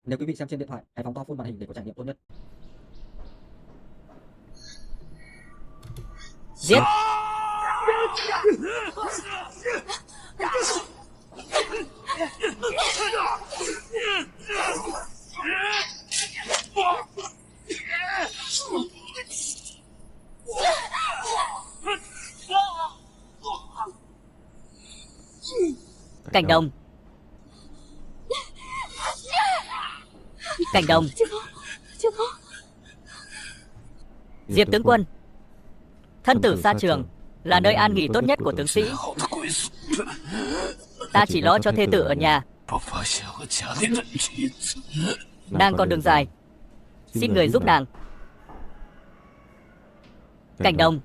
Nếu quý vị xem trên điện thoại, hãy phóng to full màn hình để có trải nghiệm tốt nhất. Giết! Cảnh Đồng! Cảnh Đồng! Diệp tướng quân, thân tử xa trường là nơi an nghỉ tốt nhất của tướng sĩ. Ta chỉ lo cho thê tử ở nhà. Nàng còn đường dài, xin người giúp nàng. Cảnh Đồng!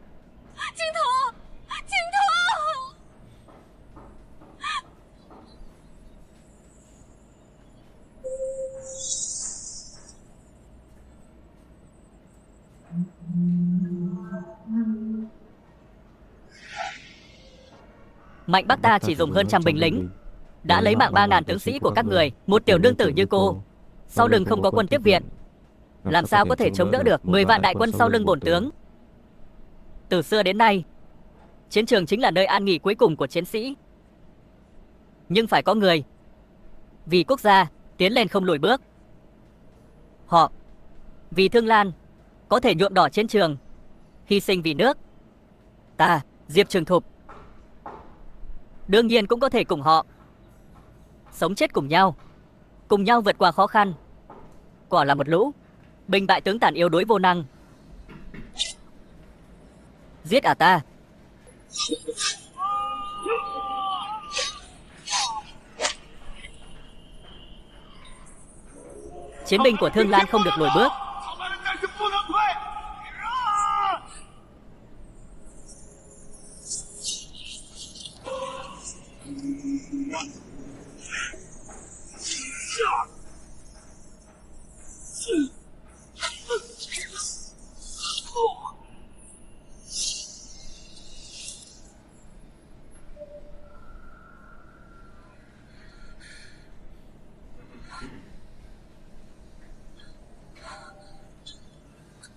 Mạnh Bắc ta chỉ dùng hơn trăm binh lính đã lấy mạng 3.000 tướng sĩ của các người. Một tiểu nương tử như cô, sau lưng không có quân tiếp viện, làm sao có thể chống đỡ được 10 vạn đại quân sau lưng bổn tướng. Từ xưa đến nay, chiến trường chính là nơi an nghỉ cuối cùng của chiến sĩ. Nhưng phải có người vì quốc gia tiến lên không lùi bước. Họ vì Thương Lan có thể nhuộm đỏ chiến trường, hy sinh vì nước. Ta, Diệp Trường Thục, đương nhiên cũng có thể cùng họ sống chết cùng nhau vượt qua khó khăn. Quả là một lũ binh bại tướng tàn yếu đuối vô năng. Giết à ta! Chiến binh của Thương Lan không được lùi bước.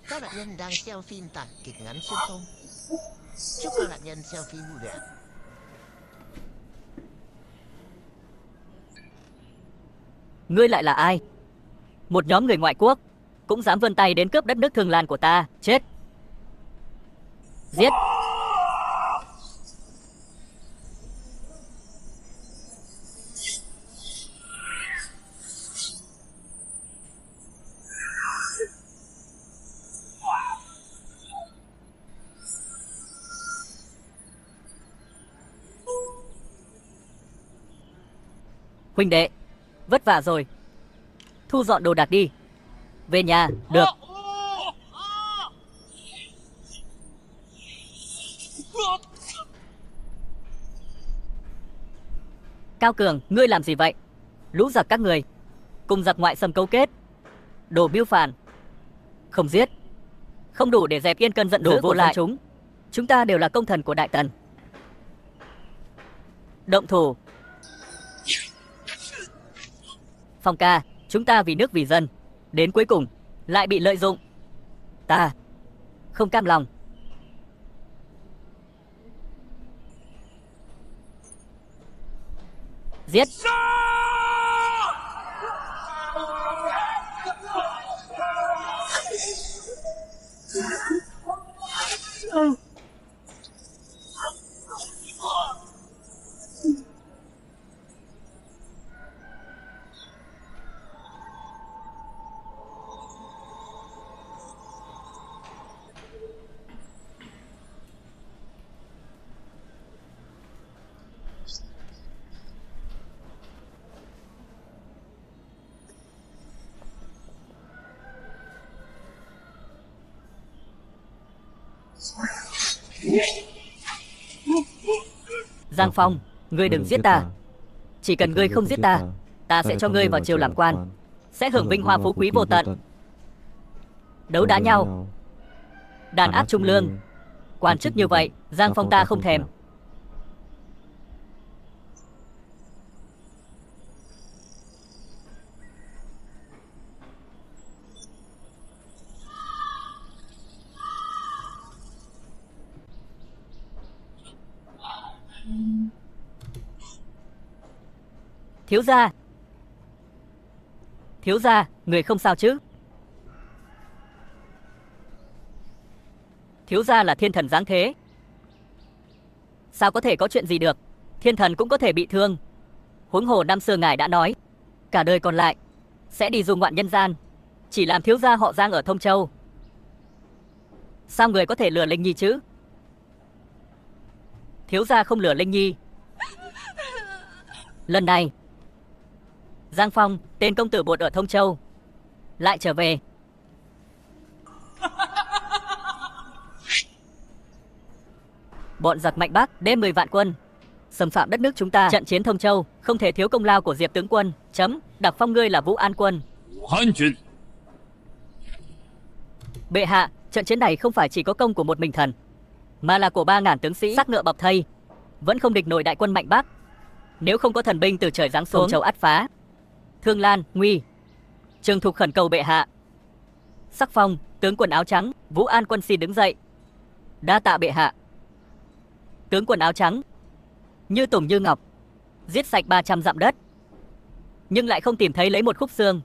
Các nạn nhân đang xem phim tạp kịch ngắn xuyên không. Chúc các nạn nhân xem phim vui vẻ. Ngươi lại là ai? Một nhóm người ngoại quốc cũng dám vươn tay đến cướp đất nước Thương Lan của ta. Chết! Giết! Huynh đệ, vất vả rồi. Thu dọn đồ đạc đi. Về nhà, được. Cao Cường, ngươi làm gì vậy? Lũ giặc các người cùng giặc ngoại xâm cấu kết, đồ mưu phản. Không giết, không đủ để dẹp yên cơn giận dữ của dân chúng. Chúng ta đều là công thần của Đại Tần. Động thủ. Phong ca, chúng ta vì nước vì dân, đến cuối cùng lại bị lợi dụng. Ta không cam lòng. Giết! Giang Phong, ngươi đừng giết ta. Chỉ cần ngươi không giết ta, ta sẽ cho ngươi vào triều làm quan, sẽ hưởng vinh hoa phú quý vô tận. Đấu đá nhau, đàn áp trung lương, quan chức như vậy, Giang Phong ta không thèm. Thiếu gia. Thiếu gia, người không sao chứ? Thiếu gia là thiên thần giáng thế. Sao có thể có chuyện gì được? Thiên thần cũng có thể bị thương. Huống hồ năm xưa ngài đã nói, cả đời còn lại sẽ đi du ngoạn nhân gian, chỉ làm thiếu gia họ Giang ở Thông Châu. Sao người có thể lừa Linh Nhi chứ? Thiếu gia không lừa Linh Nhi. Lần này Giang Phong, tên công tử bột ở Thông Châu, lại trở về. Bọn giặc mạnh Bắc đem 10 vạn quân xâm phạm đất nước chúng ta, trận chiến Thông Châu không thể thiếu công lao của Diệp tướng quân. Đặc phong ngươi là Vũ An quân. Bệ hạ, trận chiến này không phải chỉ có công của một mình thần, mà là của 3.000 tướng sĩ sắc ngựa bọc thây, vẫn không địch nổi đại quân mạnh Bắc. Nếu không có thần binh từ trời giáng xuống, Thông Châu ắt phá. Thương Lan, Nguy, Trường Thục khẩn cầu bệ hạ. Sắc Phong, tướng quân áo trắng, Vũ An quân xin đứng dậy. Đa tạ bệ hạ. Tướng quân áo trắng như tùng như ngọc, giết sạch 300 dặm đất, nhưng lại không tìm thấy lấy một khúc xương.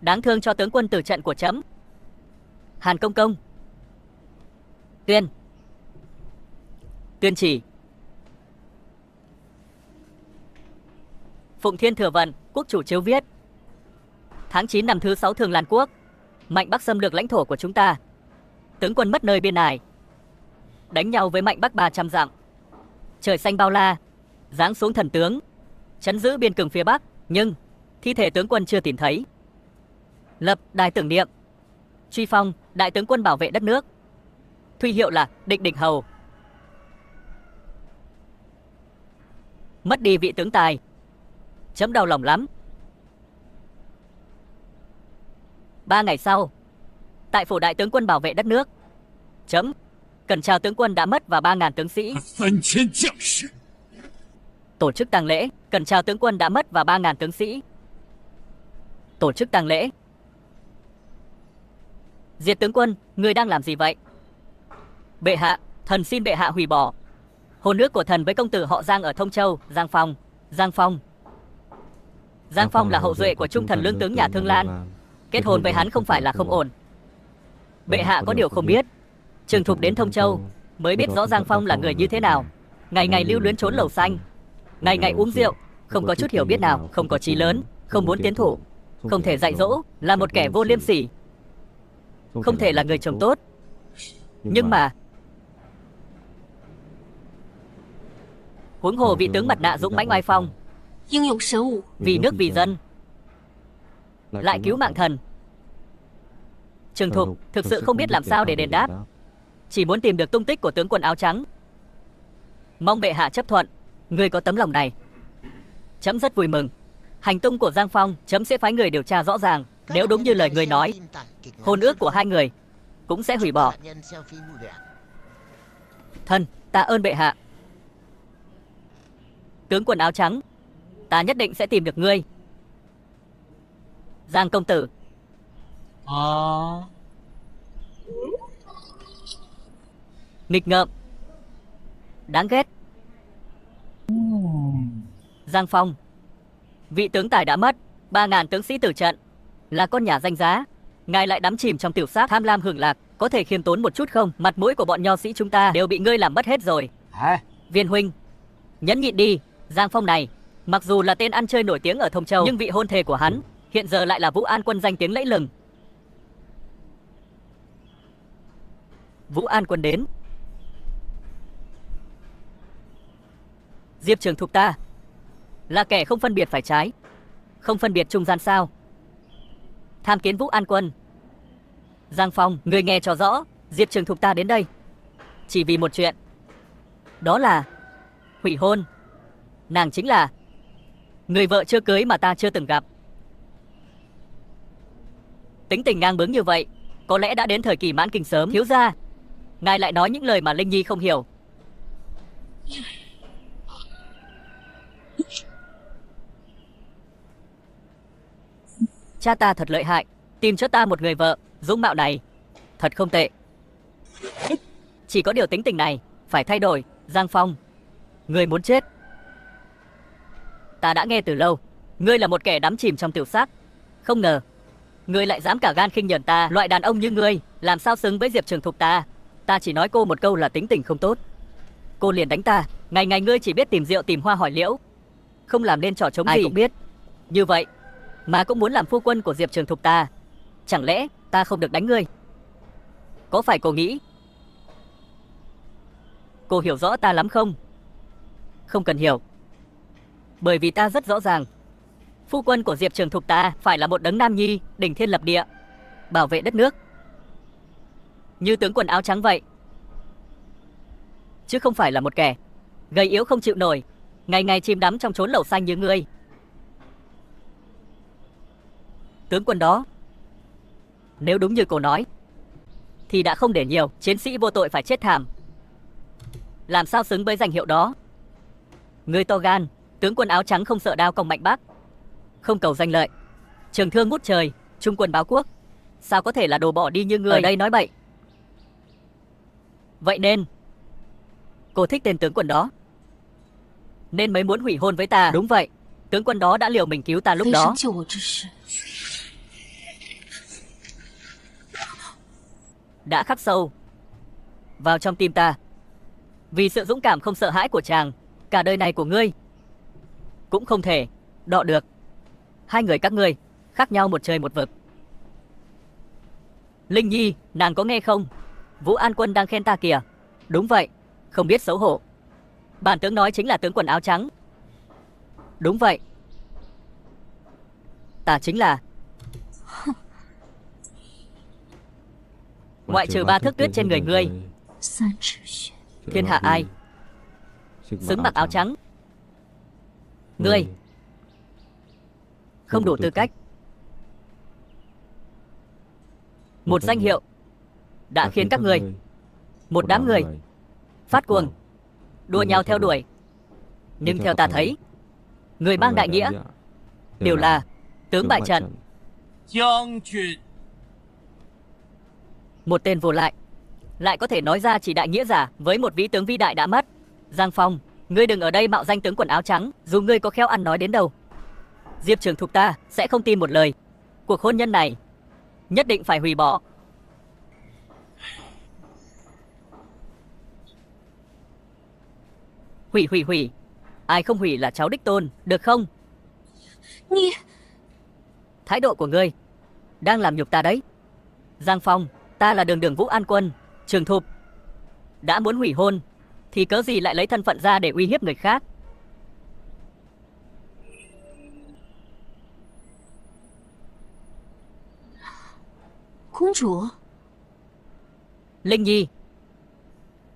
Đáng thương cho tướng quân tử trận của trẫm. Hàn Công Công. Tuyên chỉ. Phụng Thiên Thừa Vận, quốc chủ chiếu viết. Tháng 9 năm thứ 6 Thường Lan Quốc, Mạnh Bắc xâm lược lãnh thổ của chúng ta. Tướng quân mất nơi biên ải, đánh nhau với Mạnh Bắc 300 dặm. Trời xanh bao la, giáng xuống thần tướng, trấn giữ biên cương phía Bắc, nhưng thi thể tướng quân chưa tìm thấy. Lập đài tưởng niệm, truy phong đại tướng quân bảo vệ đất nước, thuy hiệu là Định Địch Hầu. Mất đi vị tướng tài, chấm đau lòng lắm. 3 ngày sau, tại phủ đại tướng quân bảo vệ đất nước, chấm cần chào tướng quân đã mất và 3.000 tướng sĩ. Tổ chức tang lễ, cần chào tướng quân đã mất và 3.000 tướng sĩ. Tổ chức tang lễ. Diệt tướng quân, người đang làm gì vậy? Bệ hạ, thần xin bệ hạ hủy bỏ hôn ước của thần với công tử họ Giang ở Thông Châu, Giang Phong. Giang Phong là hậu duệ của trung thần lương tướng nhà Thương Lan. Kết hôn với hắn không phải là không ổn. Bệ hạ có điều không biết, Trường Thục đến Thông Châu mới biết rõ Giang Phong là người như thế nào. Ngày ngày lưu luyến trốn lầu xanh, ngày ngày uống rượu, không có chút hiểu biết nào, không có chí lớn, không muốn tiến thủ, không thể dạy dỗ, là một kẻ vô liêm sỉ, không thể là người chồng tốt. Nhưng mà huống hồ vị tướng mặt nạ dũng mãnh oai phong, vì nước vì dân, lại cứu mạng thần. Trường Thục thực sự không biết làm sao để đền đáp, chỉ muốn tìm được tung tích của tướng quân áo trắng. Mong bệ hạ chấp thuận. Người có tấm lòng này, chấm rất vui mừng. Hành tung của Giang Phong, chấm sẽ phái người điều tra rõ ràng. Nếu đúng như lời người nói, hôn ước của hai người cũng sẽ hủy bỏ. Thân, tạ ơn bệ hạ. Tướng quân áo trắng, ta nhất định sẽ tìm được ngươi. Giang công tử. Nghịch ngợm, đáng ghét. Giang Phong, vị tướng tài đã mất, 3.000 tướng sĩ tử trận, là con nhà danh giá. Ngài lại đắm chìm trong tiểu sát tham lam hưởng lạc, có thể khiêm tốn một chút không? Mặt mũi của bọn nho sĩ chúng ta đều bị ngươi làm mất hết rồi. Viên huynh, nhẫn nhịn đi. Giang Phong này, mặc dù là tên ăn chơi nổi tiếng ở Thông Châu, nhưng vị hôn thê của hắn hiện giờ lại là Vũ An quân danh tiếng lẫy lừng. Vũ An quân đến. Diệp Trường Thục ta là kẻ không phân biệt phải trái, không phân biệt trung gian sao? Tham kiến Vũ An quân. Giang Phong, người nghe cho rõ, Diệp Trường Thục ta đến đây chỉ vì một chuyện, đó là hủy hôn. Nàng chính là người vợ chưa cưới mà ta chưa từng gặp. Tính tình ngang bướng như vậy, có lẽ đã đến thời kỳ mãn kinh sớm. Thiếu gia, ngài lại nói những lời mà Linh Nhi không hiểu. Cha ta thật lợi hại, tìm cho ta một người vợ dũng mạo này, thật không tệ. Chỉ có điều tính tình này phải thay đổi. Giang Phong, người muốn chết, Ta đã nghe từ lâu, ngươi là một kẻ đắm chìm trong tiểu sắc. Không ngờ, ngươi lại dám cả gan khinh nhẫn ta. Loại đàn ông như ngươi, làm sao xứng với Diệp Trường Thục ta. Ta chỉ nói cô một câu là tính tình không tốt, cô liền đánh ta. Ngày ngày ngươi chỉ biết tìm rượu tìm hoa hỏi liễu, không làm nên trò trống gì. Ai cũng biết, như vậy mà cũng muốn làm phu quân của Diệp Trường Thục ta. Chẳng lẽ ta không được đánh ngươi? Có phải cô nghĩ cô hiểu rõ ta lắm không? Không cần hiểu, bởi vì ta rất rõ ràng, phu quân của Diệp Trường Thục ta phải là một đấng nam nhi, đỉnh thiên lập địa, bảo vệ đất nước, như tướng quân áo trắng vậy, chứ không phải là một kẻ gầy yếu không chịu nổi, ngày ngày chìm đắm trong chốn lẩu xanh như ngươi. Tướng quân đó, nếu đúng như cô nói, thì đã không để nhiều chiến sĩ vô tội phải chết thảm. Làm sao xứng với danh hiệu đó? Ngươi to gan, tướng quân áo trắng không sợ đao công mạnh bắc, không cầu danh lợi, trường thương ngút trời, trung quân báo quốc, sao có thể là đồ bỏ đi như ngươi? Ở đây nói bậy. Vậy nên cô thích tên tướng quân đó, nên mới muốn hủy hôn với ta. Đúng vậy, tướng quân đó đã liều mình cứu ta lúc đó. Đã khắc sâu vào trong tim ta. Vì sự dũng cảm không sợ hãi của chàng, cả đời này của ngươi cũng không thể đọ được. Hai người các ngươi khác nhau một trời một vực. Linh Nhi, nàng có nghe không? Vũ An Quân đang khen ta kìa. Đúng vậy, không biết xấu hổ. Bản tướng nói chính là tướng quân áo trắng. Đúng vậy, ta chính là. Ngoại trừ 3 thước tuyết trên người ngươi, thiên hạ ai xứng mặc áo trắng? Ngươi không đủ tư cách. Một danh hiệu đã khiến các người, một đám người phát cuồng, đua nhau theo đuổi. Nhưng theo ta thấy, người mang đại nghĩa đều là tướng bại trận. Một tên vô lại có thể nói ra chỉ đại nghĩa giả với một vĩ tướng vĩ đại đã mất. Giang Phong, ngươi đừng ở đây mạo danh tướng quần áo trắng, dù ngươi có khéo ăn nói đến đâu, Diệp Trường Thục ta sẽ không tin một lời. Cuộc hôn nhân này nhất định phải hủy bỏ. Hủy. Ai không hủy là cháu đích tôn, được không? Thái độ của ngươi đang làm nhục ta đấy. Giang Phong, ta là đường Vũ An Quân. Trường Thục đã muốn hủy hôn thì cớ gì lại lấy thân phận ra để uy hiếp người khác? Công chúa. Linh Nhi,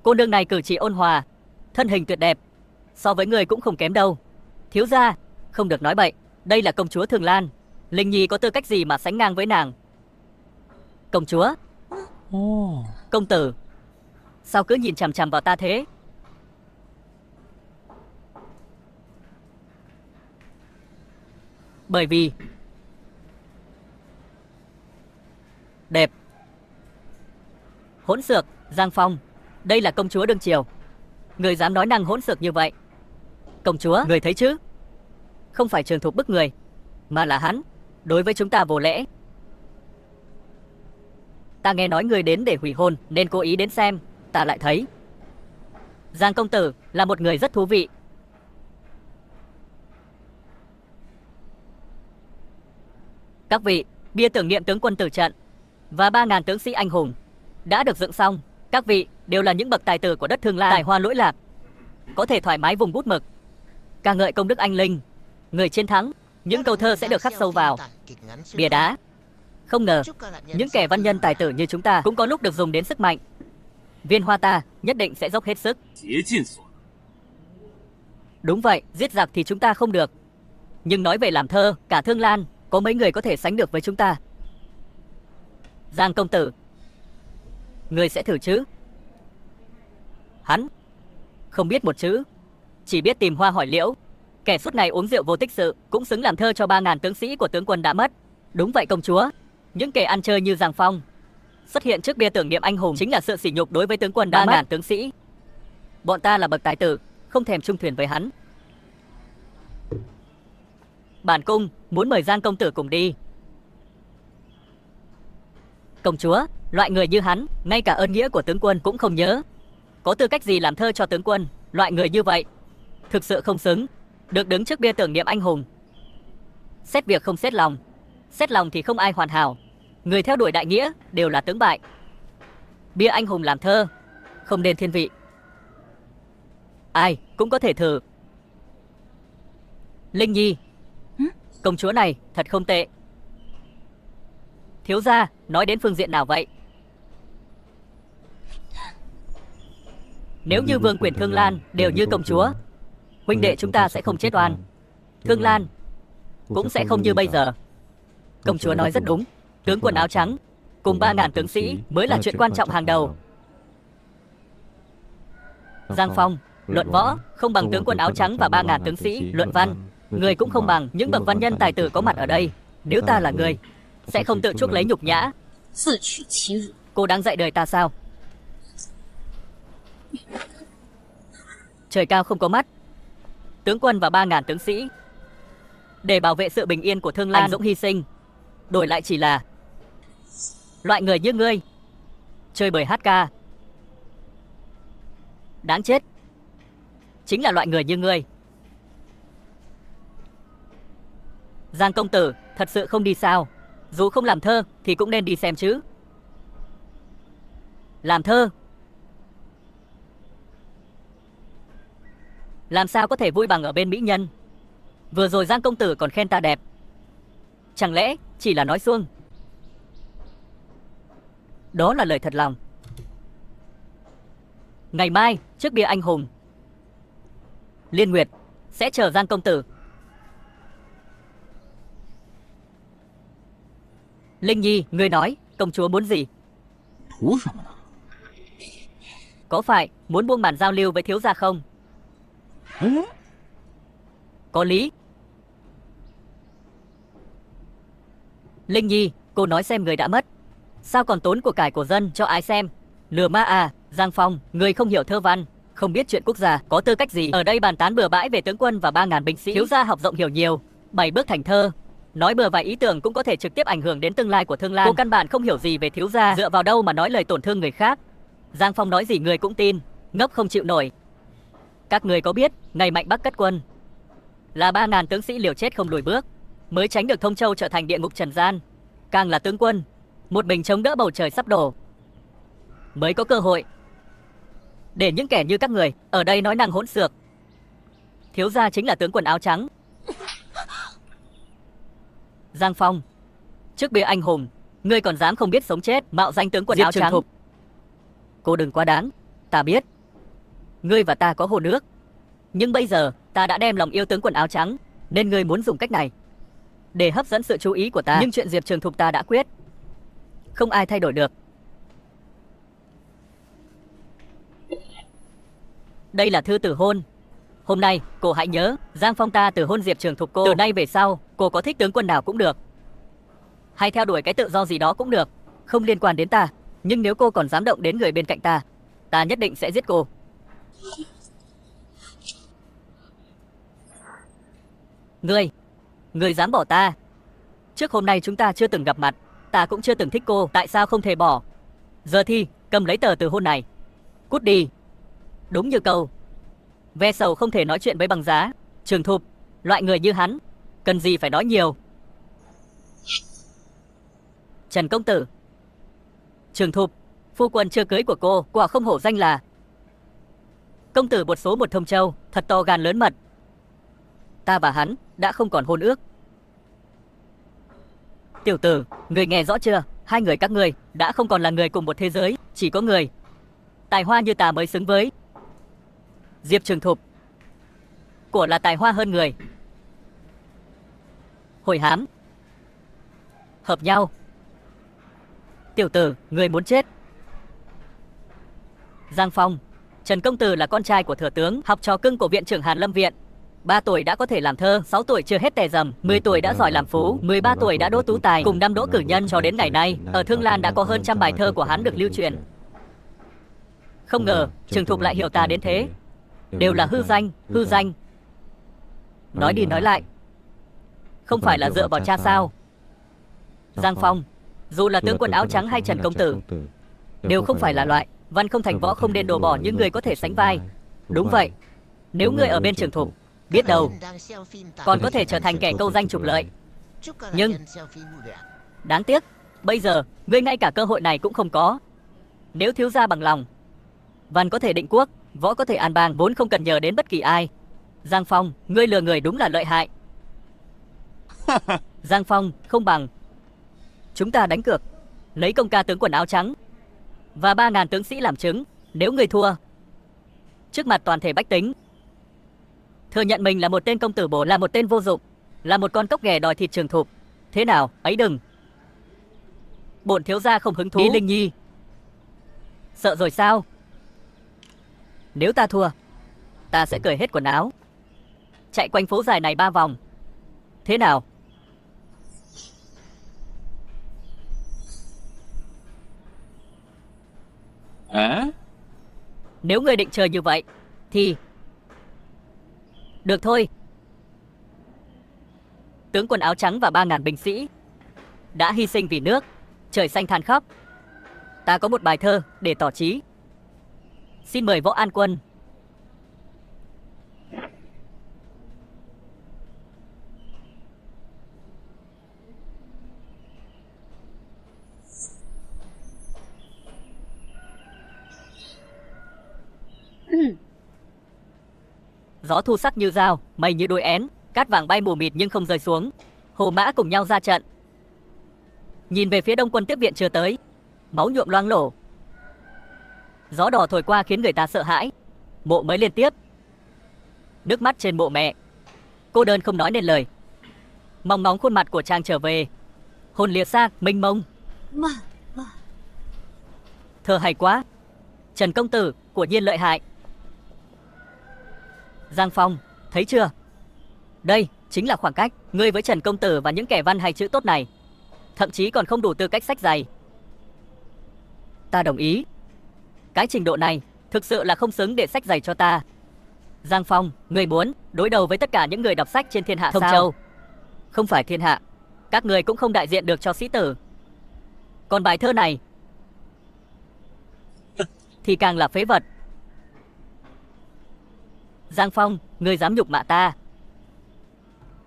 cô nương này cử chỉ ôn hòa, thân hình tuyệt đẹp, so với người cũng không kém đâu. Thiếu gia, không được nói bậy, đây là công chúa Thường Lan. Linh Nhi có tư cách gì mà sánh ngang với nàng? Công chúa? Công tử, sao cứ nhìn chằm chằm vào ta thế? Bởi vì đẹp. Hỗn xược, Giang Phong, đây là công chúa đương triều, người dám nói năng hỗn xược như vậy? Công chúa, người thấy chứ, không phải Trường Thục bức người, mà là hắn đối với chúng ta vô lễ. Ta nghe nói người đến để hủy hôn nên cố ý đến xem. Ta lại thấy Giang công tử là một người rất thú vị. Các vị, bia tưởng niệm tướng quân tử trận và 3.000 tướng sĩ anh hùng đã được dựng xong. Các vị đều là những bậc tài tử của đất Thương Lan, tài hoa lỗi lạc, có thể thoải mái vùng bút mực ca ngợi công đức anh linh, người chiến thắng. Những câu thơ sẽ được khắc sâu vào bia đá. Không ngờ những kẻ văn nhân tài tử như chúng ta cũng có lúc được dùng đến sức mạnh. Viên Hoa ta nhất định sẽ dốc hết sức. Đúng vậy, giết giặc thì chúng ta không được, nhưng nói về làm thơ, cả Thương Lan có mấy người có thể sánh được với chúng ta. Giang công tử, người sẽ thử chứ? Hắn không biết một chữ, chỉ biết tìm hoa hỏi liễu. Kẻ suốt ngày uống rượu vô tích sự cũng xứng làm thơ cho 3.000 tướng sĩ của tướng quân đã mất. Đúng vậy công chúa, những kẻ ăn chơi như Giang Phong xuất hiện trước bia tưởng niệm anh hùng chính là sự sỉ nhục đối với tướng quân đã mất. 3.000 tướng sĩ, bọn ta là bậc tài tử, không thèm chung thuyền với hắn. Bản cung muốn mời Giang công tử cùng đi. Công chúa, loại người như hắn, ngay cả ơn nghĩa của tướng quân cũng không nhớ. Có tư cách gì làm thơ cho tướng quân? Loại người như vậy thực sự không xứng được đứng trước bia tưởng niệm anh hùng. Xét việc không xét lòng, xét lòng thì không ai hoàn hảo. Người theo đuổi đại nghĩa đều là tướng bại. Bia anh hùng làm thơ không nên thiên vị. Ai cũng có thể thử. Linh Nhi, công chúa này thật không tệ. Thiếu gia nói đến phương diện nào vậy? Nếu như Vương Quyền Thương Lan đều như công chúa, huynh đệ chúng ta sẽ không chết oan. Thương Lan cũng sẽ không như bây giờ. Công chúa nói rất đúng. Tướng quân áo trắng cùng 3.000 tướng sĩ mới là chuyện quan trọng hàng đầu. Giang Phong, luận võ không bằng tướng quân áo trắng và 3.000 tướng sĩ. Luận văn, người cũng không bằng những bậc văn nhân tài tử có mặt ở đây. Nếu ta là người, sẽ không tự chuốc lấy nhục nhã. 自取其辱。 Cô đang dạy đời ta sao? Trời cao không có mắt. Tướng quân và 3.000 tướng sĩ để bảo vệ sự bình yên của Thương Lan anh dũng hy sinh, đổi lại chỉ là loại người như ngươi chơi bời hát ca. Đáng chết. Chính là loại người như ngươi. Giang công tử thật sự không đi sao? Dù không làm thơ thì cũng nên đi xem chứ. Làm thơ làm sao có thể vui bằng ở bên mỹ nhân? Vừa rồi Giang công tử còn khen ta đẹp. Chẳng lẽ chỉ là nói suông? Đó là lời thật lòng. Ngày mai trước bia anh hùng, Liên Nguyệt sẽ chờ Giang công tử. Linh Nhi, ngươi nói công chúa muốn gì? 图什么呢？ Có phải muốn buông bàn giao lưu với thiếu gia không? Có lý. Linh Nhi, cô nói xem người đã mất, sao còn tốn của cải của dân cho ai xem? Lừa ma à? Giang Phong, người không hiểu thơ văn, không biết chuyện quốc gia, có tư cách gì ở đây bàn tán bừa bãi về tướng quân và 3.000 binh sĩ? Thiếu gia học rộng hiểu nhiều, 7 bước thành thơ, nói bừa vài ý tưởng cũng có thể trực tiếp ảnh hưởng đến tương lai của Thương Lan. Cô căn bản không hiểu gì về thiếu gia, dựa vào đâu mà nói lời tổn thương người khác? Giang Phong nói gì người cũng tin, ngốc không chịu nổi. Các người có biết ngày Mạnh Bắc cất quân là 3.000 tướng sĩ liều chết không lùi bước mới tránh được Thông Châu trở thành địa ngục trần gian. Càng là tướng quân, một mình chống đỡ bầu trời sắp đổ, mới có cơ hội để những kẻ như các người ở đây nói năng hỗn xược. Thiếu gia chính là tướng quân áo trắng. Giang Phong, trước bia anh hùng, ngươi còn dám không biết sống chết mạo danh tướng quân áo trắng? Thục, cô đừng quá đáng. Ta biết ngươi và ta có hôn ước, nhưng bây giờ ta đã đem lòng yêu tướng quân áo trắng, nên ngươi muốn dùng cách này để hấp dẫn sự chú ý của ta. Nhưng chuyện Diệp Trường Thục ta đã quyết, không ai thay đổi được. Đây là thư từ hôn. Hôm nay cô hãy nhớ, Giang Phong ta từ hôn Diệp Trường Thục cô. Từ nay về sau, cô có thích tướng quân nào cũng được, hay theo đuổi cái tự do gì đó cũng được, không liên quan đến ta. Nhưng nếu cô còn dám động đến người bên cạnh ta, ta nhất định sẽ giết cô. Ngươi dám bỏ ta? Trước hôm nay chúng ta chưa từng gặp mặt, ta cũng chưa từng thích cô, tại sao không thể bỏ? Giờ thì cầm lấy tờ từ hôn này, cút đi. Đúng như câu, ve sầu không thể nói chuyện với bằng giá. Trường Thục, loại người như hắn, cần gì phải nói nhiều. Trần công tử, Trường Thục, phu quân chưa cưới của cô, quả không hổ danh là công tử bột số một Thông Châu, thật to gan lớn mật. Ta và hắn đã không còn hôn ước. Tiểu tử, người nghe rõ chưa? Hai người các ngươi đã không còn là người cùng một thế giới, chỉ có người tài hoa như ta mới xứng với Diệp Trường Thục. Của là tài hoa hơn người. Hồi hám hợp nhau. Tiểu tử, người muốn chết. Giang Phong, Trần công tử là con trai của thừa tướng, học trò cưng của viện trưởng Hàn Lâm viện. 3 tuổi đã có thể làm thơ, 6 tuổi chưa hết tè dầm, 10 tuổi đã giỏi làm phú, 13 tuổi đã đỗ tú tài, cùng 5 đỗ cử nhân. Cho đến ngày nay, ở Thương Lan đã có hơn 100 bài thơ của hắn được lưu truyền. Không ngờ Trường Thục lại hiểu ta đến thế. Đều là hư danh. Nói đi nói lại, Không phải là dựa vào cha sao? Giang Phong, dù là tướng quân áo trắng hay Trần công tử, đều không phải là loại văn không thành võ không nên đổ bỏ những người có thể sánh vai. Đúng vậy, nếu ngươi ở bên trường thục, biết đâu còn có thể trở thành kẻ câu danh trục lợi. Nhưng đáng tiếc, bây giờ ngươi ngay cả cơ hội này cũng không có. Nếu thiếu gia bằng lòng, văn có thể định quốc, võ có thể an bang, vốn không cần nhờ đến bất kỳ ai. Giang Phong, ngươi lừa người đúng là lợi hại. Giang Phong, không bằng chúng ta đánh cược, lấy công ca tướng quần áo trắng và 3.000 tướng sĩ làm chứng. Nếu ngươi thua, trước mặt toàn thể bách tính, thừa nhận mình là một tên công tử bổ, là một tên vô dụng, là một con cóc ghẻ đòi thịt trường thục. Thế nào, ấy đừng. Bổn thiếu gia không hứng thú. Ý Linh Nhi, sợ rồi sao? Nếu ta thua, ta sẽ cởi hết quần áo, chạy quanh phố dài này 3 vòng. Thế nào? Nếu ngươi định chơi như vậy thì được thôi. Tướng quân áo trắng và 3.000 binh sĩ đã hy sinh vì nước, trời xanh than khóc. Ta có một bài thơ để tỏ chí. Xin mời Võ An Quân. Gió thu sắc như dao, mây như đuôi én, cát vàng bay mù mịt nhưng không rơi xuống. Hồ mã cùng nhau ra trận. Nhìn về phía đông quân tiếp viện chưa tới, máu nhuộm loang lổ. Gió đỏ thổi qua khiến người ta sợ hãi. Mộ mới liên tiếp, nước mắt trên mộ mẹ, cô đơn không nói nên lời. Mong ngóng khuôn mặt của chàng trở về, hồn liệt xác mênh mông. Thơ hay quá. Trần công tử của nhiên lợi hại. Giang Phong, thấy chưa? Đây chính là khoảng cách ngươi với Trần công tử và những kẻ văn hay chữ tốt này, thậm chí còn không đủ tư cách sách giày. Ta đồng ý. Cái trình độ này thực sự là không xứng để sách giày cho ta. Giang Phong, ngươi muốn đối đầu với tất cả những người đọc sách trên thiên hạ Thông Châu? Không phải thiên hạ, các người cũng không đại diện được cho sĩ tử. Còn bài thơ này thì càng là phế vật. Giang Phong, ngươi dám nhục mạ ta?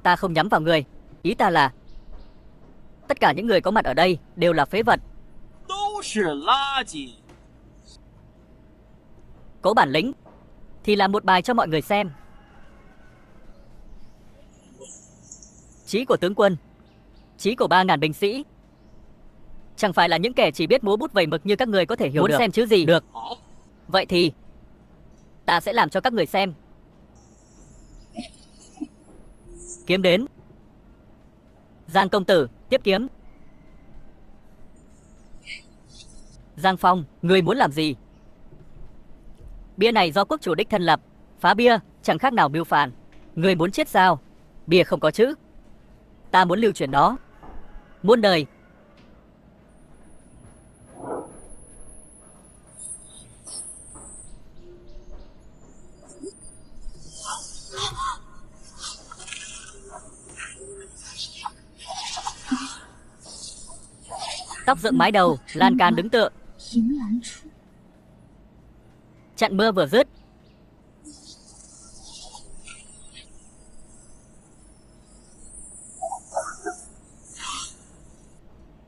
Ta không nhắm vào ngươi, ý ta là tất cả những người có mặt ở đây đều là phế vật. Có bản lĩnh thì làm một bài cho mọi người xem. Chí của tướng quân, chí của 3.000 binh sĩ, chẳng phải là những kẻ chỉ biết múa bút vẩy mực như các người có thể hiểu được. Muốn xem chứ gì? Được. Vậy thì ta sẽ làm cho các người xem. Kiếm đến. Giang công tử, tiếp kiếm. Giang Phong, ngươi muốn làm gì? Bia này do quốc chủ đích thân lập, phá bia chẳng khác nào mưu phản. Ngươi muốn chết sao? Bia không có chữ, ta muốn lưu truyền nó muôn đời. Tóc dựng mái đầu, lan can đứng tựa. Trận mưa vừa dứt,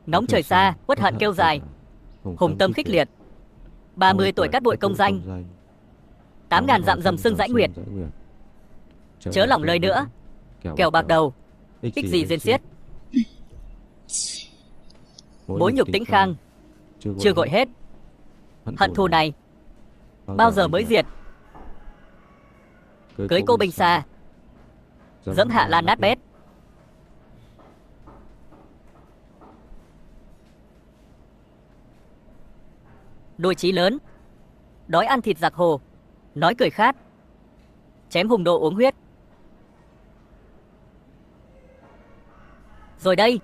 ngóng trời xa, uất hận kêu dài, hùng tâm khích liệt. 30 tuổi cát bụi công danh, 8.000 dặm dầm sương dãi nguyệt. Chớ lòng lời nữa, kẻo bạc đầu, ích gì riêng xiết. Mối nhục Tĩnh Khang chưa gội hết, hận thù này bao giờ mới diệt. Cưới cô binh xa, dẫm hạ lan nát bét. Đôi chí lớn, đói ăn thịt giặc hồ, nói cười khát, chém hùng đồ uống huyết. Rồi đây,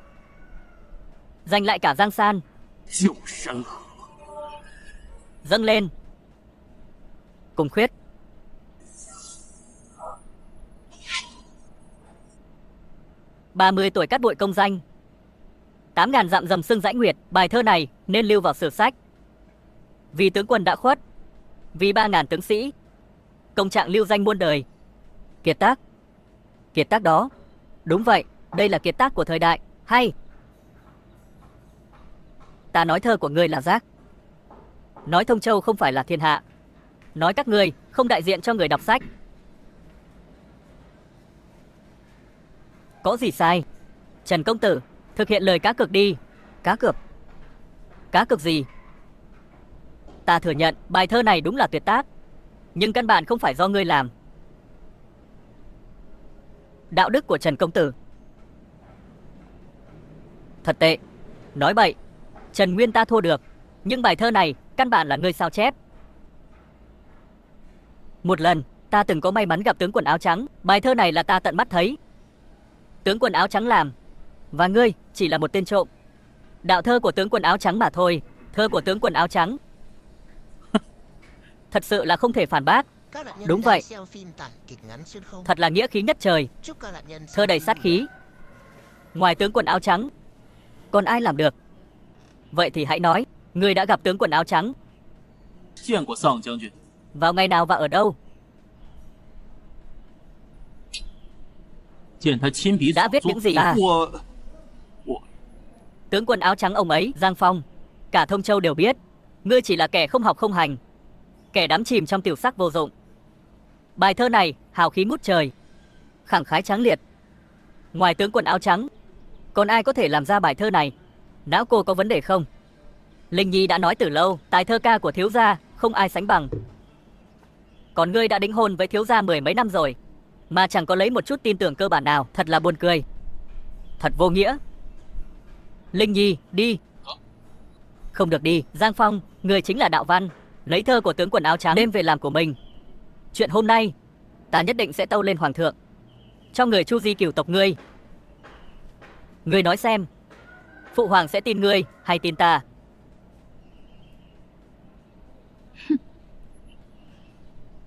giành lại cả Giang San. Dâng lên, cùng khuyết. 30 tuổi cát bụi công danh, 8.000 dặm dầm sưng dãy nguyệt. Bài thơ này nên lưu vào sử sách. Vì tướng quân đã khuất, vì 3.000 tướng sĩ, công trạng lưu danh muôn đời. Kiệt tác. Kiệt tác đó. Đúng vậy, đây là kiệt tác của thời đại. Hay. Ta nói thơ của ngươi là rác. Nói Thông Châu không phải là thiên hạ. Nói các ngươi không đại diện cho người đọc sách. Có gì sai? Trần công tử, thực hiện lời cá cược đi. Cá cược? Cá cược gì? Ta thừa nhận bài thơ này đúng là tuyệt tác, nhưng căn bản không phải do ngươi làm. Đạo đức của Trần công tử thật tệ. Nói bậy. Trần Nguyên ta thua được, nhưng bài thơ này căn bản là ngươi sao chép. Một lần ta từng có may mắn gặp tướng quần áo trắng. Bài thơ này là ta tận mắt thấy tướng quần áo trắng làm, và ngươi chỉ là một tên trộm. Đạo thơ của tướng quần áo trắng mà thôi. Thơ của tướng quần áo trắng thật sự là không thể phản bác. Đúng vậy, thật là nghĩa khí nhất trời. Thơ đầy sát khí. Ngoài tướng quần áo trắng, còn ai làm được? Vậy thì hãy nói, ngươi đã gặp tướng quần áo trắng vào ngày nào và ở đâu? Đã viết những gì? Tướng quần áo trắng ông ấy, Giang Phong, cả Thông Châu đều biết. Ngươi chỉ là kẻ không học không hành, kẻ đắm chìm trong tiểu sắc vô dụng. Bài thơ này hào khí ngút trời, khẳng khái tráng liệt. Ngoài tướng quần áo trắng, còn ai có thể làm ra bài thơ này? Não cô có vấn đề không? Linh Nhi đã nói từ lâu, tài thơ ca của thiếu gia không ai sánh bằng. Còn ngươi đã đính hôn với thiếu gia 10 mấy năm rồi, mà chẳng có lấy một chút tin tưởng cơ bản nào. Thật là buồn cười, thật vô nghĩa. Linh Nhi, đi. Không được đi. Giang Phong, người chính là đạo văn, lấy thơ của tướng quần áo trắng đem về làm của mình. Chuyện hôm nay ta nhất định sẽ tâu lên hoàng thượng, cho người Chu Di cửu tộc ngươi. Ngươi nói xem, phụ hoàng sẽ tin ngươi hay tin ta?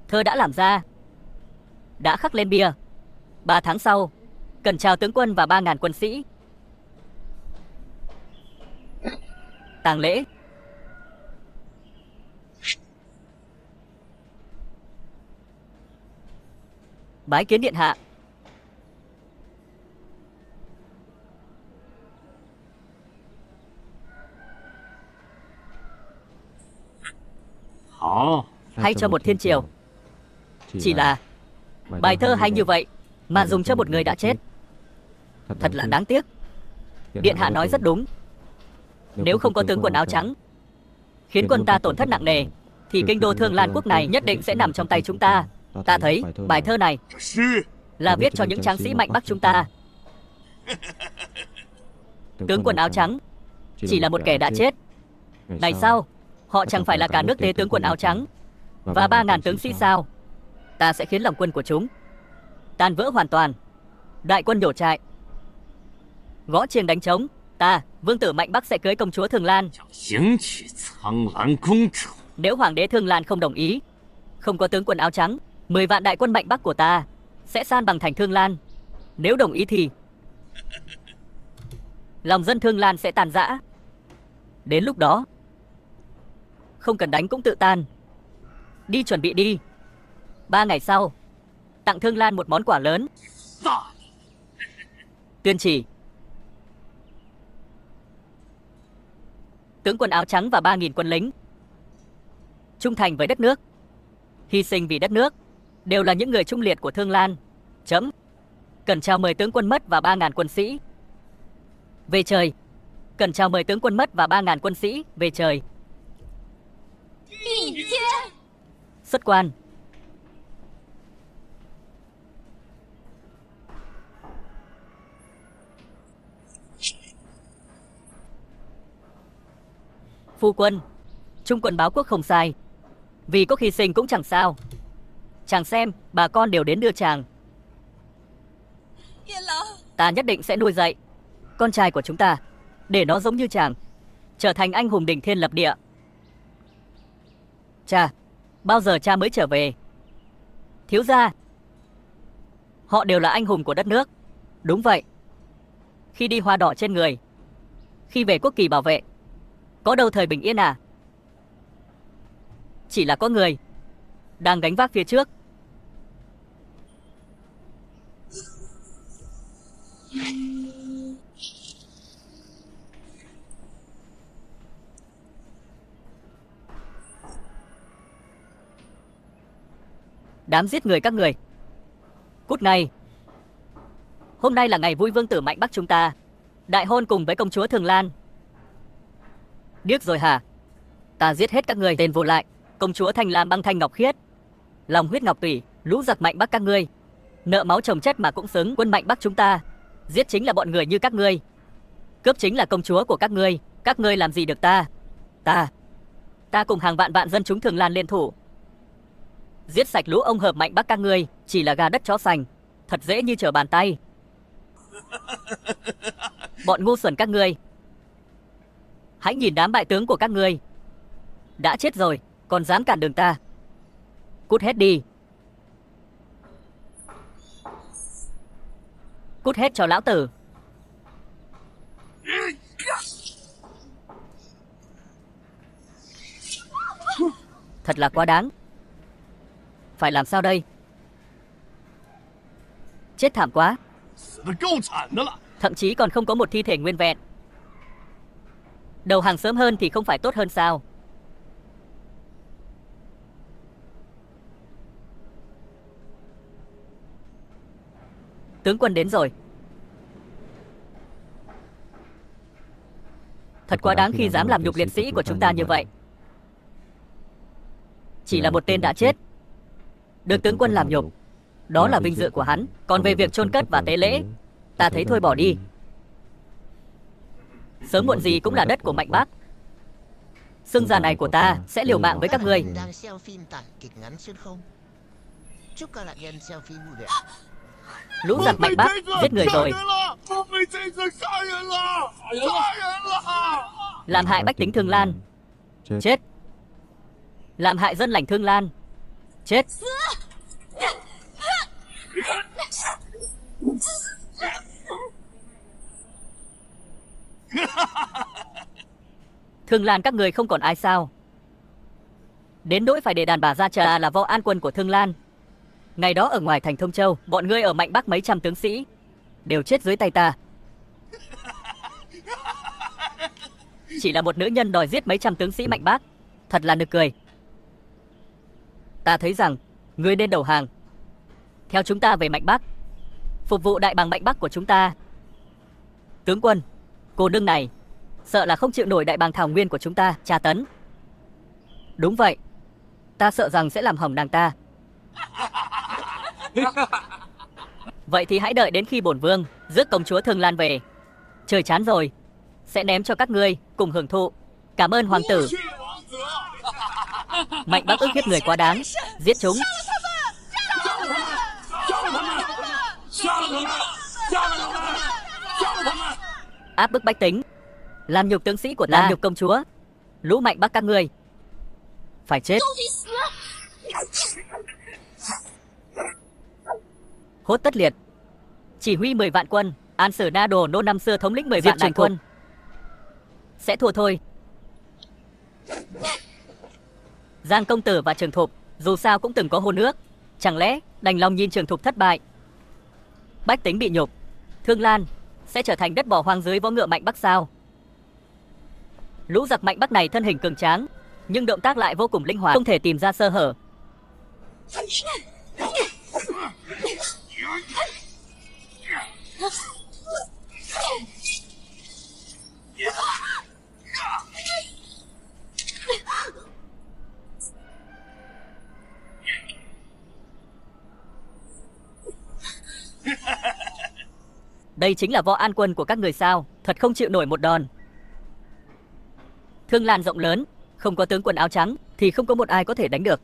Thơ đã làm ra, đã khắc lên bia. 3 tháng sau cần chào tướng quân và 3.000 quân sĩ. Tang lễ. Bái kiến điện hạ. Hay cho một thiên triều. Chỉ là bài thơ hay như vậy mà dùng cho một người đã chết, thật là đáng tiếc. Điện hạ nói rất đúng. Nếu không có tướng quần áo trắng khiến quân ta tổn thất nặng nề, thì kinh đô Thương Lan quốc này nhất định sẽ nằm trong tay chúng ta. Ta thấy bài thơ này là viết cho những tráng sĩ mạnh Bắc chúng ta. Tướng quần áo trắng chỉ là một kẻ đã chết. Này sao, họ chẳng phải là cả nước tế tướng quần áo trắng và 3.000 tướng sĩ sao? Ta sẽ khiến lòng quân của chúng tan vỡ hoàn toàn, đại quân đổ trại, gõ chiêng đánh trống. Ta, vương tử mạnh Bắc sẽ cưới công chúa Thương Lan. Nếu hoàng đế Thương Lan không đồng ý, không có tướng quần áo trắng, 10 vạn đại quân mạnh Bắc của ta sẽ san bằng thành Thương Lan. Nếu đồng ý thì lòng dân Thương Lan sẽ tàn rã. Đến lúc đó không cần đánh cũng tự tan. Đi chuẩn bị đi. 3 ngày sau tặng Thương Lan một món quà lớn. Tuyên chỉ tướng quần áo trắng và 3.000 quân lính trung thành với đất nước, hy sinh vì đất nước, đều là những người trung liệt của Thương Lan. Chấm. Cần chào mời tướng quân mất và 3.000 quân sĩ về trời. Cần chào mời tướng quân mất và 3.000 quân sĩ về trời. Xuất quan. Phu quân, trung quân báo quốc không sai, vì có hy sinh cũng chẳng sao. Chàng xem, bà con đều đến đưa chàng. Ta nhất định sẽ nuôi dạy con trai của chúng ta, để nó giống như chàng, trở thành anh hùng đỉnh thiên lập địa. Cha, bao giờ cha mới trở về? Thiếu gia, họ đều là anh hùng của đất nước. Đúng vậy, Khi đi hoa đỏ trên người, khi về quốc kỳ bảo vệ, có đâu thời bình yên à? Chỉ là có người đang gánh vác phía trước. Đám giết người các người, cút ngay. Hôm nay là ngày vui vương tử Mạnh Bắc chúng ta đại hôn cùng với công chúa Thường Lan. Điếc rồi hả? Ta giết hết các người tên vô lại. Công chúa Thanh Lam băng thanh ngọc khiết, lòng huyết ngọc tủy, lũ giặc Mạnh Bắc các ngươi, nợ máu chồng chất mà cũng xứng. Quân Mạnh Bắc chúng ta giết chính là bọn người như các ngươi, cướp chính là công chúa của các ngươi. Các ngươi làm gì được ta? Ta cùng hàng vạn vạn dân chúng Thường Lan liên thủ, giết sạch lũ ông hợp Mạnh Bắc các ngươi. Chỉ là gà đất chó sành, thật dễ như trở bàn tay. Bọn ngu xuẩn các ngươi, hãy nhìn đám bại tướng của các ngươi đã chết rồi, còn dám cản đường ta. Cút hết đi. Cút hết cho lão tử. Thật là quá đáng. Phải làm sao đây? Chết thảm quá. Thậm chí còn không có một thi thể nguyên vẹn. Đầu hàng sớm hơn thì không phải tốt hơn sao? Tướng quân đến rồi. Thật quá đáng khi dám làm nhục liệt sĩ của chúng ta như vậy. Chỉ là một tên đã chết, được tướng quân làm nhục, đó là vinh dự của hắn. Còn về việc chôn cất và tế lễ, ta thấy thôi bỏ đi. Sớm muộn gì cũng là đất của Mạnh Bắc. Xương già này của ta sẽ liều mạng với các ngươi. Đang xem phim tải kịch ngắn xuyên không. Chúc các nạn nhân xem phim vui vẻ. Lũ giặc Mạnh Bắc giết người rồi, làm hại bách tính Thương Lan, chết. Làm hại dân lành Thương Lan, chết. Thương Lan các người không còn ai sao? Đến nỗi phải để đàn bà ra trà là võ an quân của Thương Lan. Ngày đó ở ngoài thành Thông Châu, bọn ngươi ở Mạnh Bắc mấy trăm tướng sĩ đều chết dưới tay ta. Chỉ là một nữ nhân đòi giết mấy trăm tướng sĩ Mạnh Bắc, thật là nực cười. Ta thấy rằng ngươi nên đầu hàng, theo chúng ta về Mạnh Bắc, phục vụ đại bàng Mạnh Bắc của chúng ta. Tướng quân, cô nương này sợ là không chịu nổi đại bàng Thảo Nguyên của chúng ta tra tấn. Đúng vậy, ta sợ rằng sẽ làm hỏng nàng ta. Vậy thì hãy đợi đến khi bổn vương rước công chúa Thương Lan về. Trời chán rồi, sẽ ném cho các ngươi cùng hưởng thụ. Cảm ơn hoàng tử. Mạnh Bắc ức hiếp người quá đáng, giết chúng. Áp bức bách tính, làm nhục tướng sĩ của ta, làm nhục công chúa. Lũ Mạnh Bắc các ngươi phải chết. Hốt Tất Liệt chỉ huy 10 vạn quân. An Sử Na Đồ Nô năm xưa thống lĩnh 10 vạn đại quân, sẽ thua thôi. Giang công tử và Trường Thục dù sao cũng từng có hôn ước, chẳng lẽ đành lòng nhìn Trường Thục thất bại? Bách tính bị nhục, Thương Lan sẽ trở thành đất bỏ hoang dưới vó ngựa Mạnh Bắc sao? Lũ giặc Mạnh Bắc này thân hình cường tráng, nhưng động tác lại vô cùng linh hoạt, không thể tìm ra sơ hở. Đây chính là võ an quân của các người sao? Thật không chịu nổi một đòn. Thương Lan rộng lớn, không có tướng quân áo trắng thì không có một ai có thể đánh được.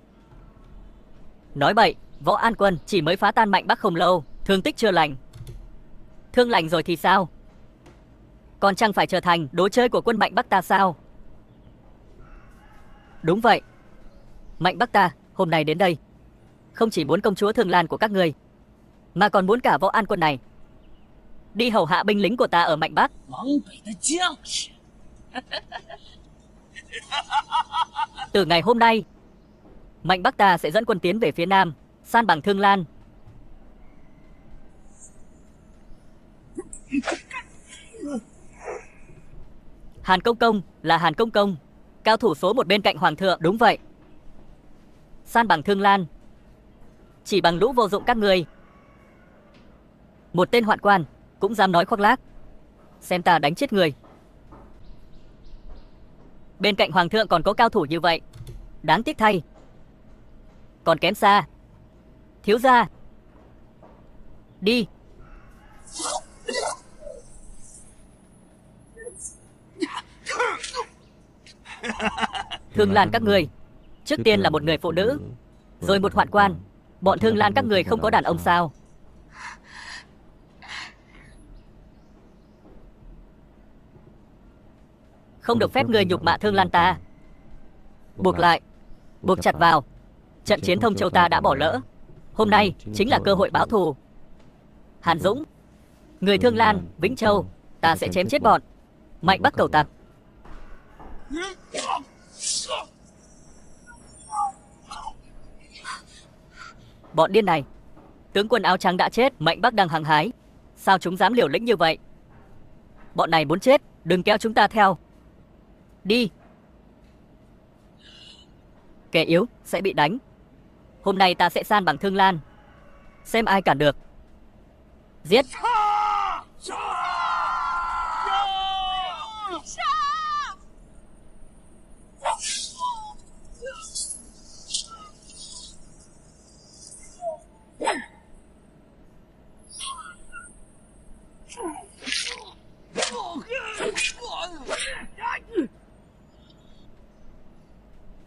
Nói bậy, võ an quân chỉ mới phá tan Mạnh Bắc không lâu, thương tích chưa lành. Thương lành rồi thì sao? Còn chẳng phải trở thành đồ chơi của quân Mạnh Bắc ta sao? Đúng vậy, Mạnh Bắc ta hôm nay đến đây không chỉ muốn công chúa Thương Lan của các ngươi, mà còn muốn cả võ an quân này. đi hầu hạ binh lính của ta ở Mạnh Bắc. 往北的将士， Từ ngày hôm nay, Mạnh Bắc ta sẽ dẫn quân tiến về phía Nam, san bằng Thương Lan. Hàn Công Công là Hàn Công Công, cao thủ số 1 bên cạnh Hoàng thượng. Đúng vậy. San bằng Thương Lan. Chỉ bằng lũ vô dụng các người. Một tên hoạn quan cũng dám nói khoác lác. Xem ta đánh chết người. Bên cạnh Hoàng thượng còn có cao thủ như vậy. Đáng tiếc thay. Còn kém xa. Thiếu gia. Đi. Thương Lan các người, trước tiên là một người phụ nữ, rồi một hoạn quan. Bọn Thương Lan các người không có đàn ông sao? Không được phép người nhục mạ Thương Lan ta. Buộc lại, buộc chặt vào. Trận chiến Thông Châu ta đã bỏ lỡ. Hôm nay chính là cơ hội báo thù. Hàn Dũng, người Thương Lan, Vĩnh Châu, ta sẽ chém chết bọn Mạnh Bắc cầu tặc. Bọn điên này, tướng quân áo trắng đã chết, Mạnh Bắc đang hăng hái. Sao chúng dám liều lĩnh như vậy? Bọn này muốn chết, đừng kéo chúng ta theo. Đi. Kẻ yếu sẽ bị đánh. Hôm nay ta sẽ san bằng Thương Lan. Xem ai cản được. Giết.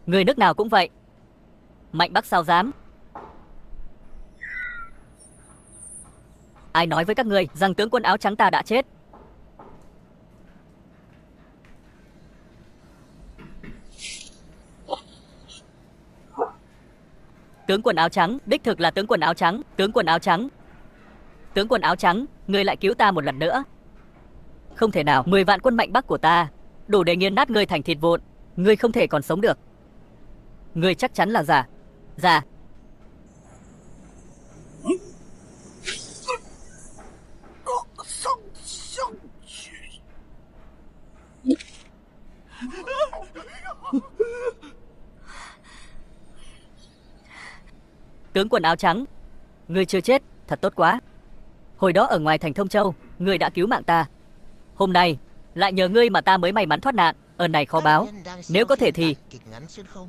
Người nước nào cũng vậy. Mạnh Bắc sao dám? Ai nói với các ngươi rằng tướng quân áo trắng ta đã chết? Tướng quân áo trắng, đích thực là tướng quân áo trắng. Tướng quân áo trắng. Tướng quân áo trắng, ngươi lại cứu ta một lần nữa. Không thể nào, 10 vạn quân Mạnh Bắc của ta đủ để nghiền nát ngươi thành thịt vụn. Ngươi không thể còn sống được. Ngươi chắc chắn là giả. Giả. Tướng quân áo trắng, ngươi chưa chết, thật tốt quá. Hồi đó ở ngoài thành Thông Châu, ngươi đã cứu mạng ta. Hôm nay, lại nhờ ngươi mà ta mới may mắn thoát nạn. Ơn này khó báo. Nếu có thể thì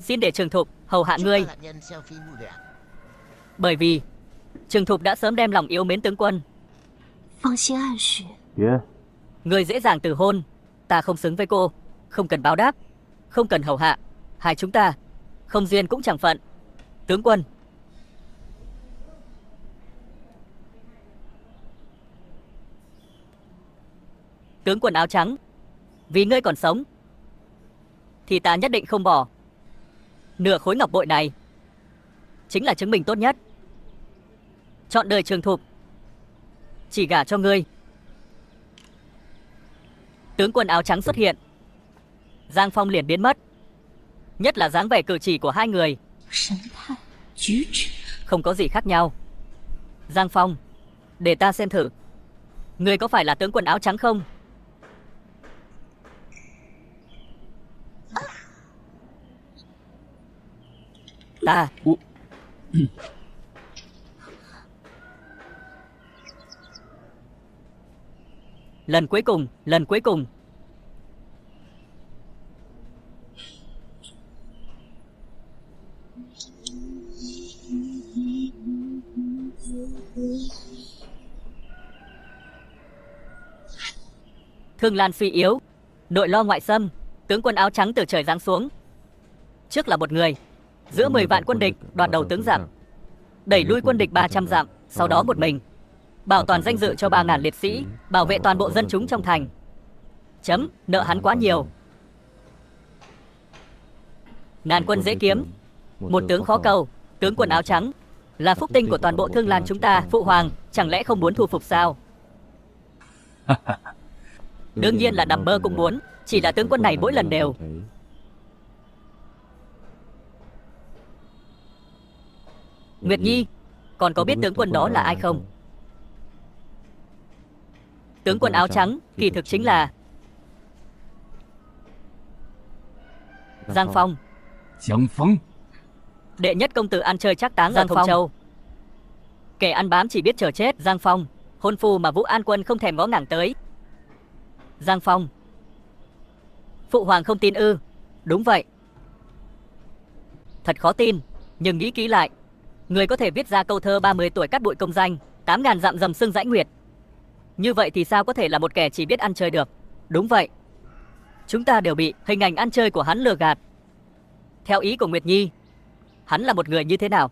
xin để Trường Thục hầu hạ ngươi. Bởi vì Trường Thục đã sớm đem lòng yêu mến tướng quân. 放心暗许， Ngươi dễ dàng từ hôn. Ta không xứng với cô. Không cần báo đáp, không cần hầu hạ. Hai chúng ta không duyên cũng chẳng phận. Tướng quân. Tướng quân áo trắng, vì ngươi còn sống thì ta nhất định không bỏ. Nửa khối ngọc bội này chính là chứng minh tốt nhất. Chọn đời Trường Thục, chỉ gả cho ngươi. Tướng quân áo trắng xuất hiện, Giang Phong liền biến mất. Nhất là dáng vẻ cử chỉ của hai người, 神态举止， không có gì khác nhau. Giang Phong, để ta xem thử, ngươi có phải là tướng quân áo trắng không? Ta. Lần cuối cùng, lần cuối cùng. Thương Lan suy yếu, nội lo ngoại xâm, tướng quân áo trắng từ trời giáng xuống. Trước là một người, giữa 10 vạn quân địch đoạt đầu tướng giặc, đẩy lui quân địch 300 dặm, sau đó một mình bảo toàn danh dự cho 3.000 liệt sĩ, bảo vệ toàn bộ dân chúng trong thành. Chấm, nợ hắn quá nhiều. Ngàn quân dễ kiếm, một tướng khó cầu. Tướng quân áo trắng là phúc tinh của toàn bộ Thương Lan chúng ta. Phụ hoàng chẳng lẽ không muốn thu phục sao? Đương nhiên là nằm mơ cũng muốn. Chỉ là tướng quân này mỗi lần đều Nguyệt Nhi, còn có biết tướng quân đó là ai không? Tướng quân áo trắng kỳ thực chính là Giang Phong. Giang Phong. Đệ nhất công tử ăn chơi trác táng ở Thông Châu. Kẻ ăn bám chỉ biết chờ chết. Giang Phong, hôn phu mà Vũ An Quân không thèm ngó ngàng tới. Giang Phong. Phụ hoàng không tin ư? Đúng vậy. Thật khó tin, nhưng nghĩ kỹ lại, người có thể viết ra câu thơ 30 tuổi cắt bụi công danh, 8.000 dặm dầm sưng dãy nguyệt. Như vậy thì sao có thể là một kẻ chỉ biết ăn chơi được? Đúng vậy. Chúng ta đều bị hình ảnh ăn chơi của hắn lừa gạt. Theo ý của Nguyệt Nhi, hắn là một người như thế nào?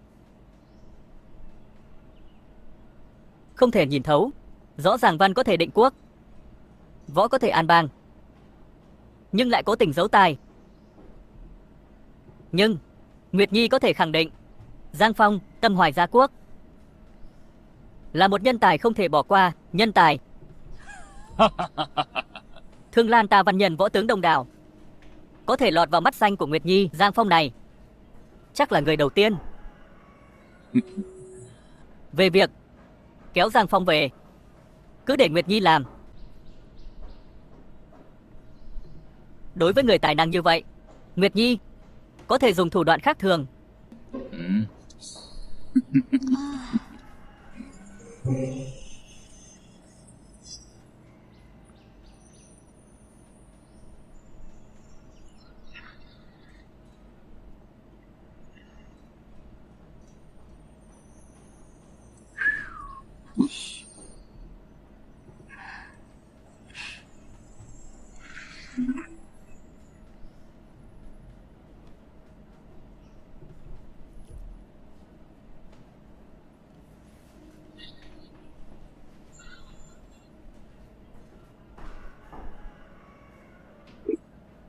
Không thể nhìn thấu. Rõ ràng văn có thể định quốc, võ có thể an bang, nhưng lại cố tình giấu tài. Nhưng Nguyệt Nhi có thể khẳng định Giang Phong tâm hoài gia quốc, là một nhân tài không thể bỏ qua. Nhân tài. Thương Lan ta văn nhân võ tướng đông đảo, có thể lọt vào mắt xanh của Nguyệt Nhi. Giang Phong này chắc là người đầu tiên. Về việc kéo Giang Phong về, cứ để Nguyệt Nhi làm. Đối với người tài năng như vậy, Nguyệt Nhi có thể dùng thủ đoạn khác thường.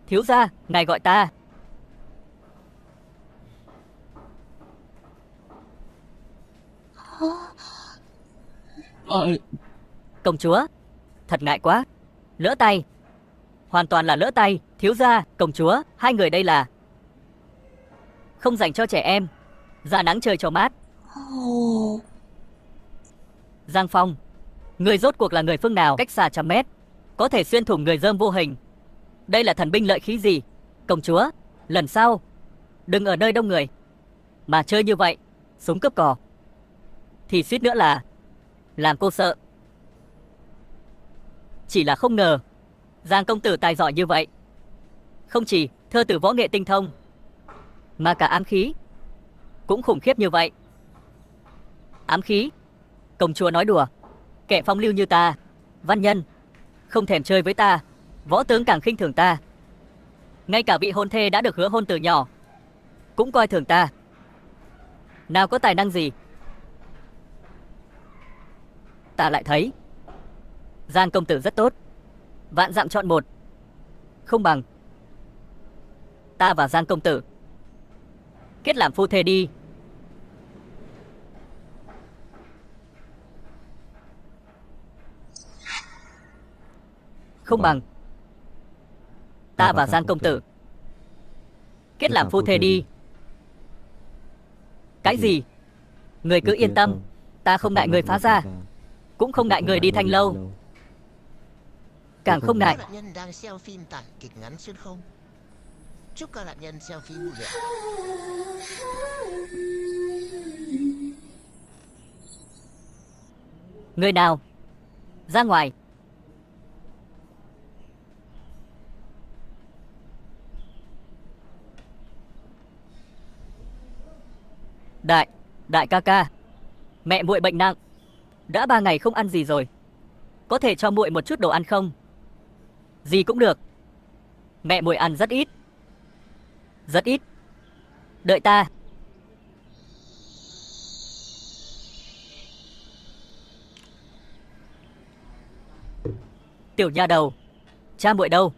Thiếu gia, ngài gọi ta. Công chúa, thật ngại quá. Lỡ tay. Hoàn toàn là lỡ tay. Thiếu gia, công chúa, hai người đây là không dành cho trẻ em, ra nắng chơi cho mát. Giang Phong, người rốt cuộc là người phương nào? Cách xa 100 mét, có thể xuyên thủng người dơm vô hình. Đây là thần binh lợi khí gì? Công chúa, lần sau đừng ở nơi đông người mà chơi như vậy. Súng cướp cò thì suýt nữa là làm cô sợ. Chỉ là không ngờ Giang công tử tài giỏi như vậy. Không chỉ thơ tử võ nghệ tinh thông, mà cả ám khí cũng khủng khiếp như vậy. Ám khí? Công chúa nói đùa. Kẻ phong lưu như ta, văn nhân, không thèm chơi với ta. Võ tướng càng khinh thường ta. Ngay cả vị hôn thê đã được hứa hôn từ nhỏ cũng coi thường ta. Nào có tài năng gì? Ta lại thấy Giang công tử rất tốt. Vạn dặm chọn một, không bằng ta và Giang công tử kết làm phu thê đi. Không bằng ta và Giang công tử kết làm phu thê đi. Cái gì? Người cứ yên tâm, ta không ngại người phá ra, cũng không ngại người đi Thanh Lâu, càng không ngại. Các nạn nhân đang xem phim tại kịch ngắn xuyên không. Chúc các nạn nhân xem phim vui vẻ. Người nào? Ra ngoài. Đại ca ca, mẹ muội bệnh nặng, đã 3 ngày không ăn gì rồi. Có thể cho muội một chút đồ ăn không? Gì cũng được. Mẹ muội ăn rất ít. Rất ít. Đợi ta. Tiểu nha đầu, cha muội đâu?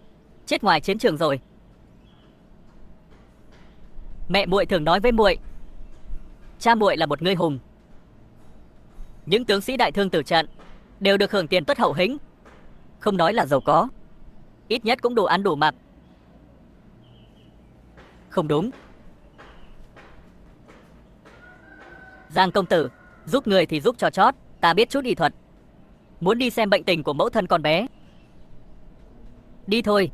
Chết ngoài chiến trường rồi. Mẹ muội thường nói với muội, cha muội là một người hùng. Những tướng sĩ đại thương tử trận đều được hưởng tiền tuất hậu hĩnh. Không nói là giàu có, ít nhất cũng đủ ăn đủ mặc. Không đúng. Giang công tử, giúp người thì giúp cho chót, ta biết chút y thuật. Muốn đi xem bệnh tình của mẫu thân con bé. Đi thôi.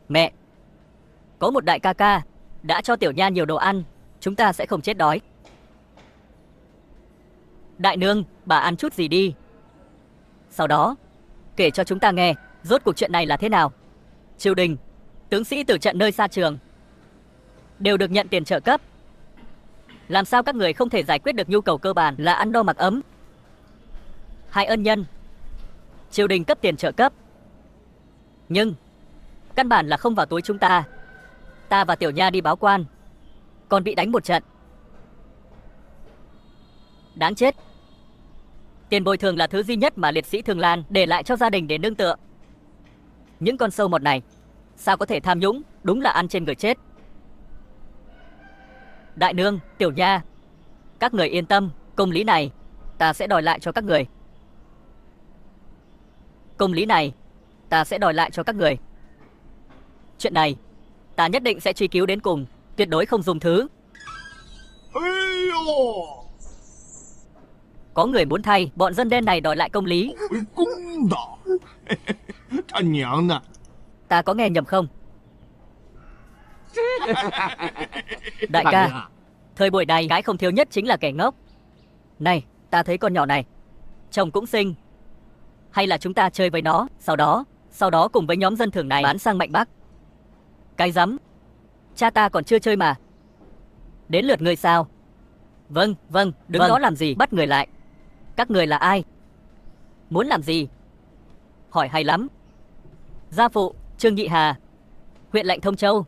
Mẹ, có một đại ca ca đã cho tiểu nha nhiều đồ ăn, chúng ta sẽ không chết đói. Đại nương, bà ăn chút gì đi. Sau đó, kể cho chúng ta nghe, rốt cuộc chuyện này là thế nào. Triều đình, tướng sĩ từ trận nơi xa trường đều được nhận tiền trợ cấp. Làm sao các người không thể giải quyết được nhu cầu cơ bản là ăn no mặc ấm? Hai ân nhân, triều đình cấp tiền trợ cấp, nhưng căn bản là không vào túi chúng ta. Ta và tiểu nha đi báo quan, còn bị đánh một trận. Đáng chết. Tiền bồi thường là thứ duy nhất mà liệt sĩ Thường Lan để lại cho gia đình để nương tựa. Những con sâu mọt này sao có thể tham nhũng, đúng là ăn trên người chết. Đại nương, tiểu nha, các người yên tâm, công lý này ta sẽ đòi lại cho các người. Công lý này ta sẽ đòi lại cho các người. Chuyện này ta nhất định sẽ truy cứu đến cùng, tuyệt đối không dùng thứ. Có người muốn thay bọn dân đen này đòi lại công lý. Ta có nghe nhầm không? Đại ca, thời buổi này cái không thiếu nhất chính là kẻ ngốc. Này, ta thấy con nhỏ này chồng cũng xinh. Hay là chúng ta chơi với nó, sau đó cùng với nhóm dân thường này bán sang Mạnh Bắc. Cái rắm, cha ta còn chưa chơi mà. Đến lượt ngươi sao? Vâng, đứng đó làm gì, bắt người lại. Các người là ai? Muốn làm gì? Hỏi hay lắm. Gia phụ, Trương Nhị Hà, huyện lệnh Thông Châu.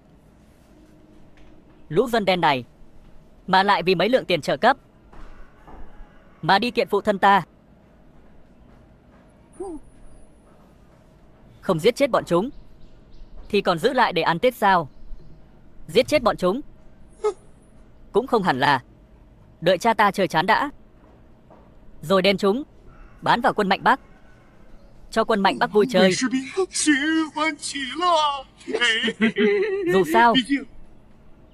Lũ dân đen này mà lại vì mấy lượng tiền trợ cấp mà đi kiện phụ thân ta. Không giết chết bọn chúng thì còn giữ lại để ăn Tết sao? Giết chết bọn chúng cũng không hẳn là. Đợi cha ta chơi chán đã, rồi đem chúng bán vào quân Mạnh Bắc, cho quân Mạnh Bắc vui chơi. Dù sao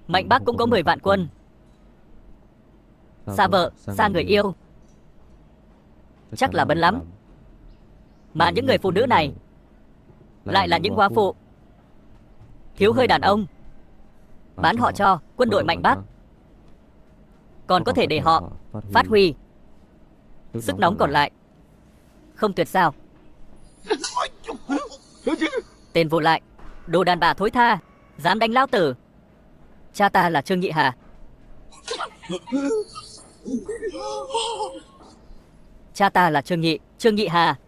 Mạnh Bắc cũng có 10 vạn quân, xa vợ, xa người yêu, chắc là bấn lắm. Mà những người phụ nữ này lại là những hoa phụ, thiếu hơi đàn ông, bán họ cho quân đội Mạnh Bắc, còn có thể để họ phát huy sức nóng còn lại. Không tuyệt sao? Tên vô lại, đồ đàn bà thối tha, dám đánh lão tử. Cha ta là Trương Nhị Hà. Cha ta là Trương Nhị Hà.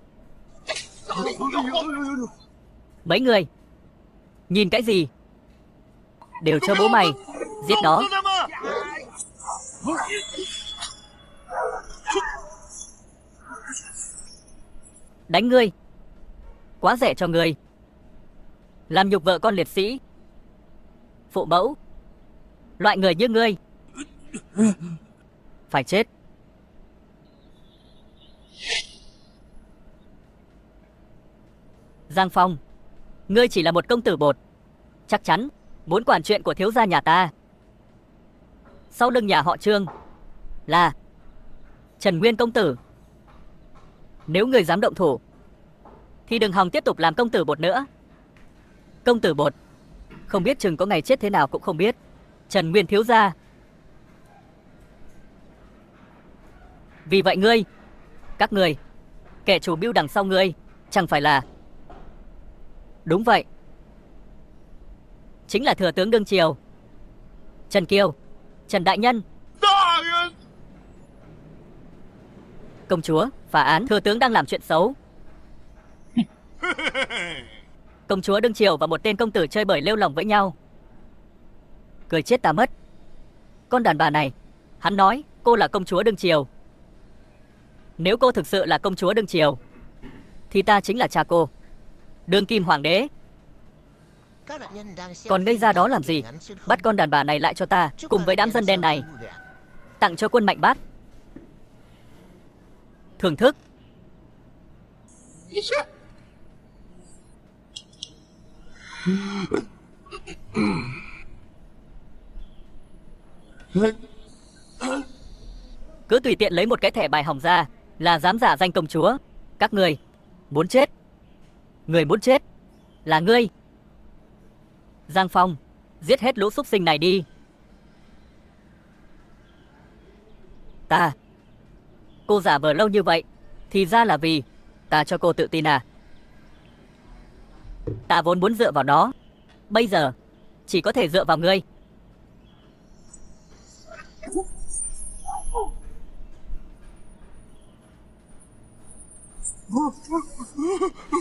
Mấy người nhìn cái gì? Đều cho bố mày giết nó. Đánh ngươi, quá rẻ cho ngươi. Làm nhục vợ con liệt sĩ, phụ mẫu, loại người như ngươi phải chết. Giang Phong, ngươi chỉ là một công tử bột, chắc chắn muốn quản chuyện của thiếu gia nhà ta. Sau lưng nhà họ Trương là Trần Nguyên công tử. Nếu ngươi dám động thủ thì đừng hòng tiếp tục làm công tử bột nữa. Công tử bột không biết chừng có ngày chết thế nào cũng không biết. Trần Nguyên thiếu gia. Vì vậy ngươi, các người, kẻ chủ mưu đằng sau ngươi chẳng phải là... Đúng vậy, chính là thừa tướng đương triều Trần Kiều, Trần Đại Nhân. Công chúa, phá án, thừa tướng đang làm chuyện xấu. Công chúa đương triều và một tên công tử chơi bời lêu lỏng với nhau. Cười chết ta mất. Con đàn bà này, hắn nói cô là công chúa đương triều. Nếu cô thực sự là công chúa đương triều thì ta chính là cha cô, đương kim hoàng đế. Còn ngây ra đó làm gì? Bắt con đàn bà này lại cho ta, cùng với đám dân đen này. Tặng cho quân Mạnh Bác. Thưởng thức. Cứ tùy tiện lấy một cái thẻ bài hỏng ra là dám giả danh công chúa. Các người muốn chết. Người muốn chết là ngươi. Giang Phong, giết hết lũ súc sinh này đi. Ta. Cô giả vờ lâu như vậy thì ra là vì ta cho cô tự tin à? Ta vốn muốn dựa vào nó, bây giờ chỉ có thể dựa vào ngươi.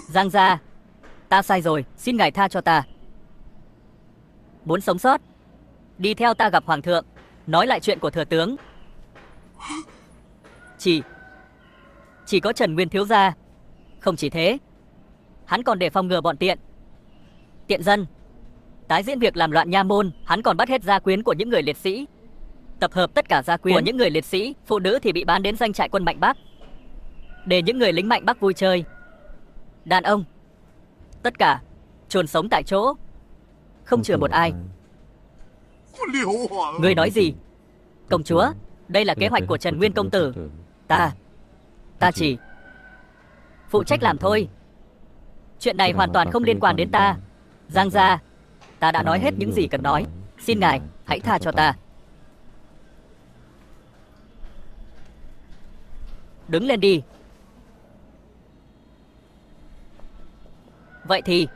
Giang gia, ta sai rồi, xin ngài tha cho ta. Muốn sống sót, đi theo ta gặp hoàng thượng, nói lại chuyện của thừa tướng. Chỉ có Trần Nguyên thiếu gia. Không chỉ thế, hắn còn để phòng ngừa bọn tiện dân tái diễn việc làm loạn nha môn. Hắn còn bắt hết gia quyến của những người liệt sĩ, tập hợp tất cả gia quyến của những người liệt sĩ, phụ nữ thì bị bán đến doanh trại quân Mạnh Bắc, để những người lính Mạnh Bắc vui chơi. Đàn ông tất cả chôn sống tại chỗ, không chừa một ai. Ngươi nói gì? Công chúa, đây là kế hoạch của Trần Nguyên công tử. Ta chỉ phụ trách làm thôi. Chuyện này hoàn toàn không liên quan đến ta. Giang gia, ta đã nói hết những gì cần nói. Xin ngài hãy tha cho ta. Đứng lên đi. Vậy thì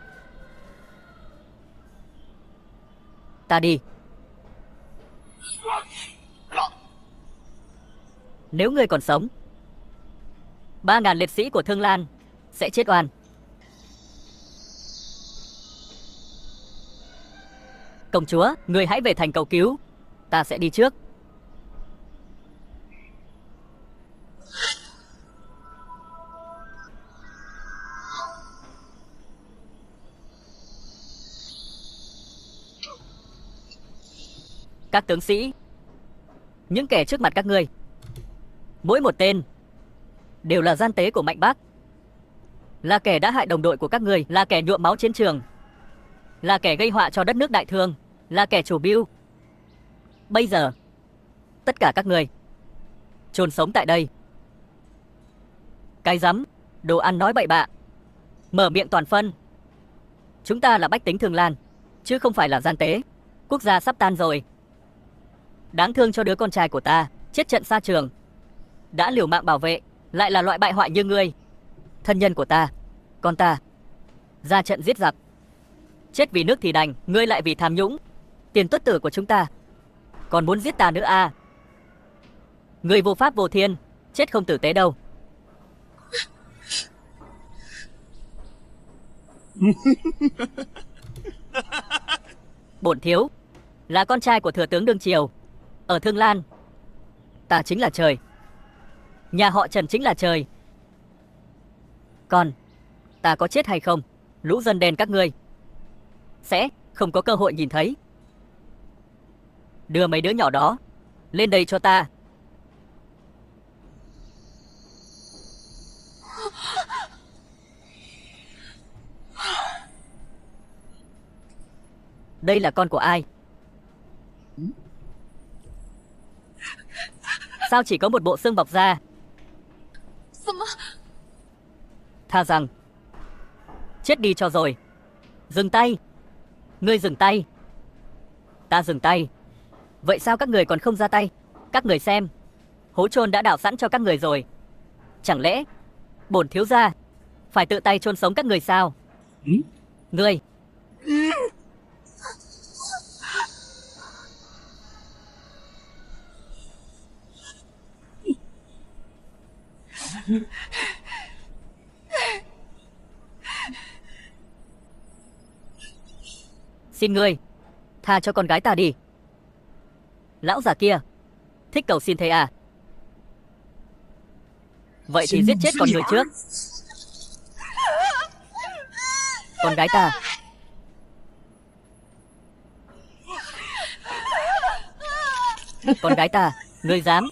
ta đi. Nếu ngươi còn sống, 3.000 liệt sĩ của Thương Lan sẽ chết oan. Công chúa, ngươi hãy về thành cầu cứu. Ta sẽ đi trước. Các tướng sĩ, những kẻ trước mặt các ngươi, mỗi một tên đều là gian tế của Mạnh Bắc, là kẻ đã hại đồng đội của các ngươi, là kẻ nhuộm máu chiến trường, là kẻ gây họa cho đất nước đại thương, là kẻ chủ mưu. Bây giờ tất cả các ngươi chôn sống tại đây. Cái rắm, đồ ăn nói bậy bạ, mở miệng toàn phân. Chúng ta là bách tính Thương Lan, chứ không phải là gian tế. Quốc gia sắp tan rồi. Đáng thương cho đứa con trai của ta, chết trận xa trường, đã liều mạng bảo vệ, lại là loại bại hoại như ngươi. Thân nhân của ta, con ta, ra trận giết giặc, chết vì nước thì đành, ngươi lại vì tham nhũng, tiền tuất tử của chúng ta, còn muốn giết ta nữa à? Ngươi vô pháp vô thiên, chết không tử tế đâu. Bổn thiếu là con trai của thừa tướng đương triều ở Thương Lan. Ta chính là trời, nhà họ Trần chính là trời. Còn ta có chết hay không, lũ dân đen các ngươi sẽ không có cơ hội nhìn thấy. Đưa mấy đứa nhỏ đó lên đây cho ta. Đây là con của ai? Sao chỉ có một bộ xương bọc da? Tha rằng chết đi cho rồi. Dừng tay. Ngươi dừng tay. Ta dừng tay. Vậy sao các người còn không ra tay? Các người xem, hố chôn đã đào sẵn cho các người rồi. Chẳng lẽ bổn thiếu gia phải tự tay chôn sống các người sao? Ngươi xin ngươi tha cho con gái ta đi. Lão già kia thích cầu xin thế à? Vậy thì giết chết con người trước. Con gái ta Con gái ta, ngươi dám?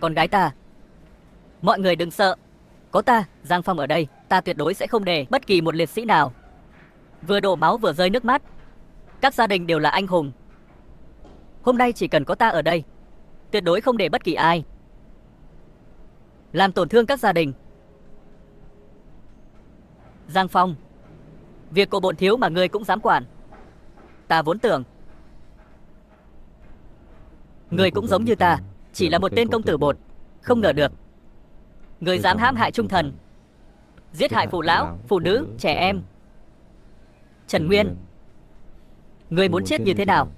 Con gái ta. Mọi người đừng sợ. Có ta, Giang Phong ở đây, ta tuyệt đối sẽ không để bất kỳ một liệt sĩ nào vừa đổ máu vừa rơi nước mắt. Các gia đình đều là anh hùng. Hôm nay chỉ cần có ta ở đây, tuyệt đối không để bất kỳ ai làm tổn thương các gia đình. Giang Phong, việc của bổn thiếu mà ngươi cũng dám quản. Ta vốn tưởng ngươi cũng giống như ta, chỉ là một tên công tử bột. Không ngờ được ngươi dám hãm hại trung thần, giết hại phụ lão, phụ nữ, trẻ em. Trần Nguyên, ngươi muốn chết như thế nào?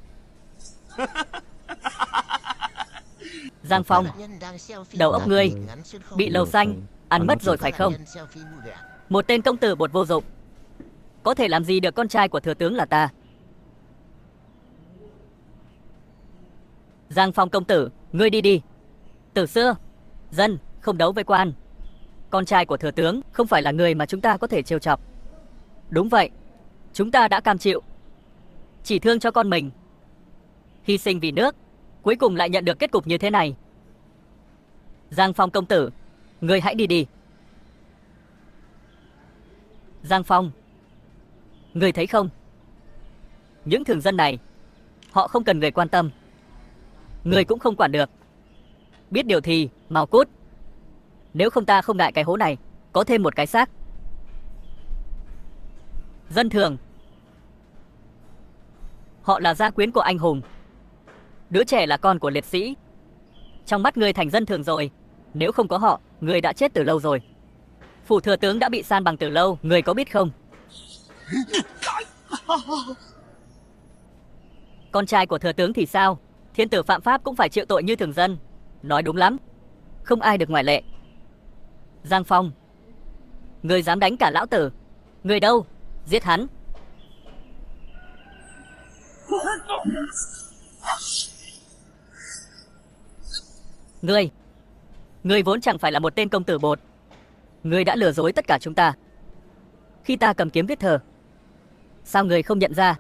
Giang Phong, đầu óc ngươi bị lầu xanh ăn mất rồi phải không? Một tên công tử bột vô dụng, có thể làm gì được con trai của thừa tướng là ta? Giang Phong công tử, ngươi đi đi. Từ xưa, dân không đấu với quan. Con trai của thừa tướng không phải là người mà chúng ta có thể trêu chọc. Đúng vậy, chúng ta đã cam chịu, chỉ thương cho con mình, hy sinh vì nước, cuối cùng lại nhận được kết cục như thế này. Giang Phong công tử, ngươi hãy đi đi. Giang Phong, ngươi thấy không? Những thường dân này, họ không cần người quan tâm, ngươi cũng không quản được. Biết điều thì mau cút. Nếu không ta không ngại cái hố này có thêm một cái xác. Dân thường, họ là gia quyến của anh hùng. Đứa trẻ là con của liệt sĩ. Trong mắt ngươi thành dân thường rồi. Nếu không có họ, ngươi đã chết từ lâu rồi. Phủ thừa tướng đã bị san bằng từ lâu, ngươi có biết không? Con trai của thừa tướng thì sao? Thiên tử phạm pháp cũng phải chịu tội như thường dân. Nói đúng lắm, không ai được ngoại lệ. Giang Phong, ngươi dám đánh cả lão tử. Ngươi đâu? Giết hắn. Ngươi vốn chẳng phải là một tên công tử bột. Ngươi đã lừa dối tất cả chúng ta. Khi ta cầm kiếm viết thơ, sao ngươi không nhận ra?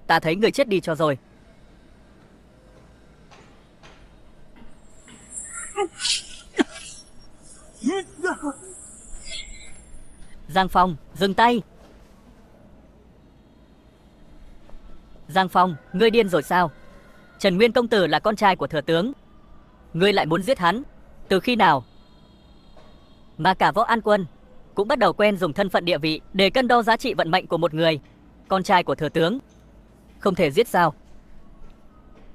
Ta thấy ngươi chết đi cho rồi. Giang Phong, dừng tay. Giang Phong, ngươi điên rồi sao? Trần Nguyên công tử là con trai của thừa tướng, ngươi lại muốn giết hắn? Từ khi nào mà cả Võ An Quân cũng bắt đầu quen dùng thân phận địa vị để cân đo giá trị vận mệnh của một người? Con trai của thừa tướng không thể giết sao?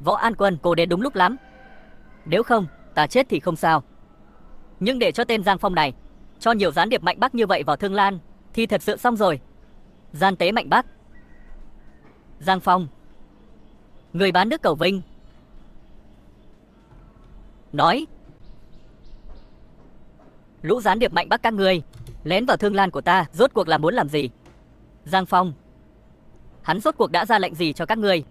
Võ An Quân, cô đến đúng lúc lắm. Nếu không, ta chết thì không sao. Nhưng để cho tên Giang Phong này cho nhiều gián điệp Mạnh Bắc như vậy vào Thương Lan thì thật sự xong rồi. Gian tế Mạnh Bắc. Giang Phong, người bán nước Cầu Vinh. Nói, lũ gián điệp Mạnh Bắc các ngươi lén vào Thương Lan của ta rốt cuộc là muốn làm gì? Giang Phong, hắn rốt cuộc đã ra lệnh gì cho các ngươi?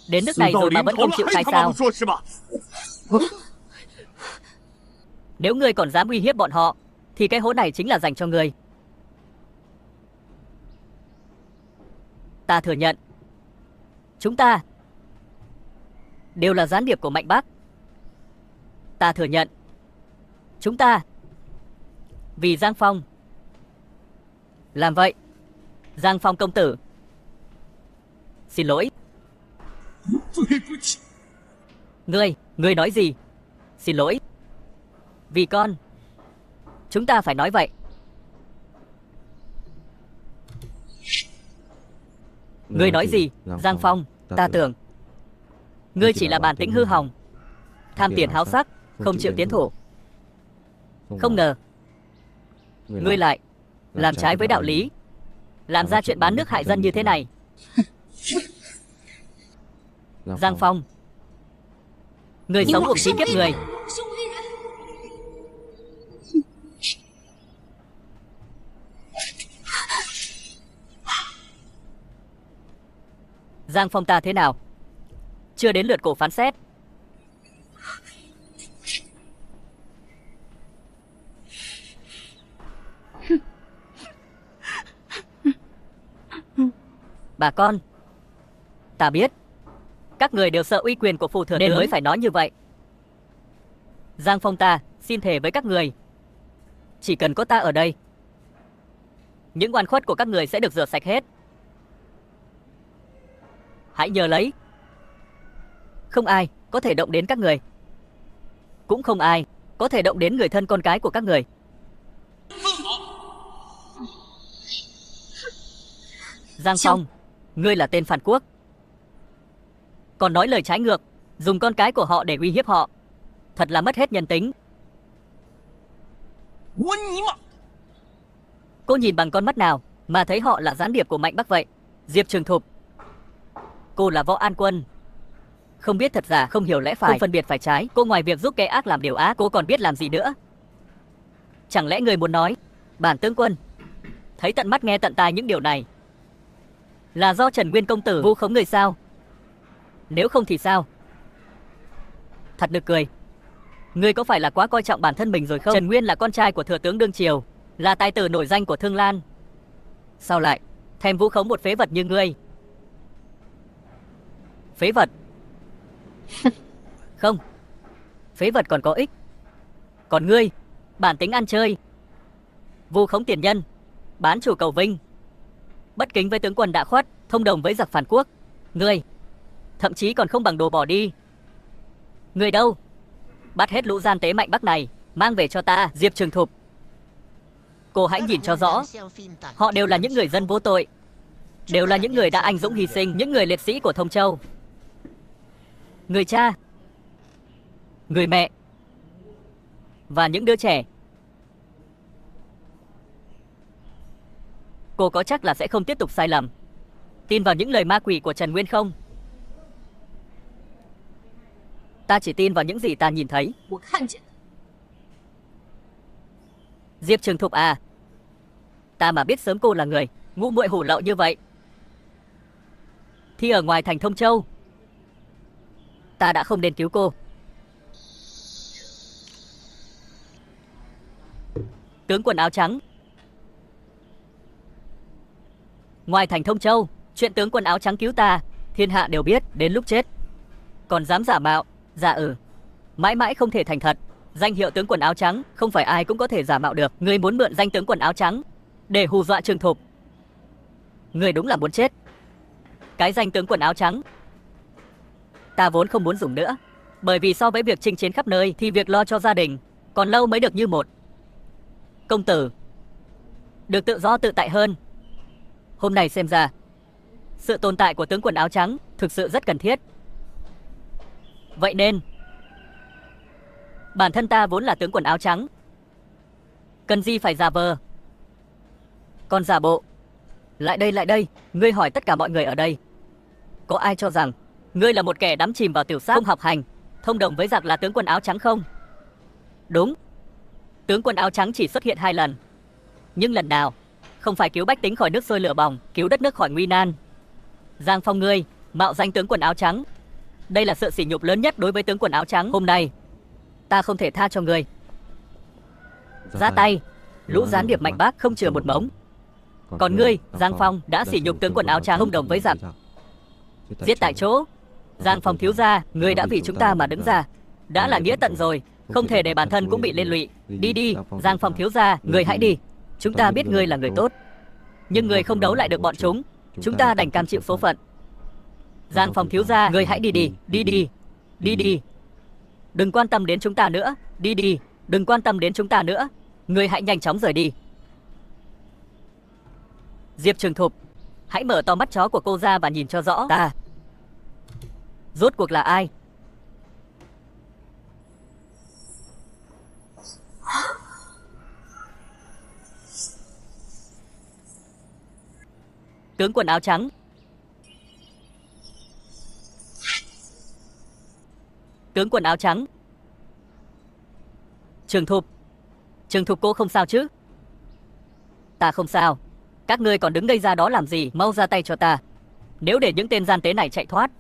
Đến nước này rồi mà vẫn không chịu khai sao? Nếu ngươi còn dám uy hiếp bọn họ thì cái hố này chính là dành cho ngươi. Ta thừa nhận, chúng ta đều là gián điệp của Mạnh Bắc. Ta thừa nhận, chúng ta vì Giang Phong làm vậy. Giang Phong công tử, xin lỗi. Ngươi nói gì? Xin lỗi. Vì con, chúng ta phải nói vậy. Ngươi nói gì? Giang Phong, ta tưởng ngươi chỉ là bản tính hư hỏng, tham tiền háo sắc, không chịu tiến thủ. Không ngờ ngươi lại làm trái với đạo lý, làm ra chuyện bán nước hại dân như thế này. Giang Phong, ngươi sống uổng phí kiếp người. Giang Phong ta thế nào? Chưa đến lượt cổ phán xét. Bà con, ta biết, các người đều sợ uy quyền của phù thừa nên mới phải nói như vậy. Giang Phong ta xin thề với các người, chỉ cần có ta ở đây, những oan khuất của các người sẽ được rửa sạch hết. Hãy nhớ lấy, không ai có thể động đến các người, cũng không ai có thể động đến người thân con cái của các người. Giang Phong, ngươi là tên phản quốc, còn nói lời trái ngược, dùng con cái của họ để uy hiếp họ, thật là mất hết nhân tính. Cô nhìn bằng con mắt nào mà thấy họ là gián điệp của Mạnh Bắc vậy? Diệp Trường Thục, cô là Võ An Quân, không biết thật giả, không hiểu lẽ phải, không phân biệt phải trái. Cô ngoài việc giúp kẻ ác làm điều ác, cô còn biết làm gì nữa? Chẳng lẽ người muốn nói bản tướng quân thấy tận mắt nghe tận tai những điều này là do Trần Nguyên công tử vu khống người sao? Nếu không thì sao? Thật nực cười. Ngươi có phải là quá coi trọng bản thân mình rồi không? Trần Nguyên là con trai của thừa tướng đương triều, là tài tử nổi danh của Thương Lan, sao lại thèm vu khống một phế vật như ngươi? Phế vật? Không, phế vật còn có ích. Còn ngươi, bản tính ăn chơi, vu khống tiền nhân, bán chủ cầu vinh, bất kính với tướng quân đã khuất, thông đồng với giặc phản quốc. Ngươi thậm chí còn không bằng đồ bỏ đi. Ngươi đâu? Bắt hết lũ gian tế Mạnh Bắc này, mang về cho ta. Diệp Trường Thục, cô hãy nhìn cho rõ, họ đều là những người dân vô tội, đều là những người đã anh dũng hy sinh, những người liệt sĩ của Thông Châu. Người cha, người mẹ và những đứa trẻ. Cô có chắc là sẽ không tiếp tục sai lầm, tin vào những lời ma quỷ của Trần Nguyên không? Ta chỉ tin vào những gì ta nhìn thấy. Diệp Trường Thục à, ta mà biết sớm cô là người ngu muội hủ lậu như vậy thì ở ngoài thành Thông Châu ta đã không nên cứu cô. Tướng quân áo trắng, ngoài thành Thông Châu, chuyện tướng quân áo trắng cứu ta thiên hạ đều biết, đến lúc chết còn dám giả mạo, mãi mãi không thể thành thật. Danh hiệu tướng quân áo trắng không phải ai cũng có thể giả mạo được. Ngươi muốn mượn danh tướng quân áo trắng để hù dọa Trường Thục, ngươi đúng là muốn chết. Cái danh tướng quân áo trắng ta vốn không muốn dùng nữa, bởi vì so với việc chinh chiến khắp nơi thì việc lo cho gia đình còn lâu mới được như một. Công tử được tự do tự tại hơn. Hôm nay xem ra sự tồn tại của tướng quân áo trắng thực sự rất cần thiết. Vậy nên bản thân ta vốn là tướng quân áo trắng, cần gì phải giả vờ, còn giả bộ. Lại đây, ngươi hỏi tất cả mọi người ở đây, có ai cho rằng ngươi là một kẻ đắm chìm vào tiểu sát, không học hành, thông đồng với giặc là tướng quân áo trắng không? Đúng, tướng quân áo trắng chỉ xuất hiện 2 lần, nhưng lần nào không phải cứu bách tính khỏi nước sôi lửa bỏng, cứu đất nước khỏi nguy nan. Giang Phong, ngươi mạo danh tướng quân áo trắng, đây là sự sỉ nhục lớn nhất đối với tướng quân áo trắng. Hôm nay ta không thể tha cho ngươi. Ra tay, lũ gián điệp Mạnh Bắc không chừa một mống. Còn ngươi, Giang Phong, đã sỉ nhục tướng quân áo trắng, thông đồng với giặc, giết tại chỗ. Giang Phong thiếu gia, ngươi đã vì chúng ta mà đứng ra, đã là nghĩa tận rồi, không thể để bản thân cũng bị liên lụy. Đi, Giang Phong thiếu gia, ngươi hãy đi. Chúng ta biết ngươi là người tốt, nhưng ngươi không đấu lại được bọn chúng ta đành cam chịu số phận. Giang Phong thiếu gia, ngươi hãy đi đi. Đừng quan tâm đến chúng ta nữa, đi, đừng quan tâm đến chúng ta nữa. Ngươi hãy nhanh chóng rời đi. Diệp Trường Thục, hãy mở to mắt chó của cô ra và nhìn cho rõ, ta rốt cuộc là ai? Tướng quân áo trắng, tướng quân áo trắng. Trường Thục cô không sao chứ? Ta không sao. Các ngươi còn đứng ngây ra đó làm gì? Mau ra tay cho ta. Nếu để những tên gian tế này chạy thoát,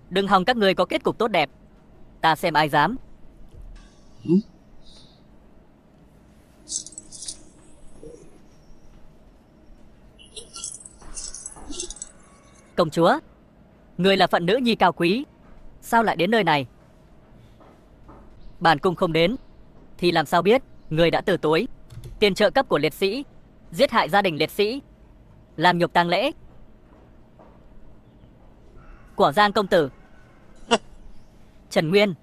đừng hòng các ngươi có kết cục tốt đẹp. Ta xem ai dám. Công chúa, người là phận nữ nhi cao quý, sao lại đến nơi này? Bản cung không đến thì làm sao biết người đã từ tối tiền trợ cấp của liệt sĩ, giết hại gia đình liệt sĩ, làm nhục tang lễ của Giang công tử. Trần Nguyên,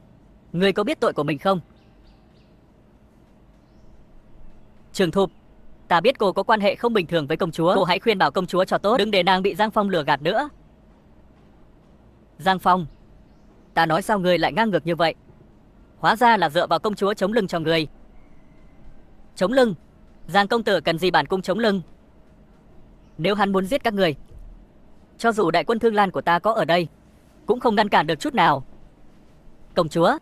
người có biết tội của mình không? Trường Thục, ta biết cô có quan hệ không bình thường với công chúa. Cô hãy khuyên bảo công chúa cho tốt, đừng để nàng bị Giang Phong lừa gạt nữa. Giang Phong, ta nói sao ngươi lại ngang ngược như vậy? Hóa ra là dựa vào công chúa chống lưng cho ngươi. Chống lưng? Giang công tử cần gì bản cung chống lưng? Nếu hắn muốn giết các người, cho dù đại quân Thương Lan của ta có ở đây, cũng không ngăn cản được chút nào. Công chúa,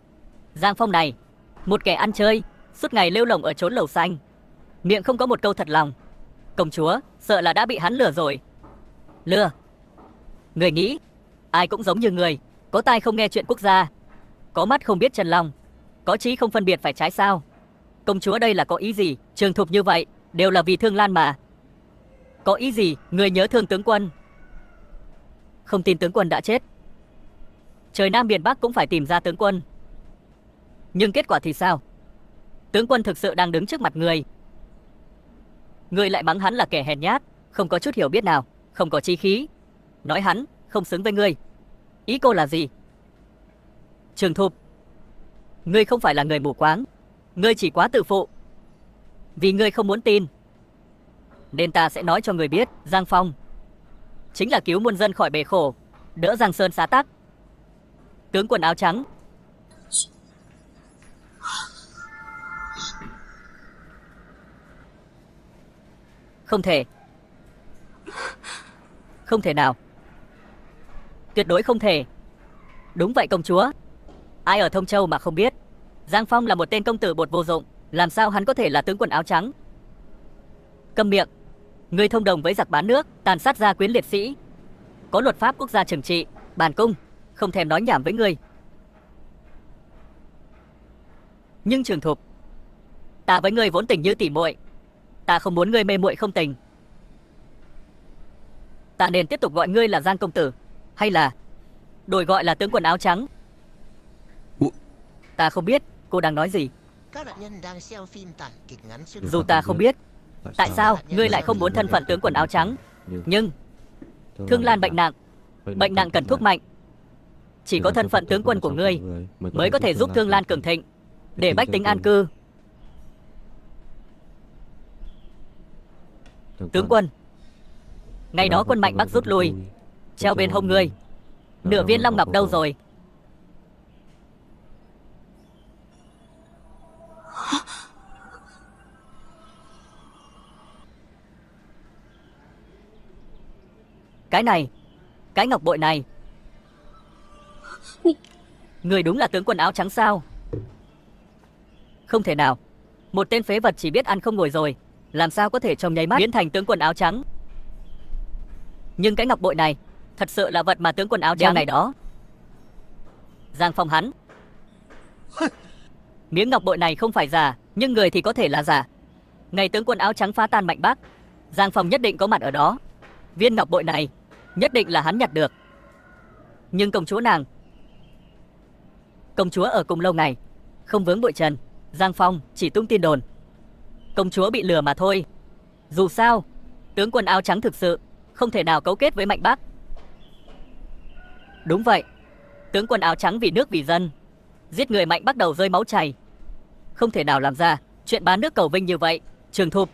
Giang Phong này, một kẻ ăn chơi, suốt ngày lêu lổng ở chốn lầu xanh, miệng không có một câu thật lòng. Công chúa sợ là đã bị hắn lừa rồi. Lừa? Người nghĩ ai cũng giống như người, có tai không nghe chuyện quốc gia, có mắt không biết chân lòng, có trí không phân biệt phải trái sao? Công chúa đây là có ý gì? Trường Thục như vậy đều là vì Thương Lan mà. Có ý gì? Người nhớ thương tướng quân, không tin tướng quân đã chết, trời Nam biển Bắc cũng phải tìm ra tướng quân. Nhưng kết quả thì sao? Tướng quân thực sự đang đứng trước mặt người, người lại mắng hắn là kẻ hèn nhát, không có chút hiểu biết nào, không có chí khí, nói hắn không xứng với ngươi. Ý cô là gì? Trường Thục, ngươi không phải là người mù quáng, ngươi chỉ quá tự phụ. Vì ngươi không muốn tin, nên ta sẽ nói cho người biết, Giang Phong chính là cứu muôn dân khỏi bể khổ, đỡ Giang Sơn xá tắc. Tướng quân áo trắng. Không thể. Không thể nào. Tuyệt đối không thể. Đúng vậy công chúa. Ai ở Thông Châu mà không biết Giang Phong là một tên công tử bột vô dụng, làm sao hắn có thể là tướng quân áo trắng? Câm miệng. Ngươi thông đồng với giặc bán nước, tàn sát gia quyến liệt sĩ, có luật pháp quốc gia trừng trị, bản cung không thèm nói nhảm với ngươi. Nhưng Trường Thục, ta với ngươi vốn tình như tỉ muội, ta không muốn ngươi mê muội không tình. Ta nên tiếp tục gọi ngươi là Giang công tử, hay là đổi gọi là tướng quân áo trắng? Ta không biết cô đang nói gì. Các nạn nhân đang xem phim tải kịch ngắn xuyên Dù ta không biết tại sao ngươi lại không muốn thân phận tướng quân áo trắng, nhưng Thương Lan bệnh nặng cần thuốc mạnh. Chỉ có thân phận tướng quân của ngươi mới có thể giúp Thương Lan cường thịnh, để bách tính an cư. Tướng quân, ngày đó quân Mạnh Bắc rút lui, treo bên hông ngươi nửa viên long ngọc đâu rồi? Cái này, cái ngọc bội này. Người đúng là tướng quân áo trắng sao? Không thể nào. Một tên phế vật chỉ biết ăn không ngồi rồi, làm sao có thể trong nháy mắt biến thành tướng quân áo trắng? Nhưng cái ngọc bội này thật sự là vật mà tướng quân áo trắng này đó. Giang Phong hắn. Miếng ngọc bội này không phải giả, nhưng người thì có thể là giả. Ngày tướng quân áo trắng phá tan Mạnh Bắc, Giang Phong nhất định có mặt ở đó. Viên ngọc bội này nhất định là hắn nhặt được. Nhưng công chúa nàng, công chúa ở cùng lâu ngày, không vướng bụi trần. Giang Phong chỉ tung tin đồn, công chúa bị lừa mà thôi. Dù sao, tướng quân áo trắng thực sự không thể nào cấu kết với Mạnh Bắc. Đúng vậy, tướng quân áo trắng vì nước vì dân, giết người Mạnh Bắc đầu rơi máu chảy, không thể nào làm ra chuyện bán nước cầu vinh như vậy. Trường Thục,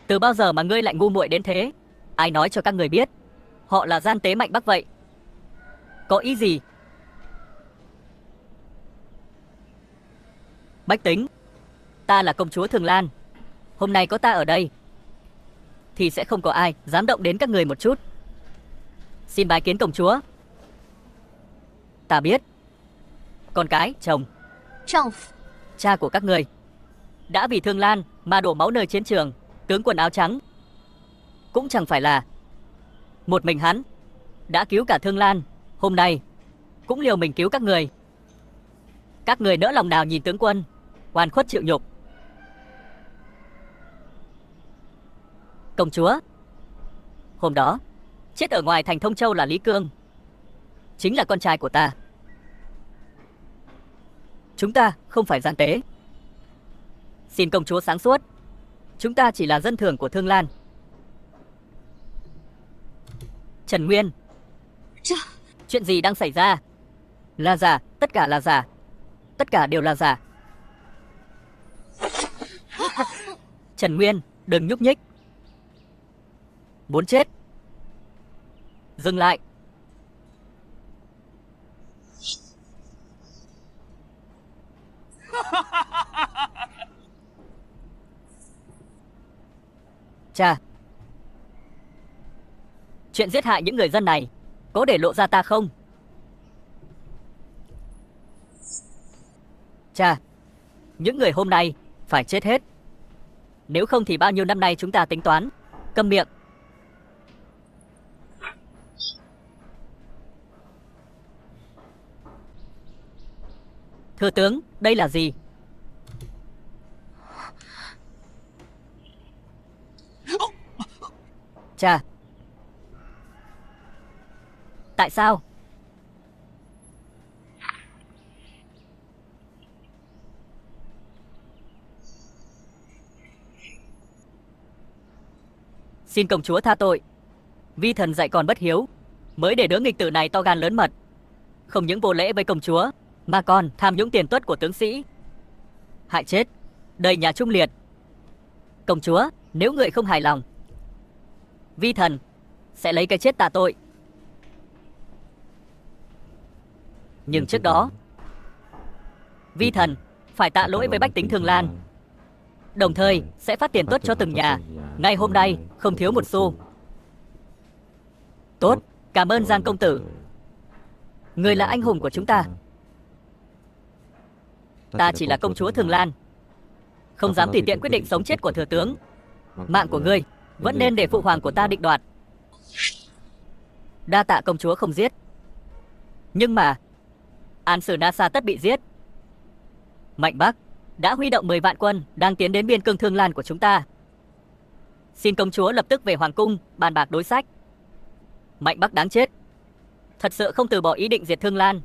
từ bao giờ mà ngươi lại ngu muội đến thế? Ai nói cho các người biết họ là gian tế Mạnh Bắc vậy? Có ý gì? Bách tính, ta là công chúa Thường Lan, hôm nay có ta ở đây thì sẽ không có ai dám động đến các người một chút. Xin bái kiến công chúa. Ta biết con cái, chồng, cha của các người đã vì Thương Lan mà đổ máu nơi chiến trường. Tướng quân áo trắng cũng chẳng phải là một mình hắn đã cứu cả Thương Lan, hôm nay cũng liều mình cứu các người. Các người nỡ lòng nào nhìn tướng quân oan khuất chịu nhục? Công chúa, hôm đó chết ở ngoài thành Thông Châu là Lý Cương, chính là con trai của ta. Chúng ta không phải gian tế. Xin công chúa sáng suốt, chúng ta chỉ là dân thường của Thương Lan. Trần Nguyên, chuyện gì đang xảy ra? Là giả, tất cả là giả. Tất cả đều là giả. Trần Nguyên, đừng nhúc nhích. Muốn chết. Dừng lại. Cha, chuyện giết hại những người dân này có để lộ ra ta không? Cha, những người hôm nay phải chết hết. Nếu không thì bao nhiêu năm nay chúng ta tính toán. Câm miệng. Thừa tướng, đây là gì? Cha, tại sao? Xin công chúa tha tội. Vi thần dạy còn bất hiếu, mới để đứa nghịch tử này to gan lớn mật, không những vô lễ với công chúa mà còn tham nhũng tiền tuất của tướng sĩ, hại chết đầy nhà Trung Liệt. Công chúa, nếu người không hài lòng, vi thần sẽ lấy cái chết tạ tội. Nhưng trước đó, vi thần phải tạ lỗi với bách tính Thương Lan, đồng thời sẽ phát tiền tuất cho từng nhà. Ngay hôm nay không thiếu một xu. Tốt, cảm ơn Giang công tử. Người là anh hùng của chúng ta. Ta chỉ là công chúa Thương Lan, không dám tùy tiện quyết định sống chết của thừa tướng. Mạng của ngươi vẫn nên để phụ hoàng của ta định đoạt. Đa tạ công chúa không giết. Nhưng mà An Sử Na Sa tất bị giết. Mạnh Bắc đã huy động 10 vạn quân đang tiến đến biên cương Thương Lan của chúng ta. Xin công chúa lập tức về hoàng cung bàn bạc đối sách. Mạnh Bắc đáng chết, thật sự không từ bỏ ý định diệt Thương Lan.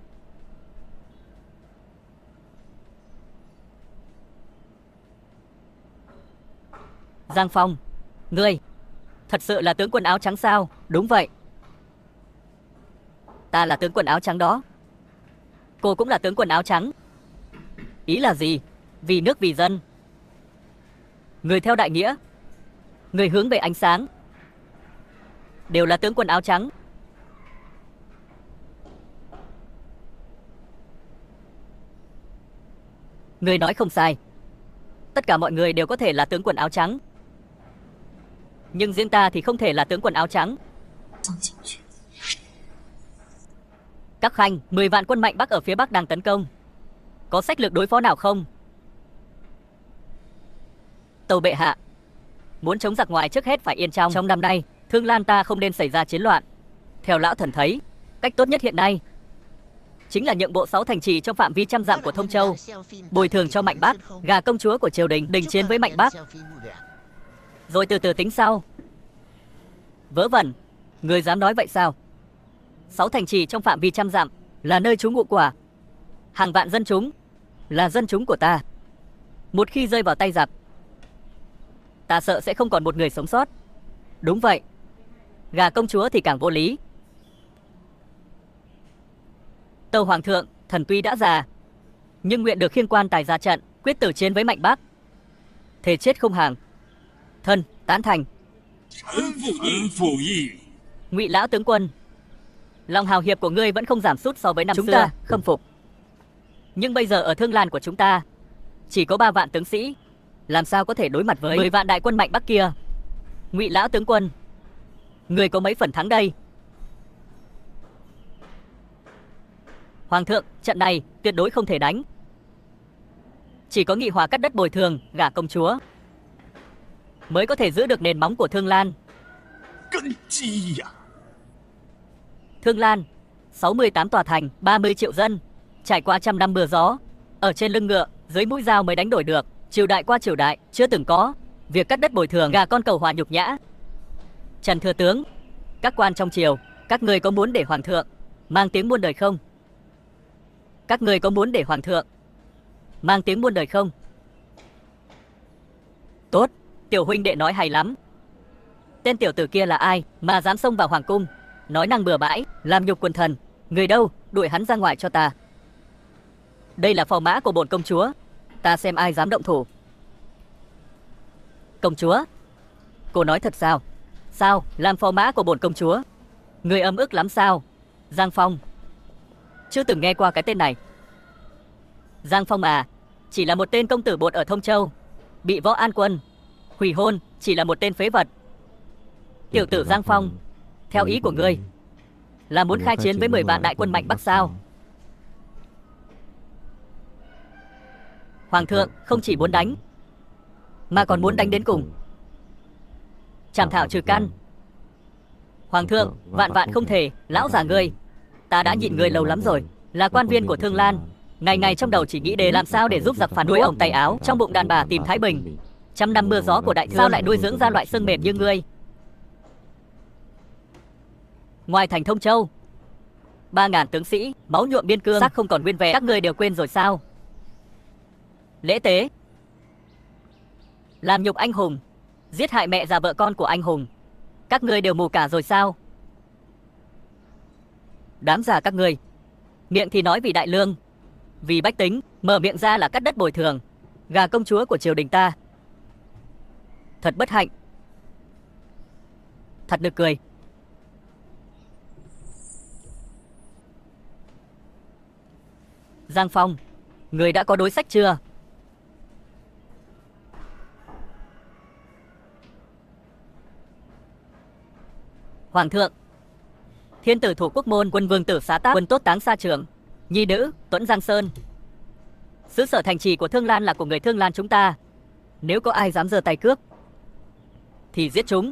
Giang Phong, ngươi thật sự là tướng quân áo trắng sao? Đúng vậy, ta là tướng quân áo trắng đó. Cô cũng là tướng quân áo trắng. Ý là gì? Vì nước vì dân. Người theo đại nghĩa, người hướng về ánh sáng, đều là tướng quân áo trắng. Người nói không sai. Tất cả mọi người đều có thể là tướng quân áo trắng, nhưng riêng ta thì không thể là tướng quân áo trắng. Các khanh, 10 vạn quân Mạnh Bắc ở phía Bắc đang tấn công. Có sách lược đối phó nào không? Tâu bệ hạ, muốn chống giặc ngoài trước hết phải yên trong. Trong năm nay, Thương Lan ta không nên xảy ra chiến loạn. Theo lão thần thấy, cách tốt nhất hiện nay chính là nhượng bộ 6 thành trì trong phạm vi trăm dặm của Thông Châu, bồi thường cho Mạnh Bắc, gà công chúa của triều đình, đình chiến với Mạnh Bắc, rồi từ từ tính sau. Vớ vẩn, người dám nói vậy sao? 6 thành trì trong phạm vi trăm dặm là nơi trú ngụ của hàng vạn dân chúng, là dân chúng của ta. Một khi rơi vào tay giặc, ta sợ sẽ không còn một người sống sót. Đúng vậy, gà công chúa thì càng vô lý. Tâu hoàng thượng, thần tuy đã già, nhưng nguyện được khiên quan tài ra trận, quyết tử chiến với Mạnh Bắc. Thề chết không hàng. Thân tán thành. Ngụy lão tướng quân, lòng hào hiệp của ngươi vẫn không giảm sút so với năm xưa. Chúng ta khâm phục. Nhưng bây giờ ở Thương Lan của chúng ta chỉ có 3 vạn tướng sĩ, làm sao có thể đối mặt với 10 vạn đại quân Mạnh Bắc kia? Ngụy lão tướng quân, người có mấy phần thắng đây? Hoàng thượng, trận này tuyệt đối không thể đánh. Chỉ có nghị hòa cắt đất bồi thường gả công chúa mới có thể giữ được nền móng của Thương Lan. Thương Lan 68 tòa thành, 30 triệu dân, trải qua trăm năm mưa gió, ở trên lưng ngựa, dưới mũi dao mới đánh đổi được. Triều đại qua triều đại chưa từng có việc cắt đất bồi thường gà con cầu hòa nhục nhã. Trần thừa tướng, Các quan trong triều, các người có muốn để hoàng thượng mang tiếng muôn đời không? Các người có muốn để hoàng thượng mang tiếng muôn đời không? Tốt, tiểu huynh đệ nói hay lắm. Tên tiểu tử kia là ai mà dám xông vào hoàng cung, nói năng bừa bãi, làm nhục quần thần? Người đâu, đuổi hắn ra ngoài cho ta. Đây là phò mã của bổn công chúa, ta xem ai dám động thủ. Công chúa? Cô nói thật sao? Sao, làm phò mã của bổn công chúa? Người ấm ức lắm sao? Giang Phong. Chưa từng nghe qua cái tên này. Giang Phong à, chỉ là một tên công tử bột ở Thông Châu, bị Võ An Quân hủy hôn, chỉ là một tên phế vật. Tiểu tử Giang Phong, theo ý của ngươi là muốn khai chiến với 10 vạn đại quân mạnh Bắc sao? Hoàng thượng không chỉ muốn đánh, mà còn muốn đánh đến cùng, chảm thảo trừ căn. Hoàng thượng, vạn vạn không thể. Lão già ngươi, ta đã nhịn ngươi lâu lắm rồi. Là quan viên của Thương Lan, ngày ngày trong đầu chỉ nghĩ để làm sao để giúp giặc phản đuổi ổng tay áo, trong bụng đàn bà tìm thái bình. Trăm năm mưa gió của đại thương, sao lại nuôi dưỡng ra loại xương mềm như ngươi? Ngoài thành Thông Châu, 3.000 tướng sĩ, máu nhuộm biên cương, xác không còn nguyên vẹn, các ngươi đều quên rồi sao? Lễ tế, làm nhục anh hùng, giết hại mẹ già vợ con của anh hùng, các ngươi đều mù cả rồi sao? Đám già các ngươi, miệng thì nói vì đại lương, vì bách tính, mở miệng ra là cắt đất bồi thường, gà công chúa của triều đình ta. Thật bất hạnh, thật nực cười. Giang Phong, người đã có đối sách chưa? Hoàng thượng, thiên tử thủ quốc môn, quân vương tử xá táp, quân tốt táng xa trường, nhi nữ Tuẫn Giang Sơn. Xứ sở thành trì của Thương Lan là của người Thương Lan chúng ta. Nếu có ai dám giơ tay cướp thì giết chúng.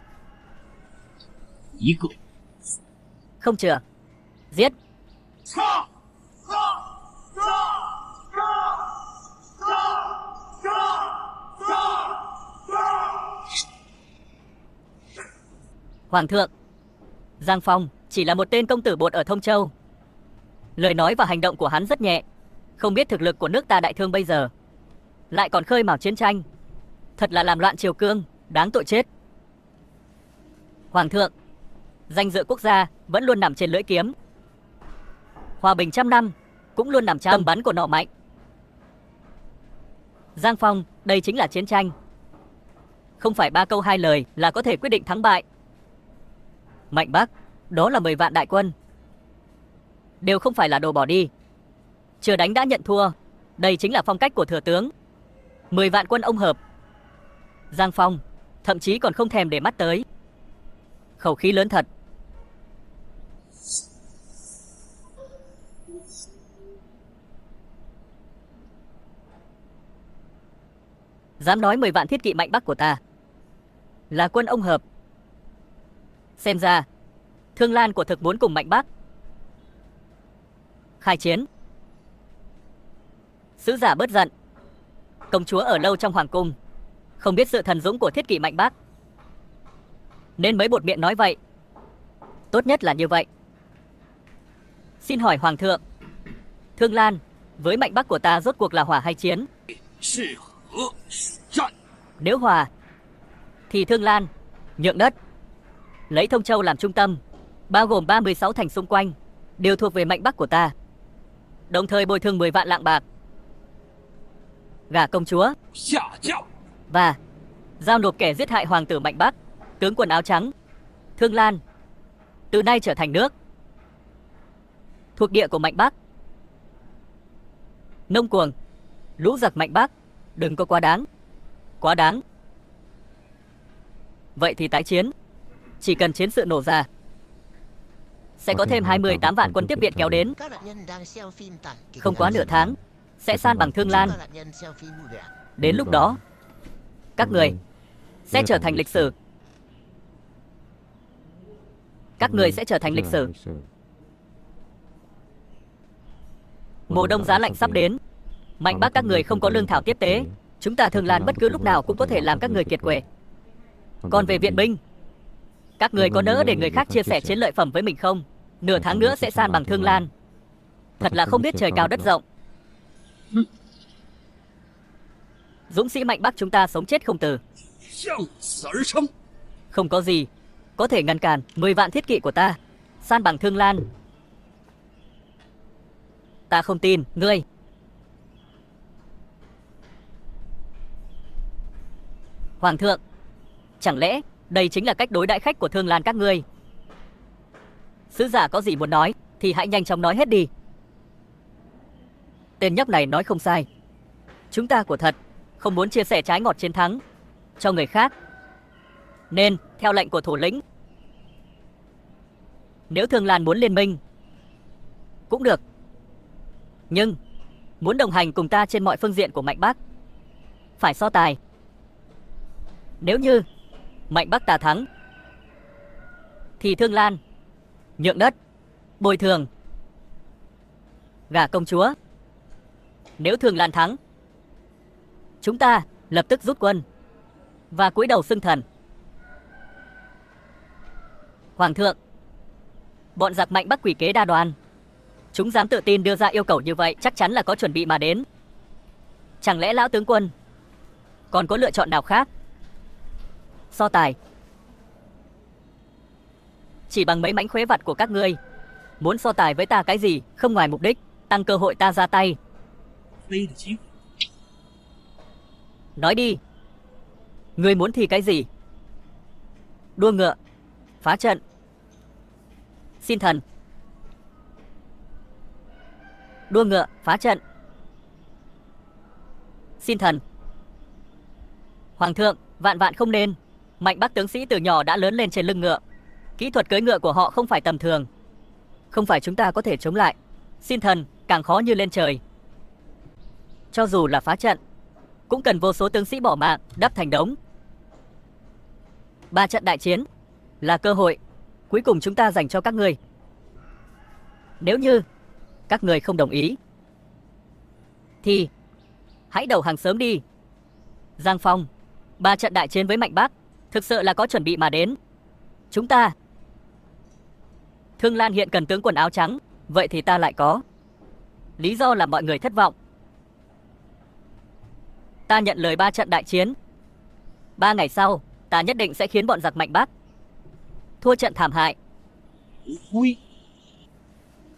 Không chừa, giết. Hoàng thượng, Giang Phong chỉ là một tên công tử bột ở Thông Châu. Lời nói và hành động của hắn rất nhẹ, không biết thực lực của nước ta đại thương bây giờ, lại còn khơi mào chiến tranh, thật là làm loạn triều cương, đáng tội chết. Hoàng thượng, danh dự quốc gia vẫn luôn nằm trên lưỡi kiếm. Hòa bình trăm năm cũng luôn nằm trong tầm bắn của nọ mạnh. Giang Phong, đây chính là chiến tranh, không phải 3 câu 2 lời là có thể quyết định thắng bại. Mạnh Bắc, đó là 10 vạn đại quân, đều không phải là đồ bỏ đi. Chưa đánh đã nhận thua, đây chính là phong cách của thừa tướng. 10 vạn quân ông hợp, Giang Phong thậm chí còn không thèm để mắt tới. Khẩu khí lớn thật. Dám nói 10 vạn thiết kỵ mạnh Bắc của ta là quân ông hợp. Xem ra Thương Lan của thực muốn cùng mạnh Bắc khai chiến. Sứ giả bớt giận, công chúa ở lâu trong hoàng cung, không biết sự thần dũng của thiết kỵ mạnh Bắc, nên mới buột miệng nói vậy. Tốt nhất là như vậy. Xin hỏi hoàng thượng, Thương Lan với mạnh Bắc của ta rốt cuộc là hòa hay chiến? Nếu hòa thì Thương Lan nhượng đất, lấy Thông Châu làm trung tâm, bao gồm 36 thành xung quanh, đều thuộc về mạnh Bắc của ta, đồng thời bồi thường 10 vạn lạng bạc, gả công chúa, và giao nộp kẻ giết hại hoàng tử mạnh Bắc, tướng quần áo trắng. Thương Lan từ nay trở thành nước thuộc địa của mạnh Bắc. Nông cuồng, lũ giặc mạnh Bắc, đừng có quá đáng. Quá đáng. Vậy thì tái chiến. Chỉ cần chiến sự nổ ra, sẽ có thêm 28 vạn quân tiếp viện kéo đến. Không quá nửa tháng sẽ san bằng Thương Lan. Đến lúc đó, các người sẽ trở thành lịch sử. Các người sẽ trở thành lịch sử. Mùa đông giá lạnh sắp đến, mạnh Bắc các người không có lương thảo tiếp tế, chúng ta Thương Lan bất cứ lúc nào cũng có thể làm các người kiệt quệ. Còn về viện binh, Các người có nỡ để người khác chia sẻ chiến lợi phẩm với mình không? Nửa tháng nữa sẽ san bằng Thương Lan. Thật là không biết trời cao đất rộng. Dũng sĩ mạnh Bắc chúng ta sống chết không từ. Không có gì có thể ngăn cản 10 vạn thiết kỵ của ta san bằng Thương Lan. Ta không tin ngươi. Hoàng thượng, chẳng lẽ đây chính là cách đối đãi khách của Thương Lan các ngươi? Sứ giả có gì muốn nói thì hãy nhanh chóng nói hết đi. Tên nhóc này nói không sai. Chúng ta của thật không muốn chia sẻ trái ngọt chiến thắng cho người khác. Nên theo lệnh của thủ lĩnh, nếu Thương Lan muốn liên minh cũng được, nhưng muốn đồng hành cùng ta trên mọi phương diện của Mạnh Bắc phải so tài. Nếu như Mạnh Bắc ta thắng thì Thương Lan nhượng đất, bồi thường, gả công chúa. Nếu Thương Lan thắng, chúng ta lập tức rút quân và cúi đầu xưng thần. Hoàng thượng, bọn giặc Mạnh Bắc quỷ kế đa đoan, chúng dám tự tin đưa ra yêu cầu như vậy chắc chắn là có chuẩn bị mà đến. Chẳng lẽ lão tướng quân còn có lựa chọn nào khác? So tài chỉ bằng mấy mánh khóe vặt của các ngươi, muốn so tài với ta cái gì không ngoài mục đích tăng cơ hội ta ra tay. Nói đi, ngươi muốn thi cái gì? Đua ngựa, phá trận, xin thần. Đua ngựa, phá trận, xin thần. Hoàng thượng, vạn vạn không nên. Mạnh Bắc tướng sĩ từ nhỏ đã lớn lên trên lưng ngựa. Kỹ thuật cưỡi ngựa của họ không phải tầm thường. Không phải chúng ta có thể chống lại. Xin thần, càng khó như lên trời. Cho dù là phá trận, cũng cần vô số tướng sĩ bỏ mạng, đắp thành đống. 3 trận đại chiến là cơ hội cuối cùng chúng ta dành cho các ngươi. Nếu như các người không đồng ý thì hãy đầu hàng sớm đi. Giang Phong, 3 trận đại chiến với Mạnh Bắc thực sự là có chuẩn bị mà đến. Chúng ta, Thương Lan hiện cần tướng quần áo trắng, vậy thì ta lại có lý do làm mọi người thất vọng. Ta nhận lời 3 trận đại chiến. 3 ngày sau, ta nhất định sẽ khiến bọn giặc Mạnh Bắc thua trận thảm hại.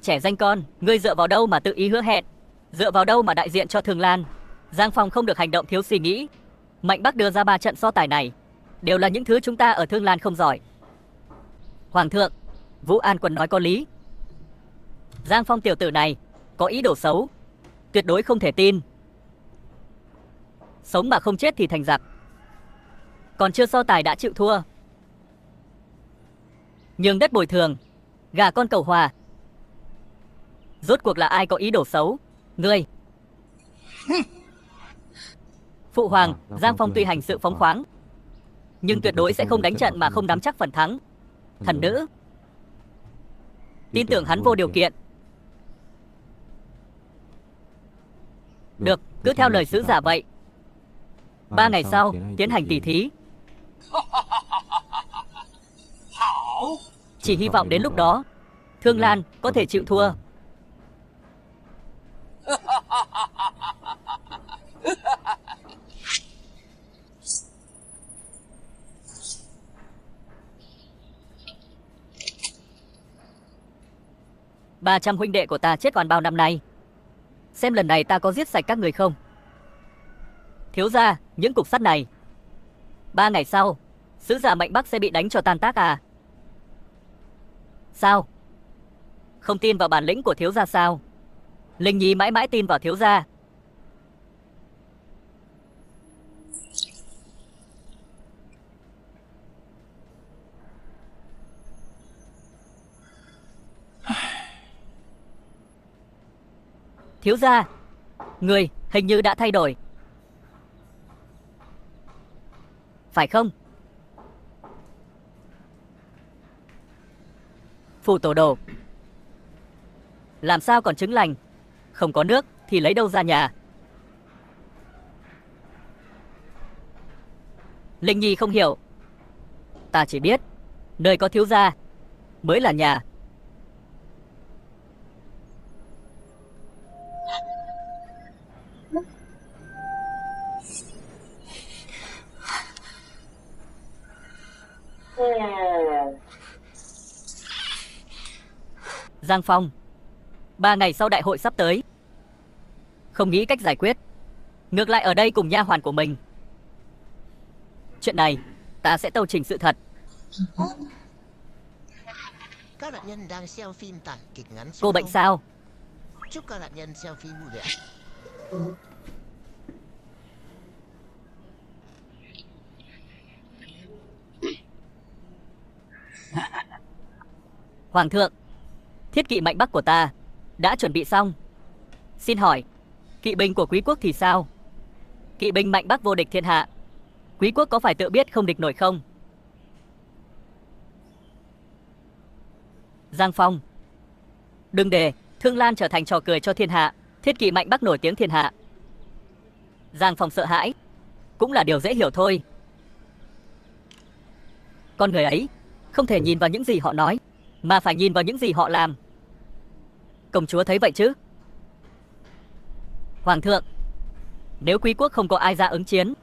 Trẻ danh con, ngươi dựa vào đâu mà tự ý hứa hẹn? Dựa vào đâu mà đại diện cho Thương Lan? Giang Phong không được hành động thiếu suy nghĩ. Mạnh Bắc đưa ra 3 trận so tài này đều là những thứ chúng ta ở Thương Lan không giỏi. Hoàng thượng, Vũ An Quân nói có lý. Giang Phong tiểu tử này có ý đồ xấu, tuyệt đối không thể tin. Sống mà không chết thì thành giặc, còn chưa so tài đã chịu thua. Nhường đất bồi thường, gả con cầu hòa. Rốt cuộc là ai có ý đồ xấu? Ngươi. Phụ hoàng, Giang Phong tuy hành sự phóng khoáng, nhưng tuyệt đối sẽ không đánh trận mà không nắm chắc phần thắng. Thần nữ tin tưởng hắn vô điều kiện. Được, cứ theo lời sứ giả vậy. 3 ngày sau tiến hành tỷ thí. Chỉ hy vọng đến lúc đó Thương Lan có thể chịu thua. Ba trăm huynh đệ của ta chết oan bao năm nay, xem lần này ta có giết sạch các người không. Thiếu gia, những cục sắt này 3 ngày sau sứ giả Mạnh Bắc sẽ bị đánh cho tan tác à? Sao? Không tin vào bản lĩnh của thiếu gia sao? Linh Nhi mãi mãi tin vào thiếu gia. Thiếu gia, người hình như đã thay đổi, phải không? Phù tổ đồ, làm sao còn trứng lành? Không có nước thì lấy đâu ra nhà? Linh Nhi không hiểu. Ta chỉ biết Nơi có thiếu gia mới là nhà. Giang Phong, 3 ngày sau đại hội sắp tới, không nghĩ cách giải quyết, ngược lại ở đây cùng nha hoàn của mình. Chuyện này ta sẽ tâu trình sự thật. Các nạn nhân đang xem phim tải kịch ngắn xuyên Cô bệnh không? sao? Chúc các nạn nhân xem phim vui vẻ. Hoàng thượng, thiết kỵ mạnh bắc của ta đã chuẩn bị xong. Xin hỏi, kỵ binh của quý quốc thì sao? Kỵ binh mạnh bắc vô địch thiên hạ, quý quốc có phải tự biết không địch nổi không? Giang Phong, đừng để Thương Lan trở thành trò cười cho thiên hạ. Thiết kỵ mạnh bắc nổi tiếng thiên hạ. Giang Phong sợ hãi cũng là điều dễ hiểu thôi. Con người ấy không thể nhìn vào những gì họ nói, mà phải nhìn vào những gì họ làm. Công chúa thấy vậy chứ? Hoàng thượng, nếu quý quốc không có ai ra ứng chiến,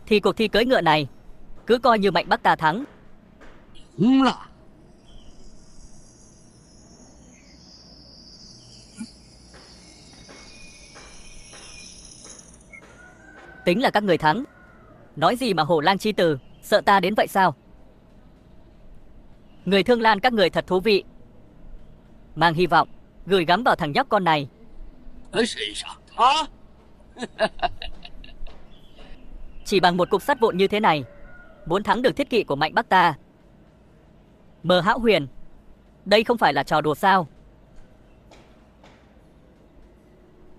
thì cuộc thi cưỡi ngựa này cứ coi như mạnh bắc ta thắng. Tính là các người thắng. Nói gì mà hổ lang chi tử, sợ ta đến vậy sao? Người Thương Lan các người thật thú vị. Mang hy vọng gửi gắm vào thằng nhóc con này. Chỉ bằng một cục sắt vụn như thế này, muốn thắng được thiết kỵ của mạnh bắc ta. Mơ Hão Huyền, đây không phải là trò đùa sao?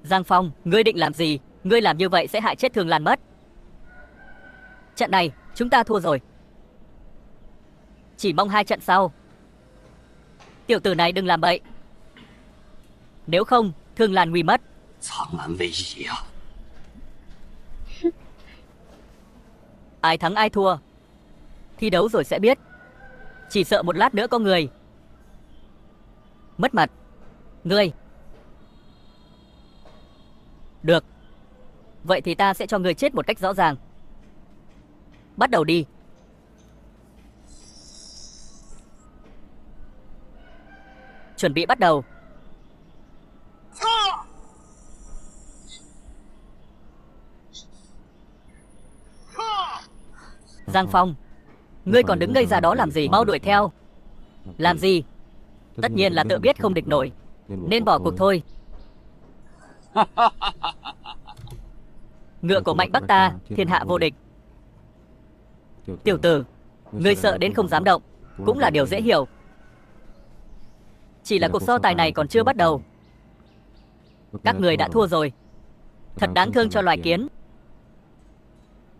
Giang Phong, ngươi định làm gì? Ngươi làm như vậy sẽ hại chết Thương Lan mất. Trận này chúng ta thua rồi. Chỉ mong 2 trận sau. Tiểu tử này đừng làm bậy, nếu không Thương Lan nguy mất. Ai thắng ai thua, thi đấu rồi sẽ biết. Chỉ sợ một lát nữa có người mất mặt. Ngươi. Được, vậy thì ta sẽ cho ngươi chết một cách rõ ràng. Bắt đầu đi. Chuẩn bị bắt đầu. Giang Phong, ngươi còn đứng ngây ra đó làm gì? Mau đuổi theo. Làm gì? Tất nhiên là tự biết không địch nổi, nên bỏ cuộc thôi. Ngựa của mạnh bắc ta thiên hạ vô địch. Tiểu tử, ngươi sợ đến không dám động, cũng là điều dễ hiểu. Chỉ là cuộc so tài này còn chưa bắt đầu, các người đã thua rồi. Thật đáng thương cho loài kiến.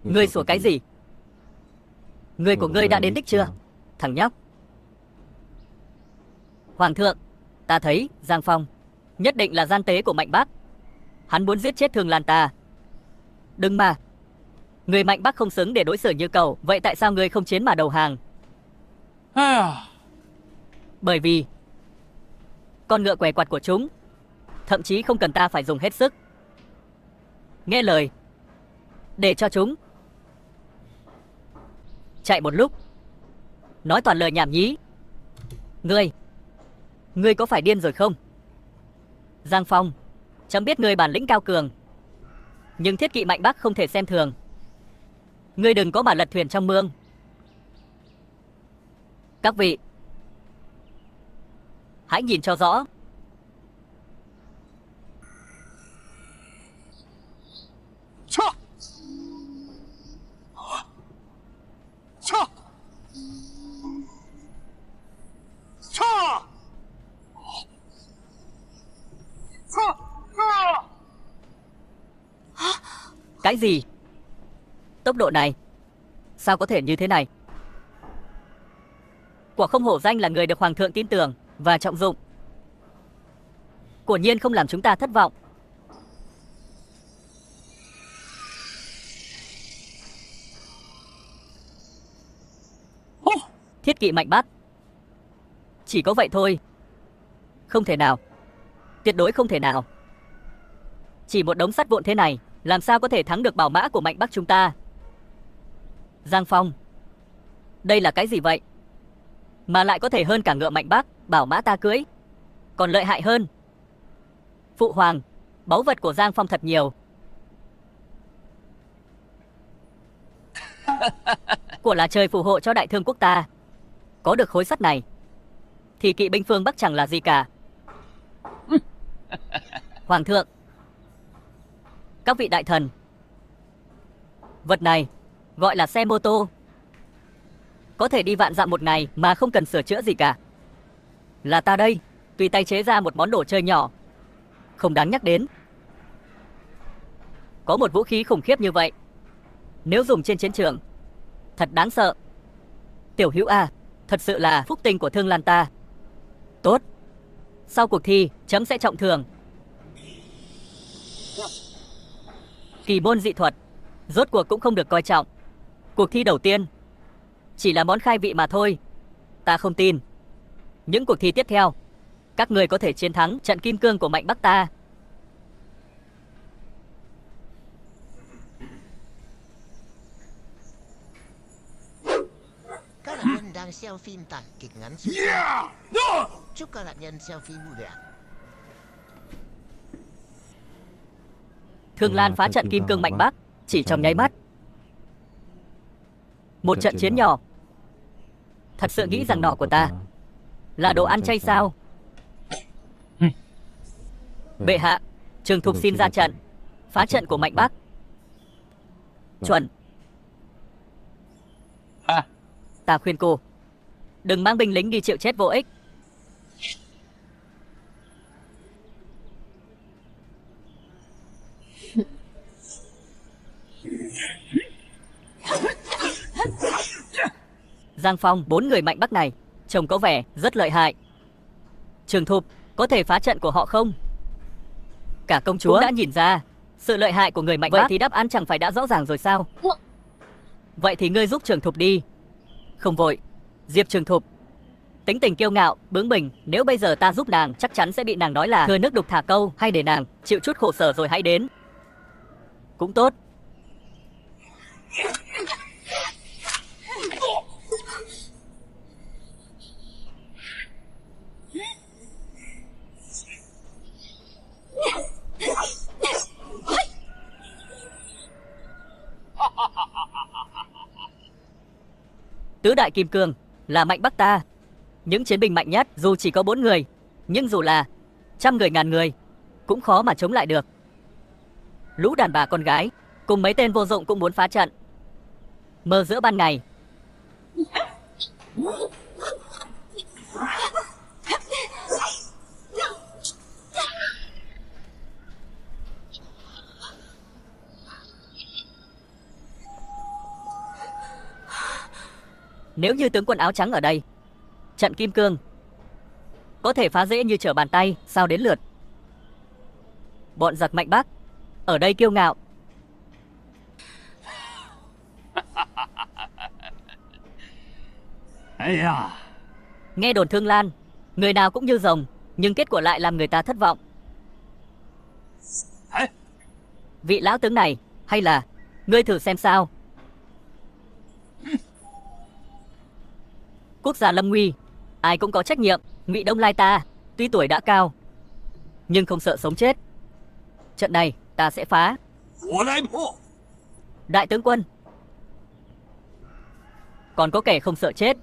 Ngươi sủa cái gì? Người của ngươi đã đến đích chưa, thằng nhóc? Hoàng thượng, ta thấy Giang Phong nhất định là gian tế của mạnh bắc. Hắn muốn giết chết Thương Lan ta. Đừng mà, người mạnh bắc không xứng để đối xử như cậu. Vậy tại sao ngươi không chiến mà đầu hàng? Bởi vì con ngựa què quặt của chúng thậm chí không cần ta phải dùng hết sức. Nghe lời, để cho chúng chạy một lúc, nói toàn lời nhảm nhí. Ngươi có phải điên rồi không? Giang Phong, chấm biết ngươi bản lĩnh cao cường, nhưng thiết kỵ mạnh bắc không thể xem thường. Ngươi đừng có mà lật thuyền trong mương. Các vị, hãy nhìn cho rõ. Cái gì? Tốc độ này sao có thể như thế này? Quả không hổ danh là người được hoàng thượng tin tưởng và trọng dụng. Quả nhiên không làm chúng ta thất vọng. Thiết kỵ mạnh Bắc. Chỉ có vậy thôi. Không thể nào. Tuyệt đối không thể nào. Chỉ một đống sắt vụn thế này, làm sao có thể thắng được bảo mã của mạnh Bắc chúng ta? Giang Phong, đây là cái gì vậy? Mà lại có thể hơn cả ngựa mạnh Bắc, bảo mã ta cưỡi. Còn lợi hại hơn. Phụ hoàng, báu vật của Giang Phong thật nhiều. Của là trời phù hộ cho đại thương quốc ta. Có được khối sắt này thì kỵ binh phương Bắc chẳng là gì cả. Hoàng thượng, các vị đại thần, vật này gọi là xe mô tô. Có thể đi vạn dặm một ngày mà không cần sửa chữa gì cả. Là ta đây, tùy tay chế ra một món đồ chơi nhỏ, không đáng nhắc đến. Có một vũ khí khủng khiếp như vậy, nếu dùng trên chiến trường, thật đáng sợ. Tiểu hữu à, thật sự là phúc tinh của Thương Lan ta. Tốt, sau cuộc thi, chấm sẽ trọng thưởng. Kỳ môn dị thuật, rốt cuộc cũng không được coi trọng. Cuộc thi đầu tiên chỉ là món khai vị mà thôi. Ta không tin những cuộc thi tiếp theo các người có thể chiến thắng trận kim cương của mạnh Bắc ta. Các nạn nhân đang xem phim tại kịch ngắn xuyên không. Chúc các nạn nhân xem phim vui vẻ. Thương Lan phá trận kim cương mạnh Bắc chỉ trong nháy mắt. Một trận chiến nhỏ. Thật sự nghĩ rằng nỏ của ta là đồ ăn chay sao? Bệ hạ, Trường Thục xin ra trận, phá trận của mạnh Bắc. Chuẩn. Ta khuyên cô, đừng mang binh lính đi chịu chết vô ích. Giang Phong, 4 người mạnh Bắc này trông có vẻ rất lợi hại. Trường Thục có thể phá trận của họ không? Cả công chúa cũng đã nhìn ra sự lợi hại của người mạnh Bắc. Vậy thì đáp án chẳng phải đã rõ ràng rồi sao? Vậy thì ngươi giúp Trường Thục đi. Không vội, Diệp Trường Thục tính tình kiêu ngạo, bướng bỉnh, nếu bây giờ ta giúp nàng chắc chắn sẽ bị nàng nói là thừa nước đục thả câu. Hay để nàng chịu chút khổ sở rồi hãy đến. Cũng tốt. Tứ đại kim cương là mạnh Bắc ta. Những chiến binh mạnh nhất dù chỉ có 4 người, nhưng dù là trăm người ngàn người cũng khó mà chống lại được. Lũ đàn bà con gái cùng mấy tên vô dụng cũng muốn phá trận. Mơ giữa ban ngày. Nếu như tướng quân áo trắng ở đây, trận kim cương có thể phá dễ như trở bàn tay, sao đến lượt bọn giặc mạnh Bắc ở đây kiêu ngạo. Nghe đồn Thương Lan, người nào cũng như rồng, nhưng kết quả lại làm người ta thất vọng. Vị lão tướng này, hay là ngươi thử xem sao? Quốc gia lâm nguy, ai cũng có trách nhiệm. Ngụy Đông Lai ta tuy tuổi đã cao, nhưng không sợ sống chết. Trận này ta sẽ phá. Đại tướng quân, còn có kẻ không sợ chết,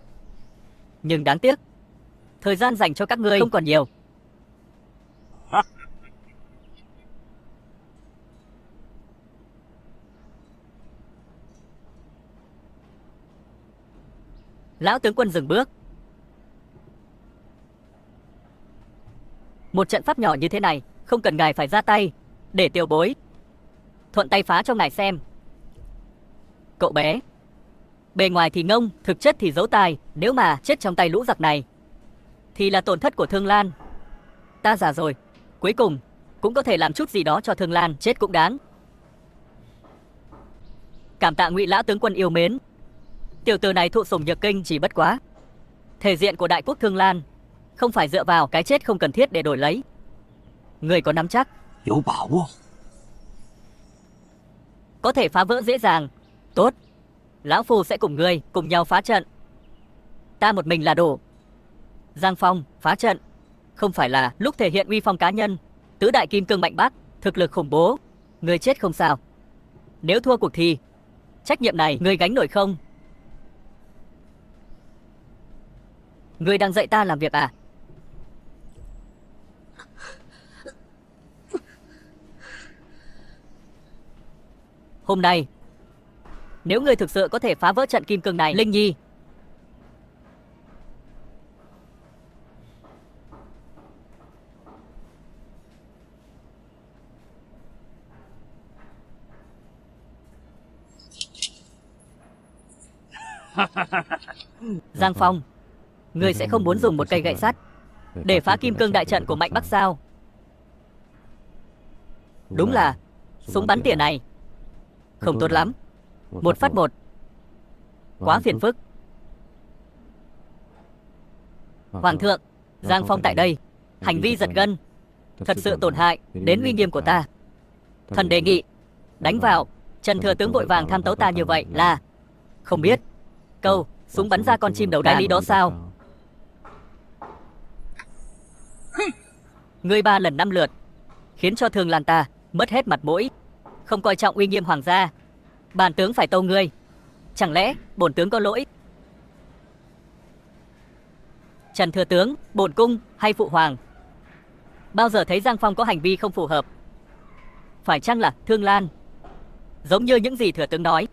nhưng đáng tiếc thời gian dành cho các ngươi không còn nhiều. Lão tướng quân dừng bước. Một trận pháp nhỏ như thế này không cần ngài phải ra tay, để tiểu bối thuận tay phá cho ngài xem. Cậu bé bề ngoài thì ngông, thực chất thì giấu tài. Nếu mà chết trong tay lũ giặc này thì là tổn thất của Thương Lan. Ta già rồi, cuối cùng cũng có thể làm chút gì đó cho Thương Lan, chết cũng đáng. Cảm tạ Ngụy lão tướng quân yêu mến. Tiểu tử này thụ sủng nhược kinh, chỉ bất quá Thể diện của đại quốc Thương Lan không phải dựa vào cái chết không cần thiết để đổi lấy. Người có nắm chắc có thể phá vỡ dễ dàng. Tốt, lão phu sẽ cùng ngươi cùng nhau phá trận. Ta một mình là đủ. Giang Phong, phá trận không phải là lúc thể hiện uy phong cá nhân. Tứ đại kim cương mạnh bác, thực lực khủng bố. Ngươi chết không sao. Nếu thua cuộc thi, trách nhiệm này ngươi gánh nổi không? Ngươi đang dạy ta làm việc à? Hôm nay, nếu ngươi thực sự có thể phá vỡ trận kim cương này, Linh Nhi, Giang Phong, ngươi sẽ không muốn dùng một cây gậy sắt để phá kim cương đại trận của Mạnh Bắc sao? Đúng là súng bắn tỉa này không tốt lắm. Một phát một, quá phiền phức. Hoàng thượng, Giang Phong tại đây hành vi giật gân, thật sự tổn hại đến uy nghiêm của ta. Thần đề nghị đánh vào. Trần thừa tướng vội vàng tham tấu ta như vậy là không biết câu súng bắn ra con chim đầu đàn lý đó sao? Ngươi 3 lần 5 lượt khiến cho Thương Lan ta mất hết mặt mũi, không coi trọng uy nghiêm hoàng gia. Bản tướng phải tâu ngươi. Chẳng lẽ bổn tướng có lỗi? Trần thừa tướng, bổn cung hay phụ hoàng bao giờ thấy Giang Phong có hành vi không phù hợp? Phải chăng là Thương Lan giống như những gì thừa tướng nói?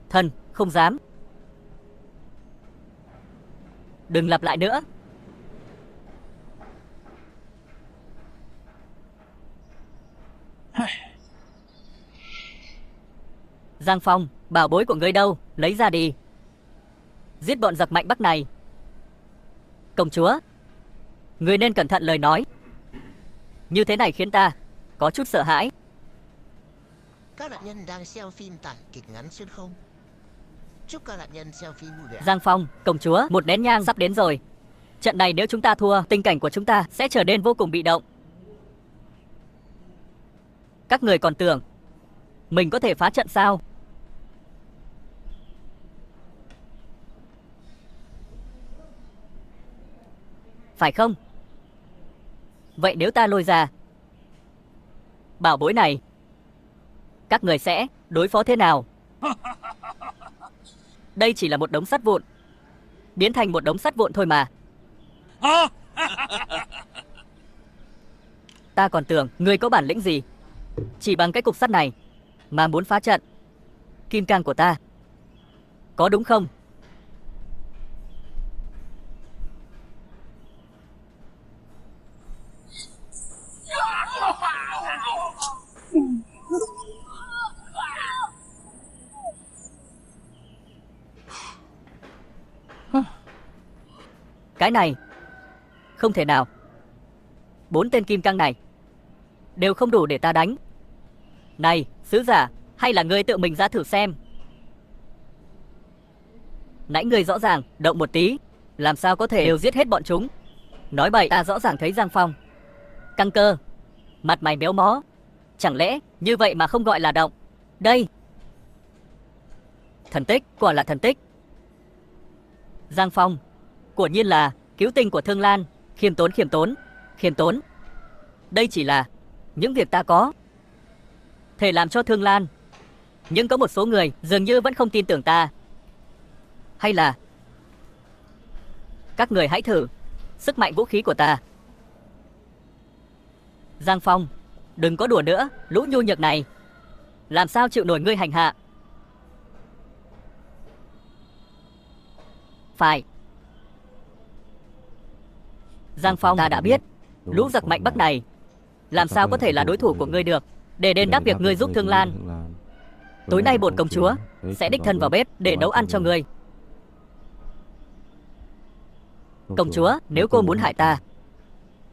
Thần không dám. Đừng lặp lại nữa. Giang Phong, bảo bối của ngươi đâu? Lấy ra đi. Giết bọn giặc Mạnh Bắc này. Công chúa, ngươi nên cẩn thận lời nói. Như thế này khiến ta có chút sợ hãi. Các nạn nhân đang xem phim tản kịch ngắn xuyên không. Chúc các nạn nhân xem phim vui vẻ. Giang Phong, công chúa, một nén nhang sắp đến rồi. Trận này nếu chúng ta thua, tình cảnh của chúng ta sẽ trở nên vô cùng bị động. Các người còn tưởng mình có thể phá trận sao? Phải không? Vậy nếu ta lôi ra bảo bối này, các người sẽ đối phó thế nào? Đây chỉ là một đống sắt vụn, biến thành một đống sắt vụn thôi mà. Ta còn tưởng người có bản lĩnh gì, chỉ bằng cái cục sắt này mà muốn phá trận kim cang của ta, có đúng không? Cái này không thể nào. 4 tên kim cang này đều không đủ để ta đánh. Này, sứ giả, hay là ngươi tự mình ra thử xem? Nãy ngươi rõ ràng động một tí, làm sao có thể đều giết hết bọn chúng? Nói bậy, ta rõ ràng thấy Giang Phong căng cơ, mặt mày méo mó. Chẳng lẽ như vậy mà không gọi là động? Đây, thần tích, quả là thần tích. Giang Phong quả nhiên là cứu tinh của Thương Lan. Khiêm tốn, khiêm tốn, khiêm tốn. Đây chỉ là những việc ta có thể làm cho Thương Lan, nhưng có một số người dường như vẫn không tin tưởng ta. Hay là các người hãy thử sức mạnh vũ khí của ta. Giang Phong, đừng có đùa nữa. Lũ nhu nhược này làm sao chịu nổi ngươi hành hạ? Phải. Giang Phong, ta đã biết lũ giặc Mạnh Bắc này làm sao có thể là đối thủ của ngươi được. Để đền đáp việc ngươi giúp Thương Lan, tối nay bổn công chúa sẽ đích thân vào bếp để nấu ăn cho ngươi. Công chúa, nếu cô muốn hại ta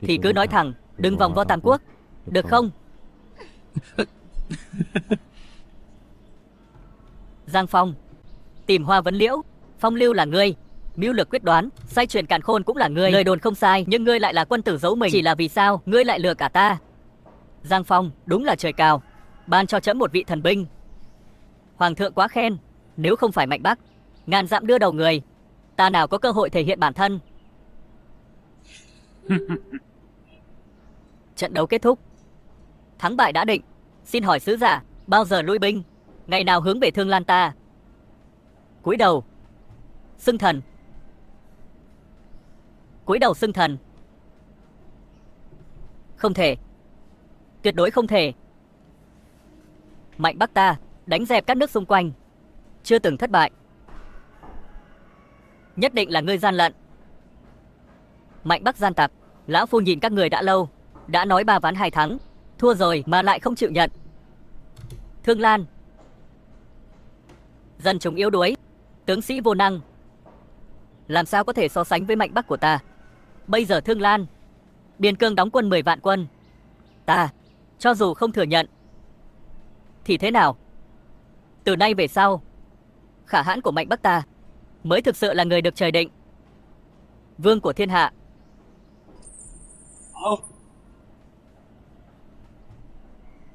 thì cứ nói thẳng, đừng vòng vo Tam Quốc, được không? Giang Phong, tìm hoa vấn liễu Phong lưu là ngươi, mưu lược quyết đoán, xoay chuyển càn khôn cũng là ngươi. Lời đồn không sai, nhưng ngươi lại là quân tử giấu mình. Chỉ là vì sao ngươi lại lừa cả ta? Giang Phong, đúng là trời cao, ban cho trẫm một vị thần binh. Hoàng thượng quá khen, nếu không phải Mạnh Bắc ngàn dặm đưa đầu người, ta nào có cơ hội thể hiện bản thân. Trận đấu kết thúc, thắng bại đã định. Xin hỏi sứ giả, bao giờ lui binh, ngày nào hướng về Thương Lan ta? Cúi đầu xưng thần. Cúi đầu xưng thần. Không thể, tuyệt đối không thể. Mạnh Bắc ta đánh dẹp các nước xung quanh, chưa từng thất bại. Nhất định là ngươi gian lận. Mạnh Bắc gian tặc, lão phu nhìn các người đã lâu, đã nói 3 ván 2 thắng, thua rồi mà lại không chịu nhận. Thương Lan, dân chúng yếu đuối, tướng sĩ vô năng, làm sao có thể so sánh với Mạnh Bắc của ta? Bây giờ Thương Lan, Biên Cương đóng quân 10 vạn quân, ta cho dù không thừa nhận thì thế nào? Từ nay về sau, khả hãn của Mạnh Bắc ta mới thực sự là người được trời định, vương của thiên hạ.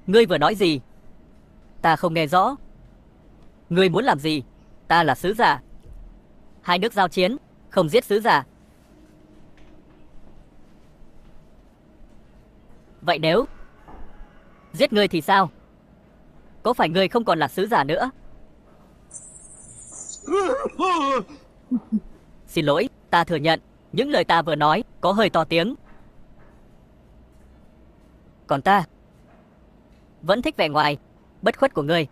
Ngươi vừa nói gì? Ta không nghe rõ. Ngươi muốn làm gì? Ta là sứ giả. Hai nước giao chiến, không giết sứ giả. Vậy nếu giết ngươi thì sao? Có phải ngươi không còn là sứ giả nữa? Xin lỗi, ta thừa nhận, những lời ta vừa nói có hơi to tiếng. Còn ta vẫn thích vẻ ngoài bất khuất của ngươi.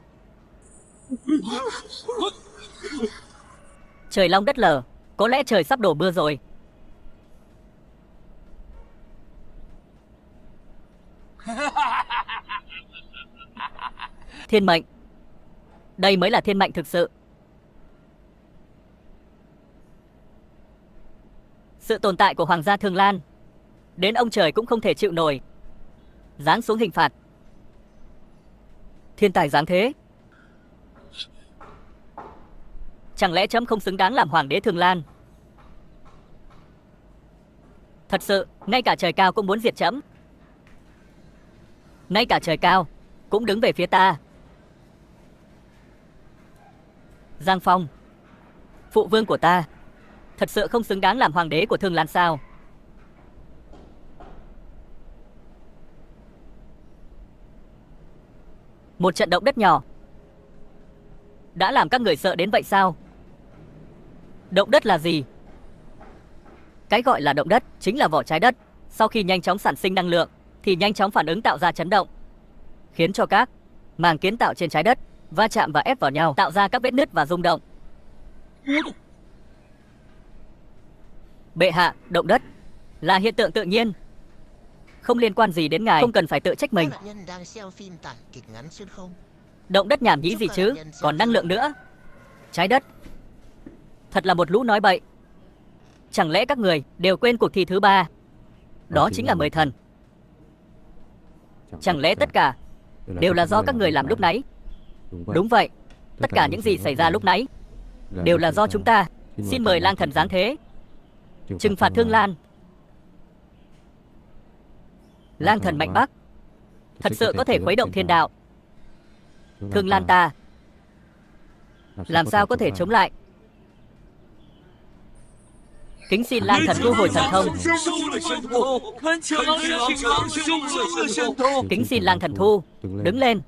Trời long đất lở, có lẽ trời sắp đổ mưa rồi. Thiên mệnh, đây mới là thiên mệnh thực sự. Sự tồn tại của Hoàng gia Thương Lan đến ông trời cũng không thể chịu nổi, giáng xuống hình phạt. Thiên tài giáng thế, chẳng lẽ trẫm không xứng đáng làm hoàng đế Thương Lan? Thật sự, ngay cả trời cao cũng muốn diệt trẫm. Ngay cả trời cao cũng đứng về phía ta. Giang Phong, phụ vương của ta, thật sự không xứng đáng làm hoàng đế của Thương Lan sao? Một trận động đất nhỏ đã làm các người sợ đến vậy sao? Động đất là gì? Cái gọi là động đất chính là vỏ trái đất sau khi nhanh chóng sản sinh năng lượng thì nhanh chóng phản ứng tạo ra chấn động, khiến cho các màng kiến tạo trên trái đất va chạm và ép vào nhau, tạo ra các vết nứt và rung động. Bệ hạ, động đất là hiện tượng tự nhiên, không liên quan gì đến ngài, không cần phải tự trách mình. Các nạn nhân đang xem phim tản kịch ngắn xuyên không. Động đất nhảm nhí gì chứ, còn năng lượng nữa. Trái đất thật là một lũ nói bậy. Chẳng lẽ các người đều quên cuộc thi thứ 3, đó chính là mời thần? Chẳng lẽ tất cả đều là do các người làm lúc nãy? Đúng vậy, tất cả những gì xảy ra lúc nãy đều là do chúng ta. Xin mời lang thần giáng thế, trừng phạt Thương Lan. Lang thần Mạnh Bắc thật sự có thể khuấy động thiên đạo. Thương Lan ta làm sao có thể chống lại? Kính xin lang thần thu hồi thần thông. Kính xin lang thần thu, đứng lên.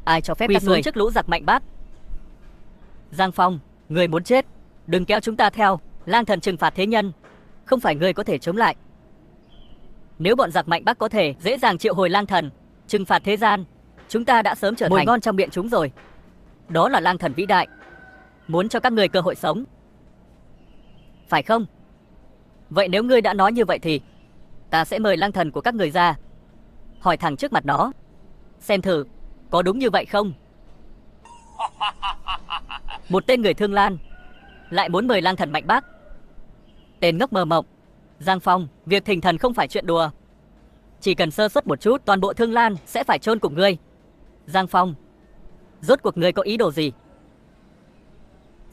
Ai cho phép các người trước lũ giặc Mạnh Bắc? Giang Phong, người muốn chết, đừng kéo chúng ta theo. Lang thần trừng phạt thế nhân, không phải người có thể chống lại. Nếu bọn giặc Mạnh Bắc có thể dễ dàng triệu hồi lang thần trừng phạt thế gian, chúng ta đã sớm trở thành mồi ngon trong miệng chúng rồi. Đó là lang thần vĩ đại, muốn cho các người cơ hội sống, phải không? Vậy nếu ngươi đã nói như vậy thì ta sẽ mời lang thần của các người ra, hỏi thẳng trước mặt nó, xem thử có đúng như vậy không. Một tên người Thương Lan lại muốn mời lang thần Mạnh Bắc. Tên ngốc mơ mộng. Giang Phong, việc thỉnh thần không phải chuyện đùa. Chỉ cần sơ suất một chút, toàn bộ Thương Lan sẽ phải chôn cùng ngươi. Giang Phong, rốt cuộc ngươi có ý đồ gì?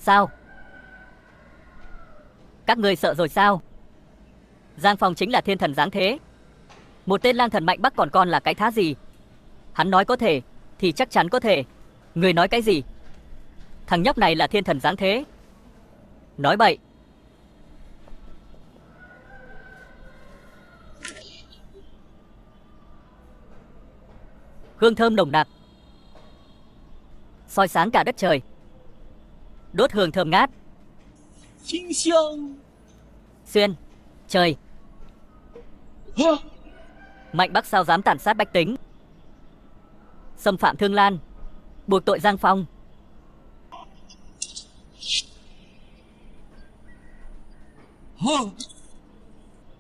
Sao? Các ngươi sợ rồi sao? Giang Phong chính là thiên thần giáng thế. Một tên lang thần mạnh bắc còn con là cái thá gì? Hắn nói có thể thì chắc chắn có thể. Người nói cái gì? Thằng nhóc này là thiên thần giáng thế. Nói bậy. Hương thơm nồng nặc, soi sáng cả đất trời. Đốt hương thơm ngát. Xuyên, trời. Mạnh Bắc sao dám tàn sát bách tính, xâm phạm Thương Lan, buộc tội Giang Phong.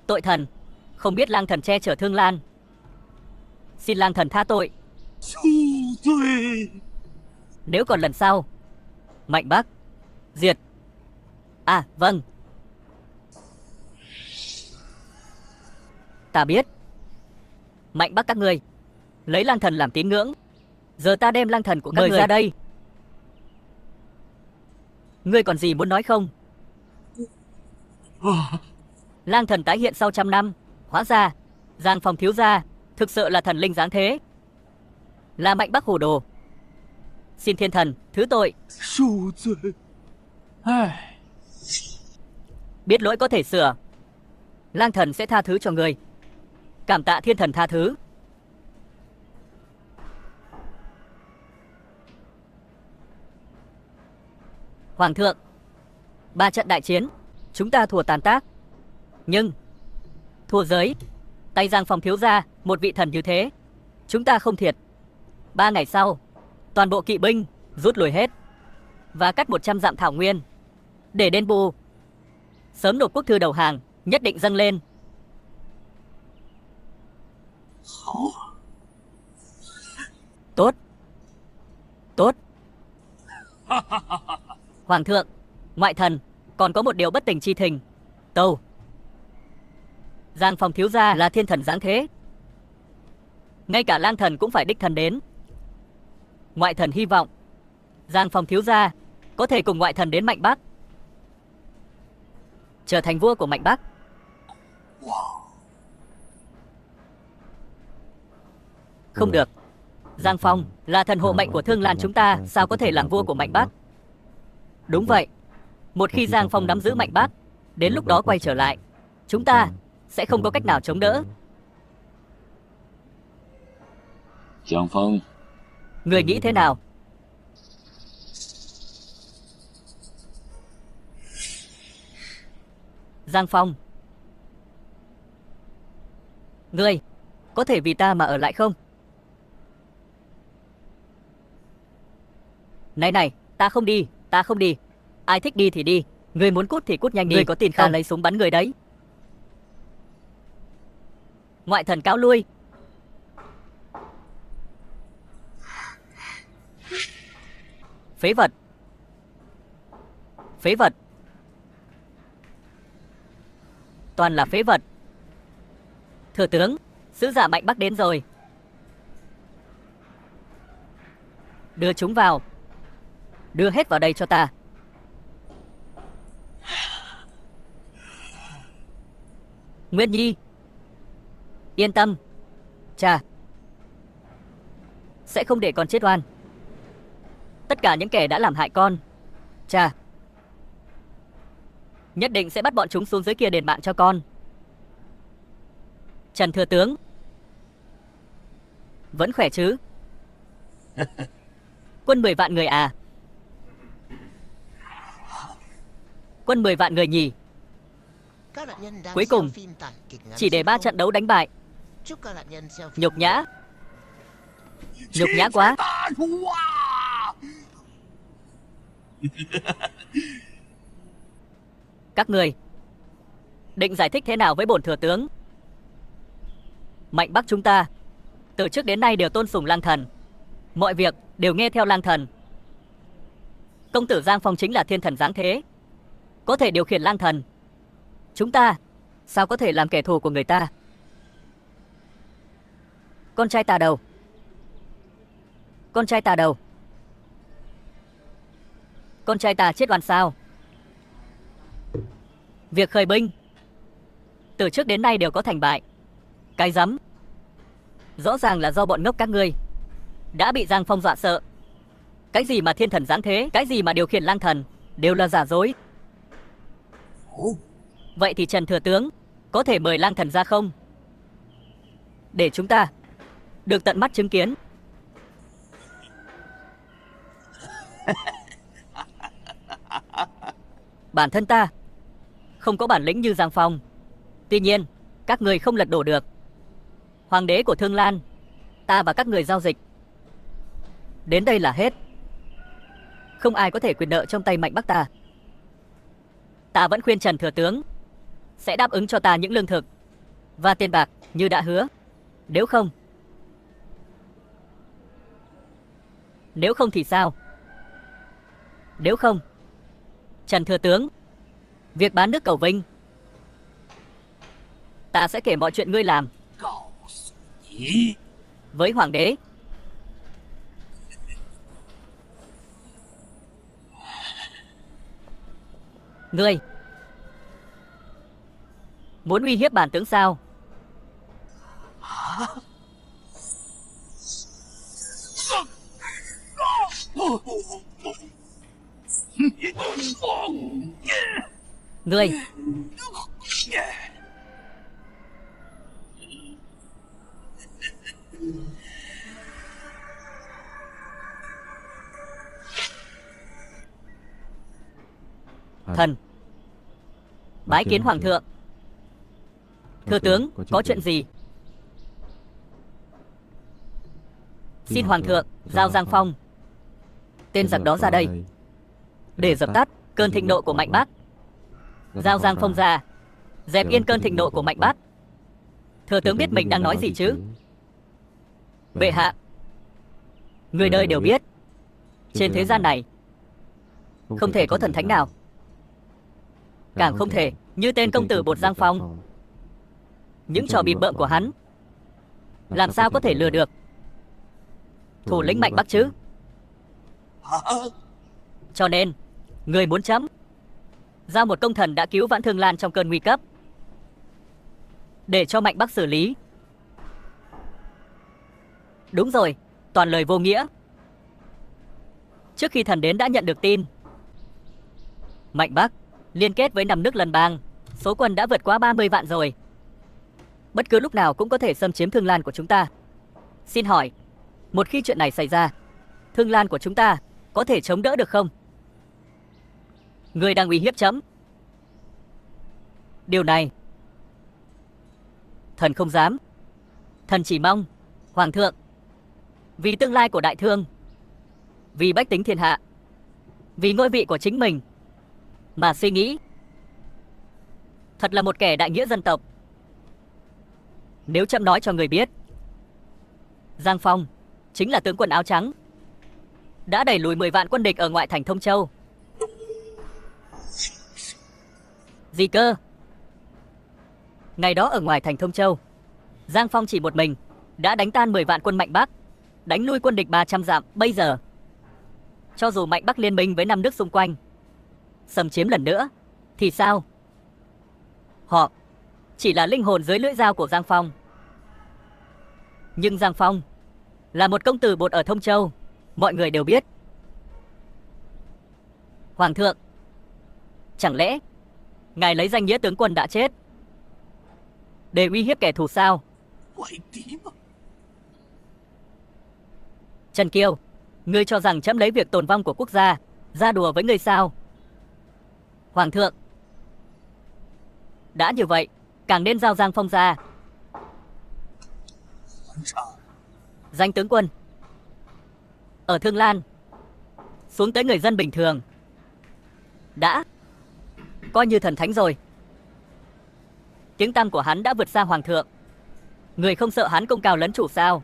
Tội thần, không biết lang thần che chở Thương Lan. Xin lang thần tha tội. Nếu còn lần sau, Mạnh Bắc diệt. À vâng, ta biết. Mạnh Bắc các ngươi lấy lang thần làm tín ngưỡng. Giờ ta đem lang thần của các ngươi ra đây. Ngươi còn gì muốn nói không? Lang thần tái hiện sau trăm năm. Hóa ra Giang Phong thiếu gia thực sự là thần linh giáng thế, là Mạnh Bắc hồ đồ. Xin thiên thần thứ tội. Biết lỗi có thể sửa, lang thần sẽ tha thứ cho ngươi. Cảm tạ thiên thần tha thứ. Hoàng thượng, 3 trận đại chiến chúng ta thua tàn tác, nhưng thua giới. Tay Giang Phong thiếu gia một vị thần như thế, chúng ta không thiệt. 3 ngày sau, toàn bộ kỵ binh rút lui hết và cắt 100 dặm thảo nguyên để đền bù. Sớm nộp quốc thư đầu hàng, nhất định dâng lên. Tốt. Tốt. Hoàng thượng, ngoại thần còn có một điều bất tình chi thình. Tâu. Giang Phong thiếu gia là thiên thần giáng thế, ngay cả lang thần cũng phải đích thân đến. Ngoại thần hy vọng Giang Phong thiếu gia có thể cùng ngoại thần đến Mạnh Bắc, trở thành vua của Mạnh Bắc. Không được. Giang Phong là thần hộ mệnh của Thương Lan chúng ta, sao có thể làm vua của Mạnh Bắc? Đúng vậy. Một khi Giang Phong nắm giữ Mạnh Bắc, đến lúc đó quay trở lại, chúng ta sẽ không có cách nào chống đỡ. Giang Phong, Người nghĩ thế nào? Giang Phong, ngươi có thể vì ta mà ở lại không? Này, ta không đi, ta không đi. Ai thích đi thì đi. Ngươi muốn cút thì cút nhanh đi. Ngươi có tin không? Ta lấy súng bắn người đấy. Ngoại thần cáo lui. Phế vật. Phế vật. Toàn là phế vật. Thừa tướng, sứ giả Mạnh Bắc đến rồi. Đưa chúng vào. Đưa hết vào đây cho ta. Nguyên Nhi, yên tâm. Cha sẽ không để con chết oan. Tất cả những kẻ đã làm hại con, cha nhất định sẽ bắt bọn chúng xuống dưới kia đền mạng cho con. Trần thừa tướng, vẫn khỏe chứ? Quân 10 vạn người à? Quân 10 vạn người nhỉ? Cuối cùng chỉ để 3 trận đấu đánh bại. Nhục nhã. Nhục nhã quá. Các người định giải thích thế nào với bổn thừa tướng? Mạnh Bắc chúng ta từ trước đến nay đều tôn sùng lang thần, mọi việc đều nghe theo lang thần. Công tử Giang Phong chính là thiên thần giáng thế, có thể điều khiển lang thần. Chúng ta sao có thể làm kẻ thù của người ta? Con trai ta đâu? Con trai ta đâu? Con trai ta chết oan sao? Việc khởi binh từ trước đến nay đều có thành bại. Cái rắm. Rõ ràng là do bọn ngốc các ngươi đã bị Giang Phong dọa sợ. Cái gì mà thiên thần giáng thế, cái gì mà điều khiển lang thần, đều là giả dối. Vậy thì Trần thừa tướng có thể mời lang thần ra không? Để chúng ta được tận mắt chứng kiến. Bản thân ta không có bản lĩnh như Giang Phong. Tuy nhiên, các người không lật đổ được hoàng đế của Thương Lan. Ta và các người giao dịch đến đây là hết. Không ai có thể quyền nợ trong tay Mạnh Bắc ta. Ta vẫn khuyên Trần thừa tướng sẽ đáp ứng cho ta những lương thực và tiền bạc như đã hứa. Nếu không thì sao? Nếu không, Trần thừa tướng, việc bán nước cầu Vinh, ta sẽ kể mọi chuyện ngươi làm với hoàng đế. Ngươi muốn uy hiếp bản tướng sao? Ngươi thần bái kiến hoàng thượng. Thừa tướng, có chuyện gì? Xin hoàng thượng giao Giang Phong, tên giặc đó ra đây để dập tắt cơn thịnh nộ của Mạnh Bắc. Giao Giang Phong ra, dẹp yên cơn thịnh nộ của Mạnh Bắc. Thừa tướng biết mình đang nói gì chứ? Bệ hạ, người đời đều biết, trên thế gian này không thể có thần thánh nào, càng không thể như tên công tử bột Giang Phong. Những trò bịp bợm của hắn làm sao có thể lừa được thủ lĩnh Mạnh Bắc chứ? Cho nên, người muốn chấm giao một công thần đã cứu vãn Thương Lan trong cơn nguy cấp để cho Mạnh Bắc xử lý. Đúng rồi, toàn lời vô nghĩa. Trước khi thần đến đã nhận được tin Mạnh Bắc liên kết với 5 nước lân bang, số quân đã vượt quá 30 vạn rồi. Bất cứ lúc nào cũng có thể xâm chiếm Thương Lan của chúng ta. Xin hỏi, một khi chuyện này xảy ra, Thương Lan của chúng ta có thể chống đỡ được không? Người đang uy hiếp chấm. Điều này thần không dám. Thần chỉ mong hoàng thượng vì tương lai của đại thương, vì bách tính thiên hạ, vì ngôi vị của chính mình mà suy nghĩ. Thật là một kẻ đại nghĩa dân tộc. Nếu chậm nói cho người biết, Giang Phong chính là tướng quân áo trắng đã đẩy lùi 10 vạn quân địch ở ngoại thành Thông Châu. Gì cơ? Ngày đó ở ngoài thành Thông Châu, Giang Phong chỉ một mình đã đánh tan 10 vạn quân Mạnh Bắc, đánh lui quân địch 300 dặm. Bây giờ, cho dù Mạnh Bắc liên minh với 5 nước xung quanh, xâm chiếm lần nữa, thì sao? Họ chỉ là linh hồn dưới lưỡi dao của Giang Phong. Nhưng Giang Phong là một công tử bột ở Thông Châu, mọi người đều biết. Hoàng thượng, chẳng lẽ ngài lấy danh nghĩa tướng quân đã chết để uy hiếp kẻ thù sao? Trần Kiêu, ngươi cho rằng trẫm lấy việc tồn vong của quốc gia ra đùa với ngươi sao? Hoàng thượng, đã như vậy, càng nên giao Giang Phong ra. Danh tướng quân ở Thương Lan xuống tới người dân bình thường đã coi như thần thánh rồi. Tiếng tăm của hắn đã vượt xa hoàng thượng. Người không sợ hắn công cao lấn chủ sao?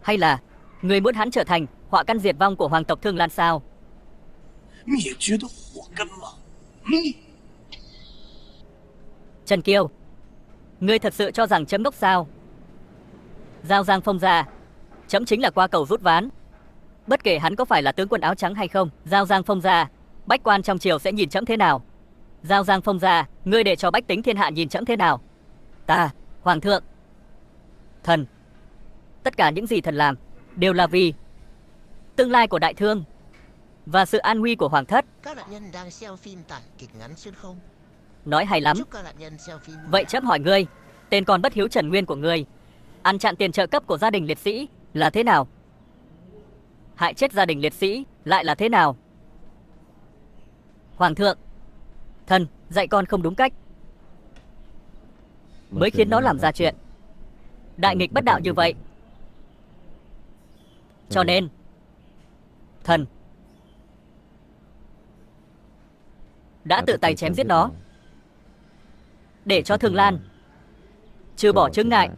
Hay là người muốn hắn trở thành họa căn diệt vong của hoàng tộc Thương Lan sao? Trần Kiêu, ngươi thật sự cho rằng chấm ngốc sao? Giao Giang Phong ra, chấm chính là qua cầu rút ván. Bất kể hắn có phải là tướng quân áo trắng hay không, giao Giang Phong ra, bách quan trong triều sẽ nhìn trẫm thế nào? Giao Giang Phong ra, ngươi để cho bách tính thiên hạ nhìn trẫm thế nào? Ta, Hoàng thượng, thần, tất cả những gì thần làm đều là vì tương lai của đại thương và sự an nguy của hoàng thất. Các nạn nhân đang xem phim tải kịch ngắn xuyên không. Nói hay lắm. Chúc các nạn nhân xem phim. Vậy chấm hỏi ngươi, tên con bất hiếu Trần Nguyên của ngươi, ăn chặn tiền trợ cấp của gia đình liệt sĩ là thế nào? Hại chết gia đình liệt sĩ lại là thế nào? Hoàng thượng, thần dạy con không đúng cách, mới khiến nó làm ra chuyện đại nghịch bất đạo như vậy. Cho nên thần đã tự tay chém giết nó, để cho Thương Lan trừ bỏ chướng ngại.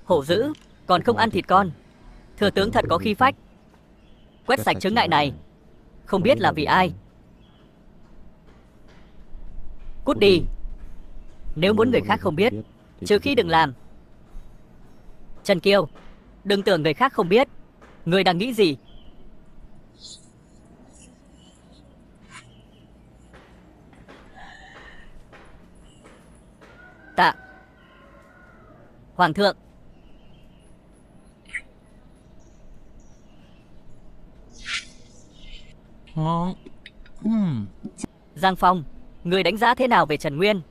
Hổ dữ còn không ăn thịt con. Thừa tướng thật có khí phách, quét sạch chướng ngại này. Không biết là vì ai. Cút đi, nếu muốn người khác không biết, trừ khi đừng làm. Trần Kiêu, đừng tưởng người khác không biết người đang nghĩ gì. Tạ Hoàng thượng. Giang Phong, người đánh giá thế nào về Trần Nguyên?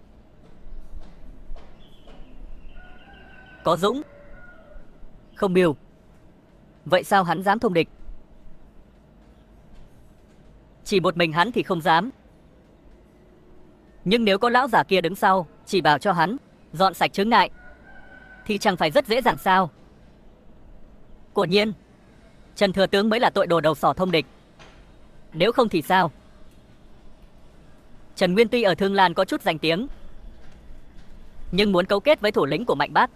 Có dũng, không mưu. Vậy sao hắn dám thông địch? Chỉ một mình hắn thì không dám. Nhưng nếu có lão già kia đứng sau, chỉ bảo cho hắn dọn sạch chướng ngại, thì chẳng phải rất dễ dàng sao? Quả nhiên, Trần Thừa Tướng mới là tội đồ đầu sỏ thông địch. Nếu không thì sao? Trần Nguyên tuy ở Thương Lan có chút danh tiếng, nhưng muốn cấu kết với thủ lĩnh của Mạnh Bắc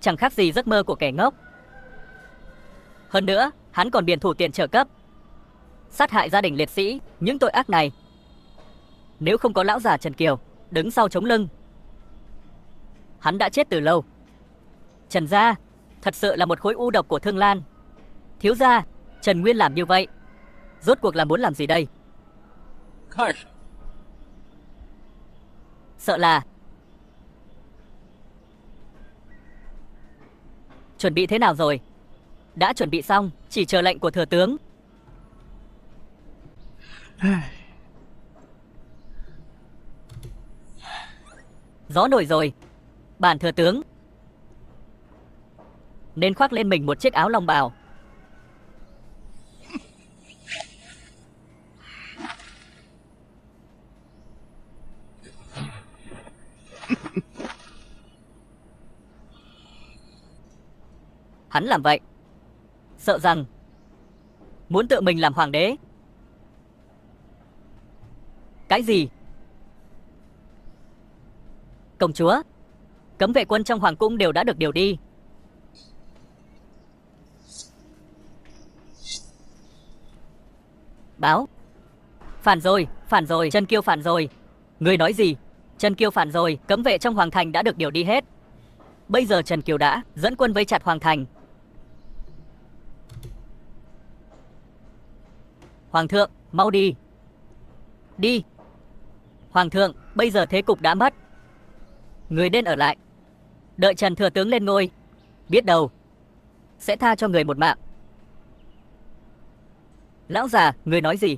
chẳng khác gì giấc mơ của kẻ ngốc. Hơn nữa, hắn còn biển thủ tiền trợ cấp, sát hại gia đình liệt sĩ. Những tội ác này, nếu không có lão già Trần Kiều đứng sau chống lưng, hắn đã chết từ lâu. Trần gia thật sự là một khối u độc của Thương Lan. Thiếu gia, Trần Nguyên làm như vậy rốt cuộc là muốn làm gì đây? Sợ là chuẩn bị thế nào rồi? Đã chuẩn bị xong, chỉ chờ lệnh của thừa tướng. Gió nổi rồi. Bản thừa tướng nên khoác lên mình một chiếc áo long bào. Hắn làm vậy sợ rằng muốn tự mình làm hoàng đế. Cái gì? Công chúa, cấm vệ quân trong hoàng cung đều đã được điều đi. Báo. Phản rồi, Trần Kiêu phản rồi. Người nói gì? Trần Kiêu phản rồi, cấm vệ trong hoàng thành đã được điều đi hết. Bây giờ Trần Kiều đã dẫn quân vây chặt hoàng thành. Hoàng thượng, mau đi. Đi. Hoàng thượng, bây giờ thế cục đã mất. Người nên ở lại, đợi Trần Thừa Tướng lên ngôi. Biết đâu sẽ tha cho người một mạng. Lão già, người nói gì?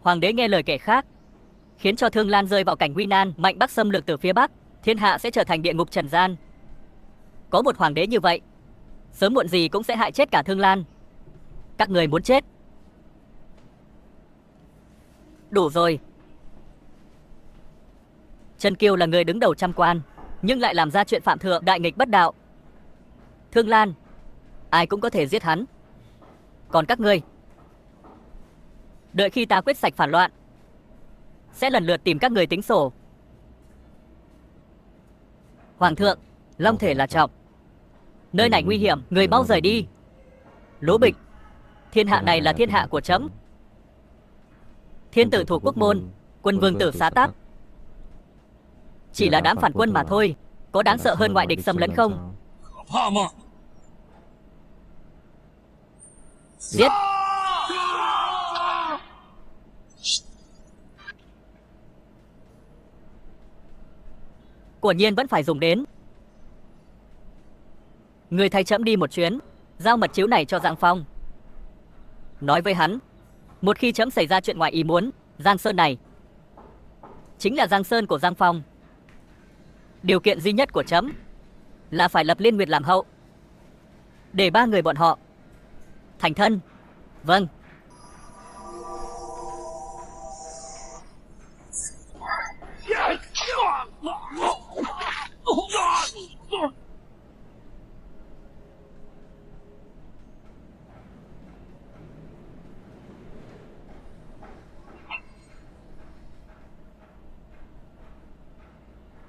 Hoàng đế nghe lời kẻ khác, khiến cho Thương Lan rơi vào cảnh nguy nan. Mạnh Bắc xâm lược từ phía Bắc, thiên hạ sẽ trở thành địa ngục trần gian. Có một hoàng đế như vậy, sớm muộn gì cũng sẽ hại chết cả Thương Lan. Các người muốn chết. Đủ rồi. Trần Kiều là người đứng đầu trăm quan, nhưng lại làm ra chuyện phạm thượng đại nghịch bất đạo. Thương Lan, ai cũng có thể giết hắn. Còn các ngươi, đợi khi ta quyết sạch phản loạn, sẽ lần lượt tìm các người tính sổ. Hoàng thượng, long thể là trọng, nơi này nguy hiểm, người mau rời đi. Lỗ Bịch, thiên hạ này là thiên hạ của trẫm. Thiên tử thủ quốc môn, quân vương tử xá tắc, Chỉ là đám phản quân mà thôi. Có đáng sợ hơn ngoại địch xâm lấn không? Giết! Quả nhiên vẫn phải dùng đến. Người thay trẫm đi một chuyến, giao mật chiếu này cho Giang Phong. Nói với hắn, một khi trẫm xảy ra chuyện ngoài ý muốn, Giang Sơn này chính là Giang Sơn của Giang Phong. Điều kiện duy nhất của trẫm là phải lập Liên Nguyệt làm hậu, để ba người bọn họ thành thân. Vâng.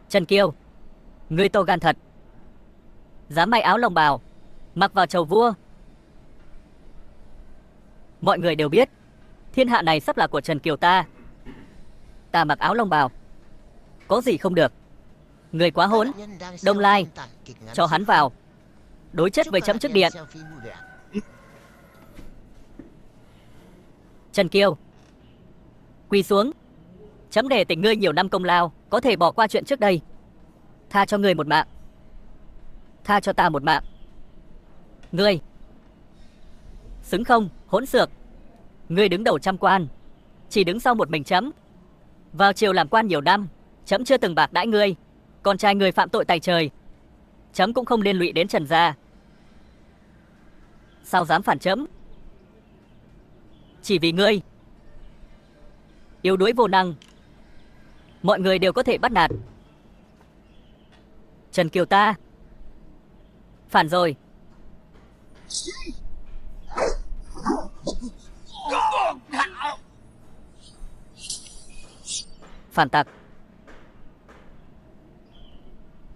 Trần Kiêu, ngươi to gan thật, dám may áo lông bào, mặc vào chầu vua. Mọi người đều biết, thiên hạ này sắp là của Trần Kiều ta. Ta mặc áo lông bào, có gì không được? Người quá hỗn. Đông Lai, cho hắn vào, đối chất với trẫm trước điện. Trần Kiêu, quỳ xuống. Trẫm để tỉnh ngươi nhiều năm công lao, có thể bỏ qua chuyện trước đây. Tha cho ngươi một mạng, tha cho ta một mạng. Ngươi xứng không, hỗn xược? Ngươi đứng đầu trăm quan, chỉ đứng sau một mình trẫm. Vào triều làm quan nhiều năm, trẫm chưa từng bạc đãi ngươi. Con trai ngươi phạm tội tày trời, trẫm cũng không liên lụy đến Trần gia. Sao dám phản trẫm? Chỉ vì ngươi yếu đuối vô năng, mọi người đều có thể bắt nạt. Trần Kiều ta phản rồi. Phản tặc.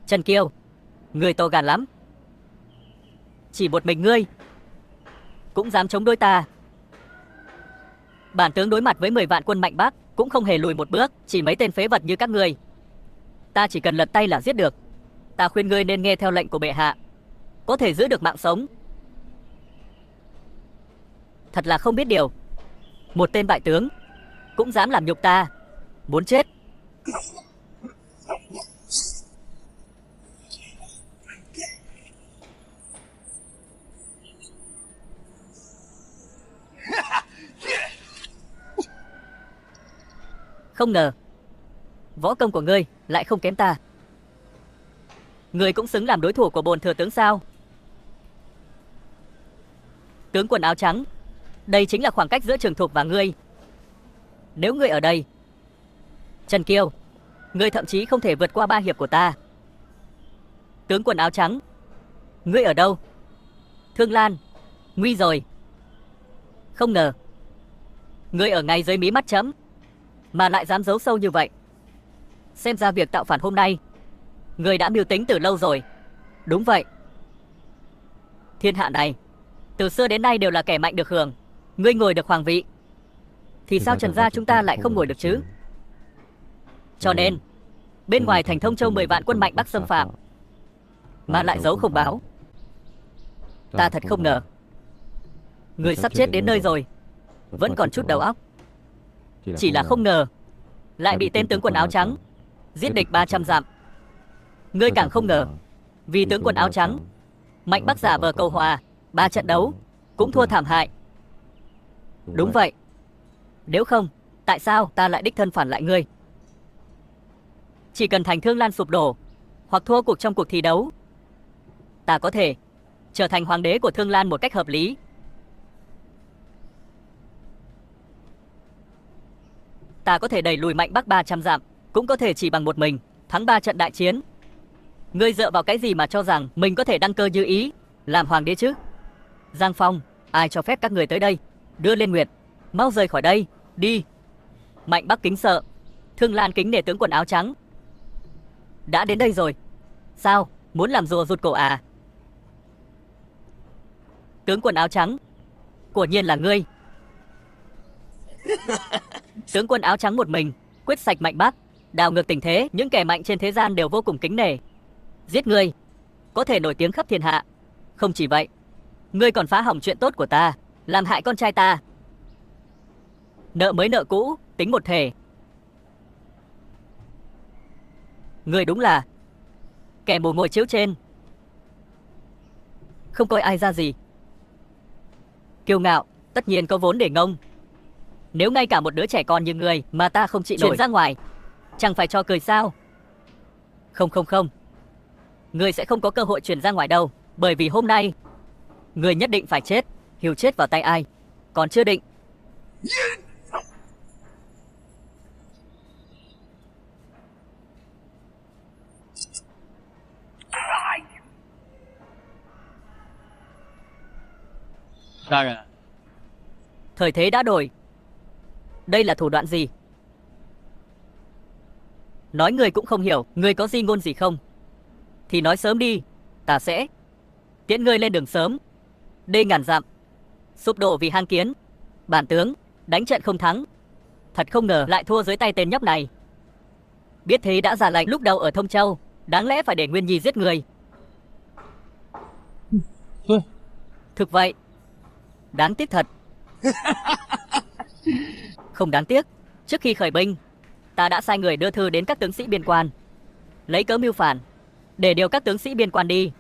Trần Kiêu, ngươi to gan lắm. Chỉ một mình ngươi cũng dám chống đối ta. Bản tướng đối mặt với 10 vạn quân mạnh Bắc cũng không hề lùi một bước. Chỉ mấy tên phế vật như các ngươi, ta chỉ cần lật tay là giết được. Ta khuyên ngươi nên nghe theo lệnh của bệ hạ, có thể giữ được mạng sống. Thật là không biết điều. Một tên bại tướng cũng dám làm nhục ta. Muốn chết. Không ngờ võ công của ngươi lại không kém ta. Ngươi cũng xứng làm đối thủ của bổn thừa tướng sao? Tướng quần áo trắng, đây chính là khoảng cách giữa Trường Thục và ngươi. Nếu ngươi ở đây, Trần Kiêu, ngươi thậm chí không thể vượt qua 3 hiệp của ta. Tướng quần áo trắng, ngươi ở đâu? Thương Lan, nguy rồi. Không ngờ ngươi ở ngay dưới mí mắt trẫm mà lại dám giấu sâu như vậy. Xem ra việc tạo phản hôm nay ngươi đã mưu tính từ lâu rồi. Đúng vậy. Thiên hạ này từ xưa đến nay đều là kẻ mạnh được hưởng. Ngươi ngồi được hoàng vị, thì sao Trần gia chúng ta lại không ngồi được chứ? Cho nên bên ngoài thành Thông Châu 10 vạn quân mạnh Bắc xâm phạm mà lại giấu không báo. Ta thật không ngờ người sắp chết đến nơi rồi vẫn còn chút đầu óc. Chỉ là không ngờ lại bị tên tướng quần áo trắng giết địch 300 dặm. Ngươi càng không ngờ vì tướng quần áo trắng mạnh Bắc giả vờ cầu hòa, 3 trận đấu cũng thua thảm hại. Đúng vậy. Nếu không, tại sao ta lại đích thân phản lại ngươi? Chỉ cần thành Thương Lan sụp đổ hoặc thua cuộc trong cuộc thi đấu, ta có thể trở thành hoàng đế của Thương Lan một cách hợp lý. Ta có thể đẩy lùi mạnh Bắc 300 dặm, cũng có thể chỉ bằng một mình thắng 3 trận đại chiến. Ngươi dựa vào cái gì mà cho rằng mình có thể đăng cơ như ý, làm hoàng đế chứ? Giang Phong, ai cho phép các người tới đây? Đưa Liên Nguyệt, mau rời khỏi đây, đi. Mạnh Bắc kính sợ, Thương Lan kính nể tướng quần áo trắng. Đã đến đây rồi, sao, muốn làm rùa rụt cổ à? Tướng quần áo trắng, quả nhiên là ngươi. Tướng quân áo trắng một mình quyết sạch mạnh Bắc, Đảo ngược tình thế, những kẻ mạnh trên thế gian đều vô cùng kính nể. Giết ngươi, có thể nổi tiếng khắp thiên hạ. Không chỉ vậy, ngươi còn phá hỏng chuyện tốt của ta, làm hại con trai ta. Nợ mới nợ cũ, tính một thể. Ngươi đúng là kẻ mù ngồi chiếu trên, không coi ai ra gì. Kiêu ngạo, tất nhiên có vốn để ngông. Nếu ngay cả một đứa trẻ con như ngươi mà ta không chịu nổi ra ngoài, chẳng phải cho cười sao? Không. Ngươi sẽ không có cơ hội chuyển ra ngoài đâu, bởi vì hôm nay ngươi nhất định phải chết. Hiểu chết vào tay ai còn chưa định. Thời thế đã đổi. Đây là thủ đoạn gì? Nói ngươi cũng không hiểu. Ngươi có di ngôn gì không? Thì nói sớm đi, ta sẽ tiễn ngươi lên đường sớm. Đê ngàn dặm, sụp đổ vì hang kiến. Bản tướng đánh trận không thắng, thật không ngờ lại thua dưới tay tên nhóc này. Biết thế đã ra lệnh lúc đầu ở Thông Châu, đáng lẽ phải để Nguyên Nhi giết người. Thực vậy, đáng tiếc thật. Không đáng tiếc. Trước khi khởi binh, ta đã sai người đưa thư đến các tướng sĩ biên quan, lấy cớ mưu phản, để điều các tướng sĩ biên quan đi.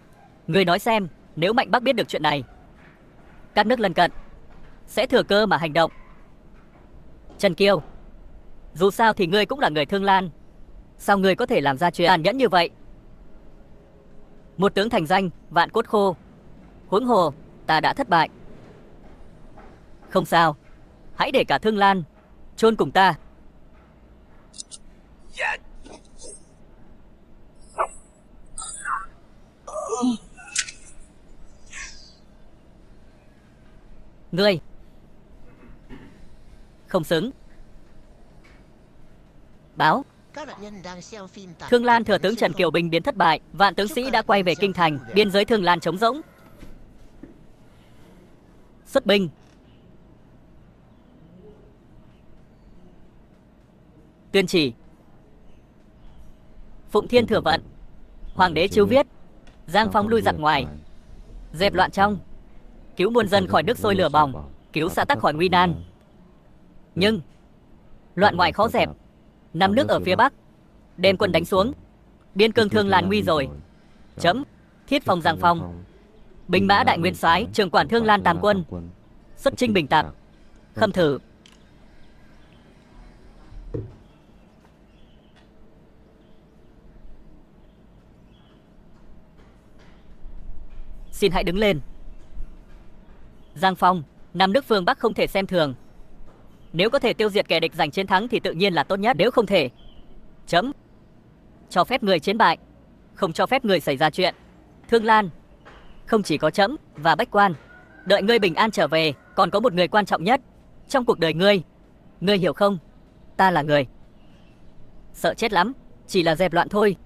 Ngươi nói xem, nếu Mạnh Bắc biết được chuyện này, các nước lân cận sẽ thừa cơ mà hành động. Trần Kiêu, dù sao thì ngươi cũng là người Thương Lan, sao ngươi có thể làm ra chuyện tàn nhẫn như vậy? Một tướng thành danh, vạn cốt khô. Huống hồ, ta đã thất bại. Không sao, hãy để cả Thương Lan chôn cùng ta. Ngươi không xứng. Báo Thương Lan thừa tướng Trần Kiều binh biến thất bại, vạn tướng sĩ đã quay về kinh thành, biên giới Thương Lan trống rỗng. Xuất binh. Tuyên chỉ. Phụng Thiên thừa vận. Hoàng đế chiếu viết, giang phong lui giặc ngoài, dẹp loạn trong, cứu muôn dân khỏi nước sôi lửa bỏng, cứu xã tắc khỏi nguy nan. Nhưng loạn ngoại khó dẹp, 5 nước ở phía bắc đem quân đánh xuống, biên cương Thương Lan nguy rồi. Chấm thiết phong giang phong, binh mã đại nguyên soái trưởng quản Thương Lan tam quân, xuất chinh bình tạp, khâm thử. Xin hãy đứng lên. Giang Phong, 5 nước phương Bắc không thể xem thường. Nếu có thể tiêu diệt kẻ địch giành chiến thắng thì tự nhiên là tốt nhất. Nếu không thể, chấm cho phép người chiến bại, không cho phép người xảy ra chuyện. Thương Lan không chỉ có chấm và Bách Quan. Đợi ngươi bình an trở về, còn có một người quan trọng nhất trong cuộc đời ngươi. Ngươi hiểu không? Ta là người. Sợ chết lắm, chỉ là dẹp loạn thôi,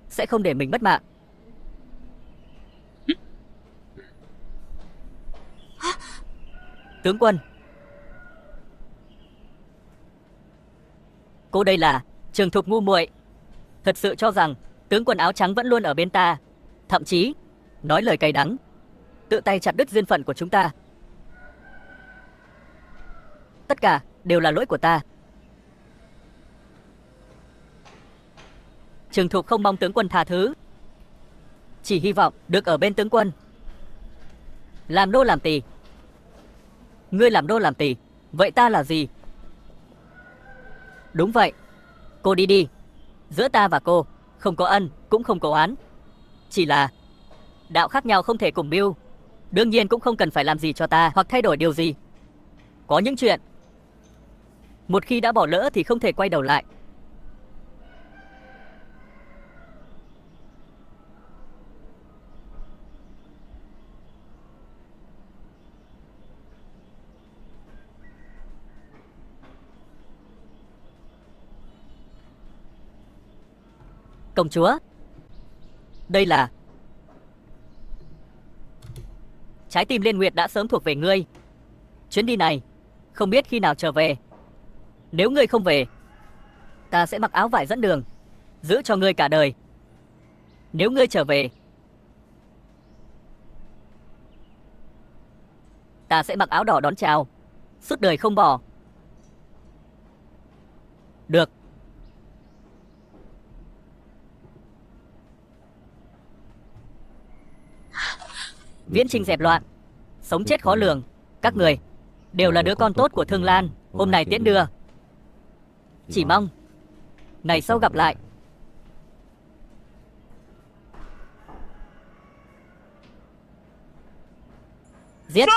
sẽ không để mình mất mạng. Tướng quân, cô đây là Trường Thục ngu muội, thật sự cho rằng tướng quân áo trắng vẫn luôn ở bên ta, thậm chí nói lời cay đắng, tự tay chặt đứt duyên phận của chúng ta. Tất cả đều là lỗi của ta. Trường Thục không mong tướng quân tha thứ, chỉ hy vọng được ở bên tướng quân, làm nô làm tỳ. Ngươi làm nô làm tỳ, vậy ta là gì? Đúng vậy, cô đi đi. Giữa ta và cô không có ân, cũng không có oán. Chỉ là đạo khác nhau không thể cùng mưu. Đương nhiên cũng không cần phải làm gì cho ta hoặc thay đổi điều gì. Có những chuyện một khi đã bỏ lỡ thì không thể quay đầu lại. Công chúa, đây là trái tim Liên Nguyệt đã sớm thuộc về ngươi. Chuyến đi này không biết khi nào trở về. Nếu ngươi không về, Ta sẽ mặc áo vải dẫn đường, giữ cho ngươi cả đời. Nếu ngươi trở về, ta sẽ mặc áo đỏ đón chào, suốt đời không bỏ. Được. Viễn Trình dẹp loạn, sống chết khó lường. Các người đều là đứa con tốt của Thương Lan. Hôm nay tiễn đưa. Chỉ mong ngày sau gặp lại. Giết.